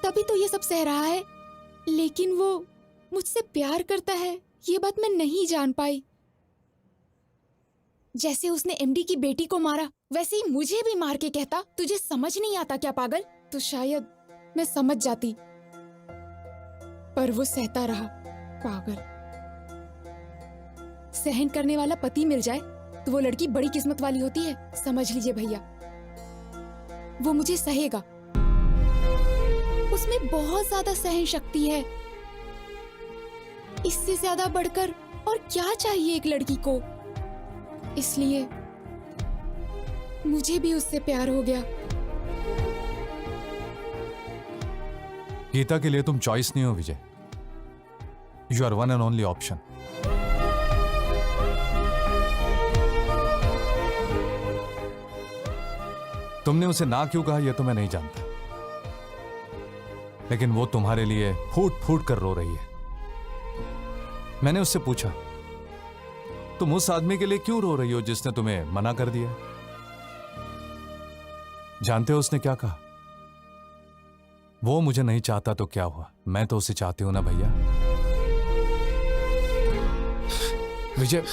तभी तो ये सब सह रहा है। लेकिन वो मुझसे प्यार करता है, ये बात मैं नहीं जान पाई। जैसे उसने एमडी की बेटी को मारा, वैसे ही मुझे भी मार के कहता, तुझे समझ नहीं आता क्या पागल? तो शायद मैं समझ जाती, पर वो सहता रहा। पागल। सहन करने वाला पति मिल जाए तो वो लड़की बड़ी किस्मत वाली होती है, समझ लीजिए भैया। वो मुझे सहेगा, उसमें बहुत ज्यादा सहन शक्ति है। इससे ज्यादा बढ़कर और क्या चाहिए एक लड़की को? इसलिए मुझे भी उससे प्यार हो गया। गीता के लिए तुम चॉइस नहीं हो Vijay, you are one and only option. तुमने उसे ना क्यों कहा यह तो मैं नहीं जानता, लेकिन वो तुम्हारे लिए फूट फूट कर रो रही है। मैंने उससे पूछा, तुम उस आदमी के लिए क्यों रो रही हो जिसने तुम्हें मना कर दिया? जानते हो उसने क्या कहा? वो मुझे नहीं चाहता तो क्या हुआ, मैं तो उसे चाहती हूं ना भैया। विजय।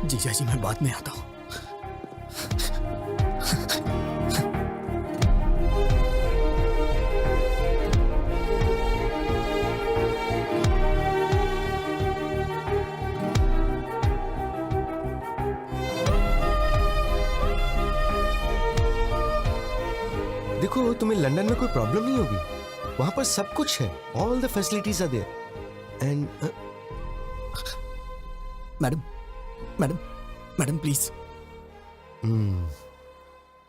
जीजा जी, मैं बाद में आता हूं। देखो, तुम्हें लंदन में कोई प्रॉब्लम नहीं होगी। वहां पर सब कुछ है, all the facilities are there. And madam madam madam please.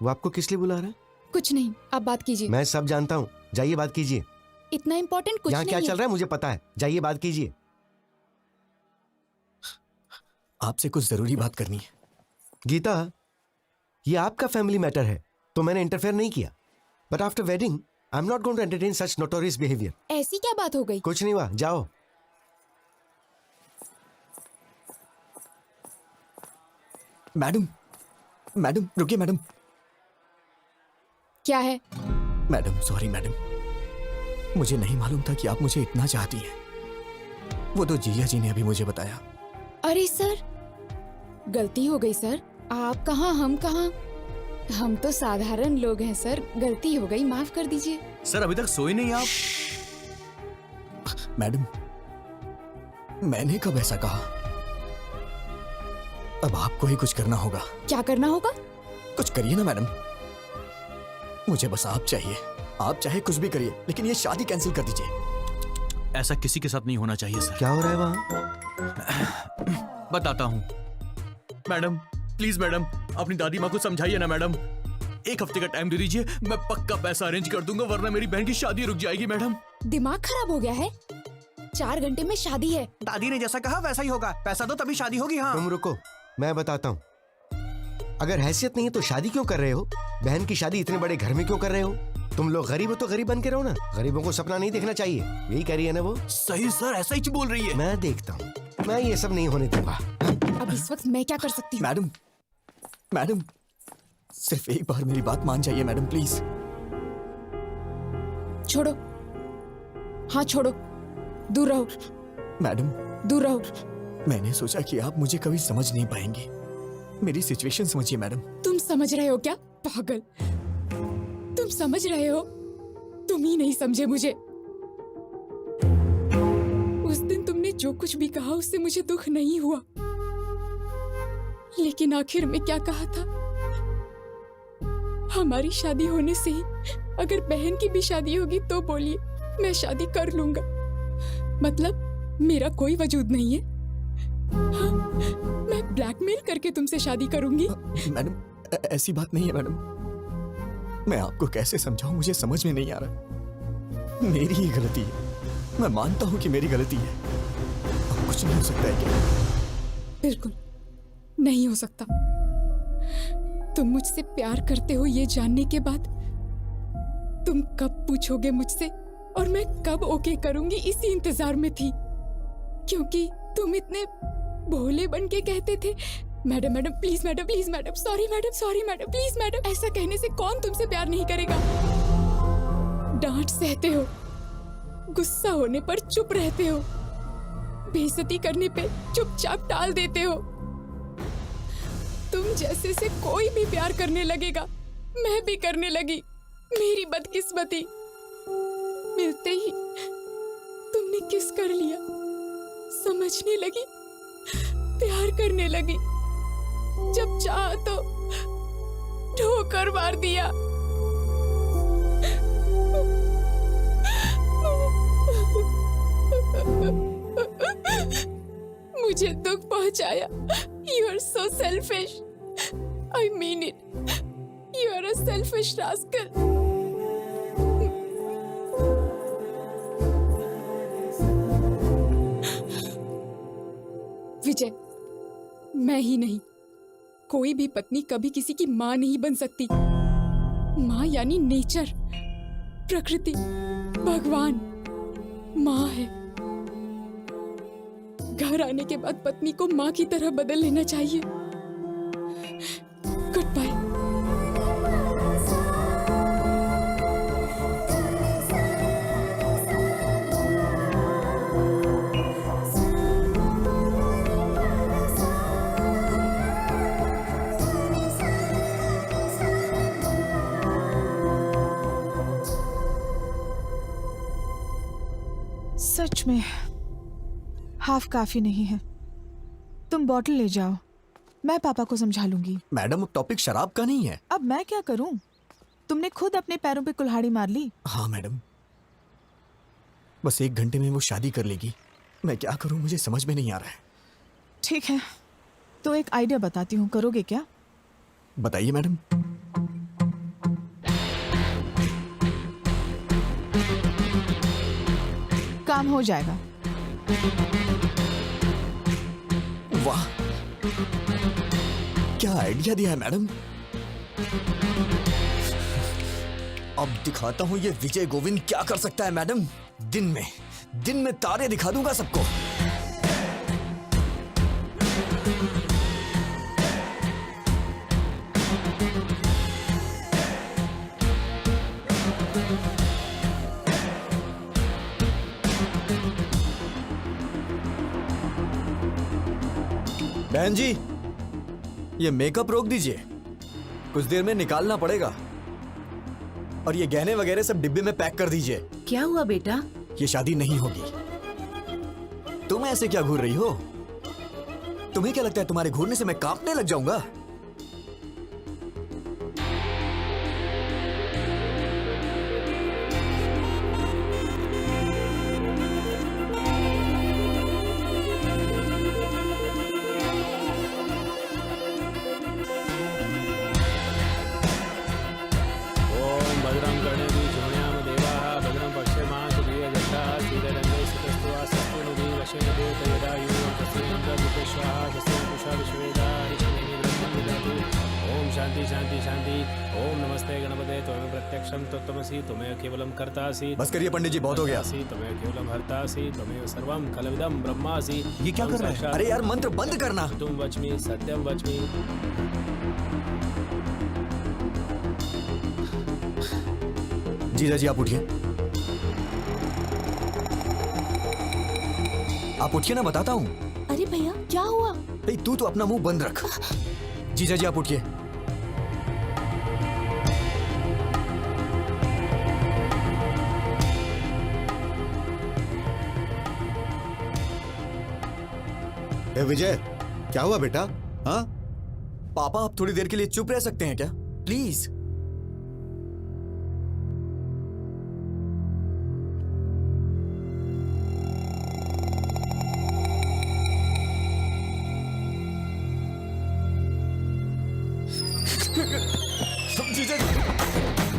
वो आपको किस लिए बुला रहा है? कुछ नहीं, आप बात कीजिए। मैं सब जानता हूँ, जाइए बात कीजिए। इतना इम्पोर्टेंट कुछ यहाँ नहीं क्या है। चल रहा है मुझे पता है, जाइए बात कीजिए। आपसे कुछ जरूरी बात करनी है। गीता, ये आपका फैमिली मैटर है तो मैंने इंटरफेयर नहीं किया, but after wedding I am not going to entertain such notorious behaviour. ऐसी क्या बात हो गई? कुछ नहीं हुआ, जाओ। मैडम मैडम रुकिए मैडम। क्या है? मैडम सॉरी मैडम, मुझे नहीं मालूम था कि आप मुझे इतना चाहती हैं। वो तो जीजा जी ने अभी मुझे बताया। अरे सर, गलती हो गई सर। आप कहाँ, हम कहाँ? हम तो साधारण लोग हैं सर, गलती हो गई, माफ कर दीजिए। सर अभी तक सोए नहीं आप? मैडम मैंने कब ऐसा कहा? अब आपको ही कुछ करना होगा। क्या करना होगा? कुछ करिए ना मैडम, मुझे बस आप चाहिए। आप चाहे कुछ भी करिए, लेकिन ये शादी कैंसिल कर दीजिए। ऐसा किसी के साथ नहीं होना चाहिए सर। क्या हो रहा है वहाँ? बताता हूँ। मैडम प्लीज मैडम, अपनी दादी माँ को समझाइए ना मैडम। 1 हफ्ते का टाइम दे दीजिए, मैं पक्का पैसा अरेंज कर दूंगा, वरना मेरी बहन की शादी रुक जाएगी मैडम। दिमाग खराब हो गया है? 4 घंटे में शादी है। दादी ने जैसा कहा वैसा ही होगा, पैसा दो तभी शादी होगी। हाँ तुम रुको, मैं बताता हूँ। अगर हैसियत नहीं है तो शादी क्यों कर रहे हो? बहन की शादी इतने बड़े घर में क्यों कर रहे हो? तुम लोग गरीब हो तो गरीब बन के रहो ना, गरीबों को सपना नहीं देखना चाहिए, यही कह रही है ना वो? सही सर, ऐसा ही बोल रही है। मैं देखता हूँ, मैं ये सब नहीं होने दूंगा। अब इस वक्त मैं क्या कर सकती हूँ? मैडम मैडम सिर्फ एक बार मेरी बात मान जाइए मैडम प्लीज। छोड़ो, हाँ छोड़ो, दूर रहो। मैडम दूर रहो। मैंने सोचा कि आप मुझे कभी समझ नहीं पाएंगे। मेरी सिचुएशन समझिए मैडम। तुम समझ रहे हो क्या? पागल, तुम समझ रहे हो? तुम ही नहीं समझे मुझे। उस दिन तुमने जो कुछ भी कहा उससे मुझे दुख नहीं हुआ, लेकिन आखिर में क्या कहा था? हमारी शादी होने से ही अगर बहन की भी शादी होगी तो बोलिए मैं शादी कर लूंगा। मतलब मेरा कोई वजूद नहीं है? हाँ, मैं ब्लैकमेल करके तुमसे शादी करूंगी? मैडम ऐसी बात नहीं है मैडम। मैं आपको कैसे समझाऊं, मुझे समझ में नहीं आ रहा। मेरी ही गलती है, मैं मानता हूं कि मेरी गलती है। अब कुछ नहीं हो सकता है क्या? बिल्कुल नहीं हो सकता। तुम मुझसे प्यार करते हो ये जानने के बाद तुम कब पूछोगे मुझसे और मैं कब ओके करूंगी, इसी इंतजार में थी। क्योंकि तुम इतने भोले बन के कहते थे madam madam please madam, please madam, sorry madam, sorry madam, please madam. ऐसा कहने से कौन तुमसे प्यार नहीं करेगा? डांट सहते हो, गुस्सा होने पर चुप रहते हो, बेइज्जती करने पे चुपचाप टाल देते हो। तुम जैसे से कोई भी प्यार करने लगेगा, मैं भी करने लगी। मेरी बदकिस्मती, मिलते ही तुमने किस कर लिया, समझने लगी, प्यार करने लगी। जब चाहा तो ठोकर मार दिया। मुझे दुख पहुंचाया। You are so selfish. I mean it. You are a selfish rascal. विजय, मैं ही नहीं, कोई भी पत्नी कभी किसी की माँ नहीं बन सकती। माँ यानी नेचर, प्रकृति, भगवान माँ है। घर आने के बाद पत्नी को माँ की तरह बदल लेना चाहिए। Good bye. सच में हाफ काफी नहीं है। तुम बॉटल ले जाओ, मैं पापा को समझा लूंगी। मैडम टॉपिक शराब का नहीं है। अब मैं क्या करूं? तुमने खुद अपने पैरों पे कुल्हाड़ी मार ली। हाँ मैडम, बस 1 घंटे में वो शादी कर लेगी। मैं क्या करूं, मुझे समझ में नहीं आ रहा है। ठीक है, तो एक आइडिया बताती हूँ, करोगे क्या? बताइए मैडम। काम हो जाएगा। वाह, क्या आइडिया दिया है मैडम। अब दिखाता हूँ ये विजय गोविंद क्या कर सकता है मैडम। दिन में तारे दिखा दूंगा सबको। बहन जी, ये मेकअप रोक दीजिए, कुछ देर में निकालना पड़ेगा। और ये गहने वगैरह सब डिब्बे में पैक कर दीजिए। क्या हुआ बेटा? ये शादी नहीं होगी। तुम ऐसे क्या घूर रही हो? तुम्हें क्या लगता है तुम्हारे घूरने से मैं कांपने लग जाऊंगा? शांति शांति शांति। ओम नमस्ते गणपते त्वमेव प्रत्यक्षं तत्त्वमसि त्वमेव केवलं कर्तासि। बस करिए पंडित जी, बहुत हो गया। त्वमेव केवलं हर्तासि त्वमेव सर्वं खलविदं ब्रह्मासि। ये क्या कर रहा है? अरे यार, मंत्र बंद करना। तुम वच्मि सत्यम वच्मि। जीजा जी, आप उठिए। आप उठिए ना, बताता हूँ। अरे भैया, क्या हुआ? तू तो अपना मुंह बंद रख। जीजा जी, आप उठिए। ए विजय, क्या हुआ बेटा? हाँ, पापा, आप थोड़ी देर के लिए चुप रह सकते हैं क्या, प्लीज?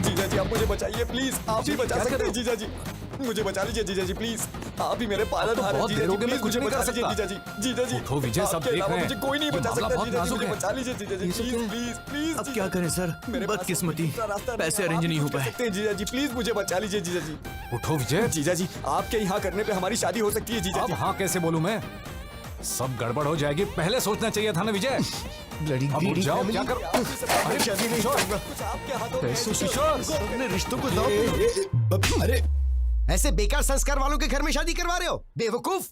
जीजा जी, आप मुझे बचाइए प्लीज। आप ही बचा सकते हैं जीजा जी। मुझे बचा लीजिए जीजा जी, प्लीज। आप ही मेरे पालनहार हैं जीजा जी, प्लीज मुझे बचा लीजिए जीजा जी। जीजा जी, उठो विजय, सब आपके देख अलावा रहे हैं। मुझे कोई नहीं ये बचा मामला सकता बहुत जीजा जी, नाजुक मुझे है। बचा लीजिए जीजा जी, प्लीज प्लीज प्लीज। अब क्या करें सर, मेरे पास बदकिस्मती, दूसरा रास्ता नहीं पैसे है। अरेंज आप नहीं हो कुछ कर पाए। सकते हैं जीजा जी, प्लीज मुझे बचा लीजिए जीजा जी। उठो विजय। जीजा जी, आपके यहाँ करने पे हमारी शादी हो सकती है जीजा अब जी। हाँ कैसे बोलूं मैं? सब गड़बड़ हो जाएगी, पहले सोचना चाहिए था ना विजय। ब्लडी अब उठ जाओ, क्या कर? अरे शादी नहीं होगा, कुछ आपके हाथों में है। किशोर, अपने रिश्तों को दांव। अरे ऐसे बेकार संस्कार वालों के घर में शादी करवा रहे हो, बेवकूफ।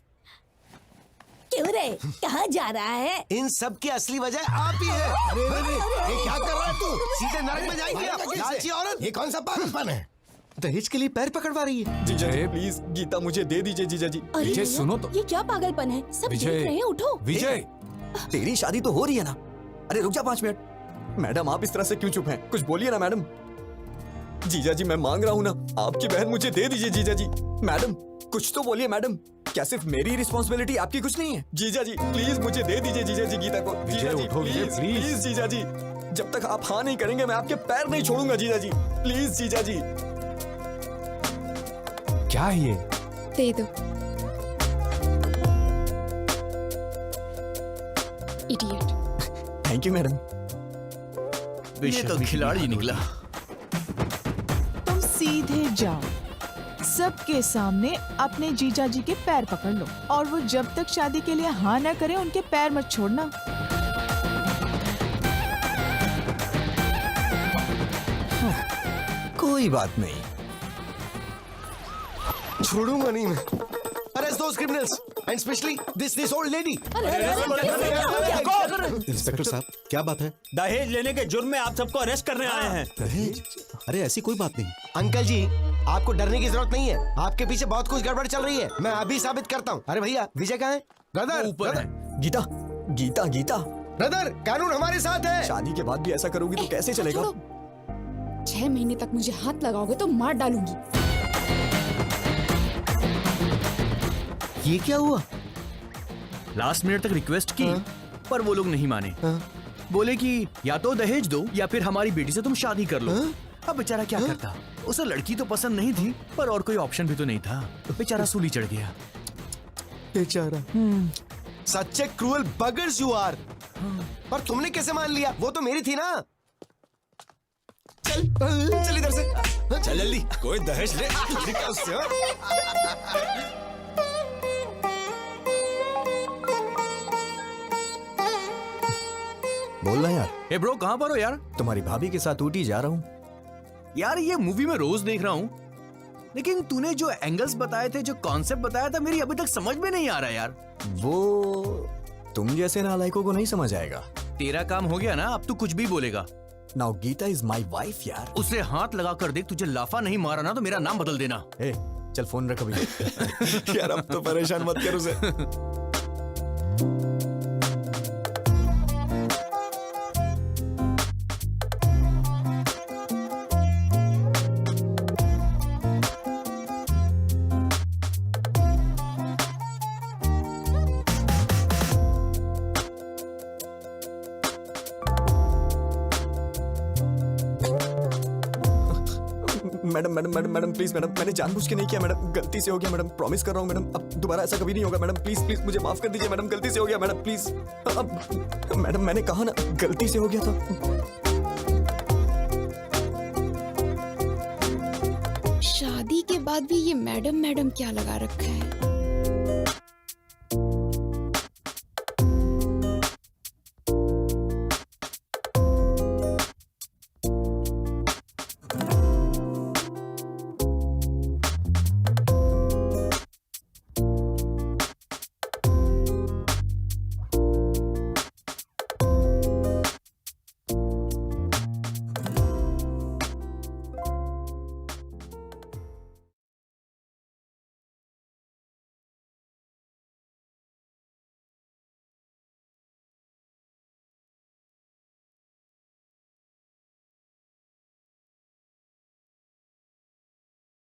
क्यों रे, कहाँ जा रहा है? इन सब की असली वजह आप ही है। अरे ये क्या कर रहा है तू? सीधे नरक में जाएंगे आप, लालची औरत। ये कौन सा पागलपन है? दहेज के लिए पैर पकड़वा रही है। जीजा जी, प्लीज गीता मुझे दे दीजिए जीजा जी। अरे विजय, भैया, सुनो तो। ये क्या पागलपन है? सब देख रहे हैं, उठो। विजय, तेरी शादी तो हो रही है ना? अरे रुक जा 5 मिनट। मैडम, आप इस तरह से क्यों चुप हैं? कुछ बोलिए ना मैडम। जीजा जी, मैं मांग रहा हूँ ना, आपकी बहन मुझे दे दीजिए जीजा जी। मैडम, कुछ तो बोलिए मैडम। क्या सिर्फ मेरी रिस्पॉन्सिबिलिटी, आपकी कुछ नहीं है? जीजा जी, प्लीज मुझे दे दीजिए जीजा जी गीता को। जीजा जी, उठो विजय, प्लीज प्लीज। प्लीज जीजा जी, जब तक आप हाँ नहीं करेंगे मैं आपके पैर नहीं छोड़ूंगा जीजा जी। प्लीज जीजा जी। क्या है ये? दे दो। इडियट। Thank you madam. ये तो खिलाड़ी निकला। तुम सीधे जाओ, सबके सामने अपने जीजा जी के पैर पकड़ लो, और वो जब तक शादी के लिए हाँ ना करे उनके पैर मत छोड़ना। कोई बात नहीं, छोड़ूंगा नहीं मैं। Arrest those criminals and specially this old lady. Inspector साहब, क्या बात है? दहेज लेने के जुर्म में आप सबको अरेस्ट करने आए हैं। दहेज? अरे ऐसी कोई बात नहीं। अंकल जी, आपको डरने की जरूरत नहीं है। आपके पीछे बहुत कुछ गड़बड़ चल रही है, मैं अभी साबित करता हूँ। अरे भैया, विजय कहाँ है? ब्रदर, ऊपर है। गीता गीता गीता, ब्रदर, कानून हमारे साथ है। शादी के बाद भी ऐसा करोगी तो कैसे चलेगा? 6 महीने तक मुझे हाथ लगाओगे तो मार डालूंगी। ये क्या हुआ? लास्ट मिनट तक रिक्वेस्ट की, पर वो लोग नहीं माने। बोले कि या तो दहेज दो या फिर हमारी बेटी से तुम शादी कर लो। अब बेचारा क्या करता, उसे लड़की तो पसंद नहीं थी, पर और कोई ऑप्शन भी तो नहीं था। बेचारा सूली चढ़ गया। बेचारा। सच्चे क्रूअल बगर्स यू आर। पर तुमने कैसे मान लिया? वो तो मेरी थी ना। चल इधर से, चल जल्दी, कोई दहेज ले निकाल उससे, हाँ? बोलना यार। ए ब्रो, कहाँ पर हो यार? तुम्हारी भाभी के साथ ऊटी जा रहा हूँ। यार ये मूवी में रोज देख रहा हूँ, लेकिन तूने जो एंगल्स बताए थे, जो कॉन्सेप्ट बताया था, मेरी अभी तक समझ में नहीं आ रहा यार। वो तुम जैसे नालायकों को नहीं समझ आएगा। तेरा काम हो गया ना, अब तू कुछ भी बोलेगा। Now Geeta is my wife यार। उसे हाथ लगा कर देख, तुझे लाफा नहीं मारा ना तो मेरा नाम बदल देना। ए, चल फोन रख अभी। यार अब तो परेशान मत कर उसे। Madam madam madam madam please madam, मैंने जानबूझ के नहीं किया मैडम, गलती से हो गया मैडम, प्रॉमिस कर रहा हूँ मैडम, अब दोबारा ऐसा कभी नहीं होगा मैडम, प्लीज प्लीज मुझे माफ कर दीजिए मैडम, गलती से हो गया मैडम, प्लीज। अब मैडम मैंने कहा ना, गलती से हो गया था। शादी के बाद भी ये मैडम मैडम क्या लगा रखा है?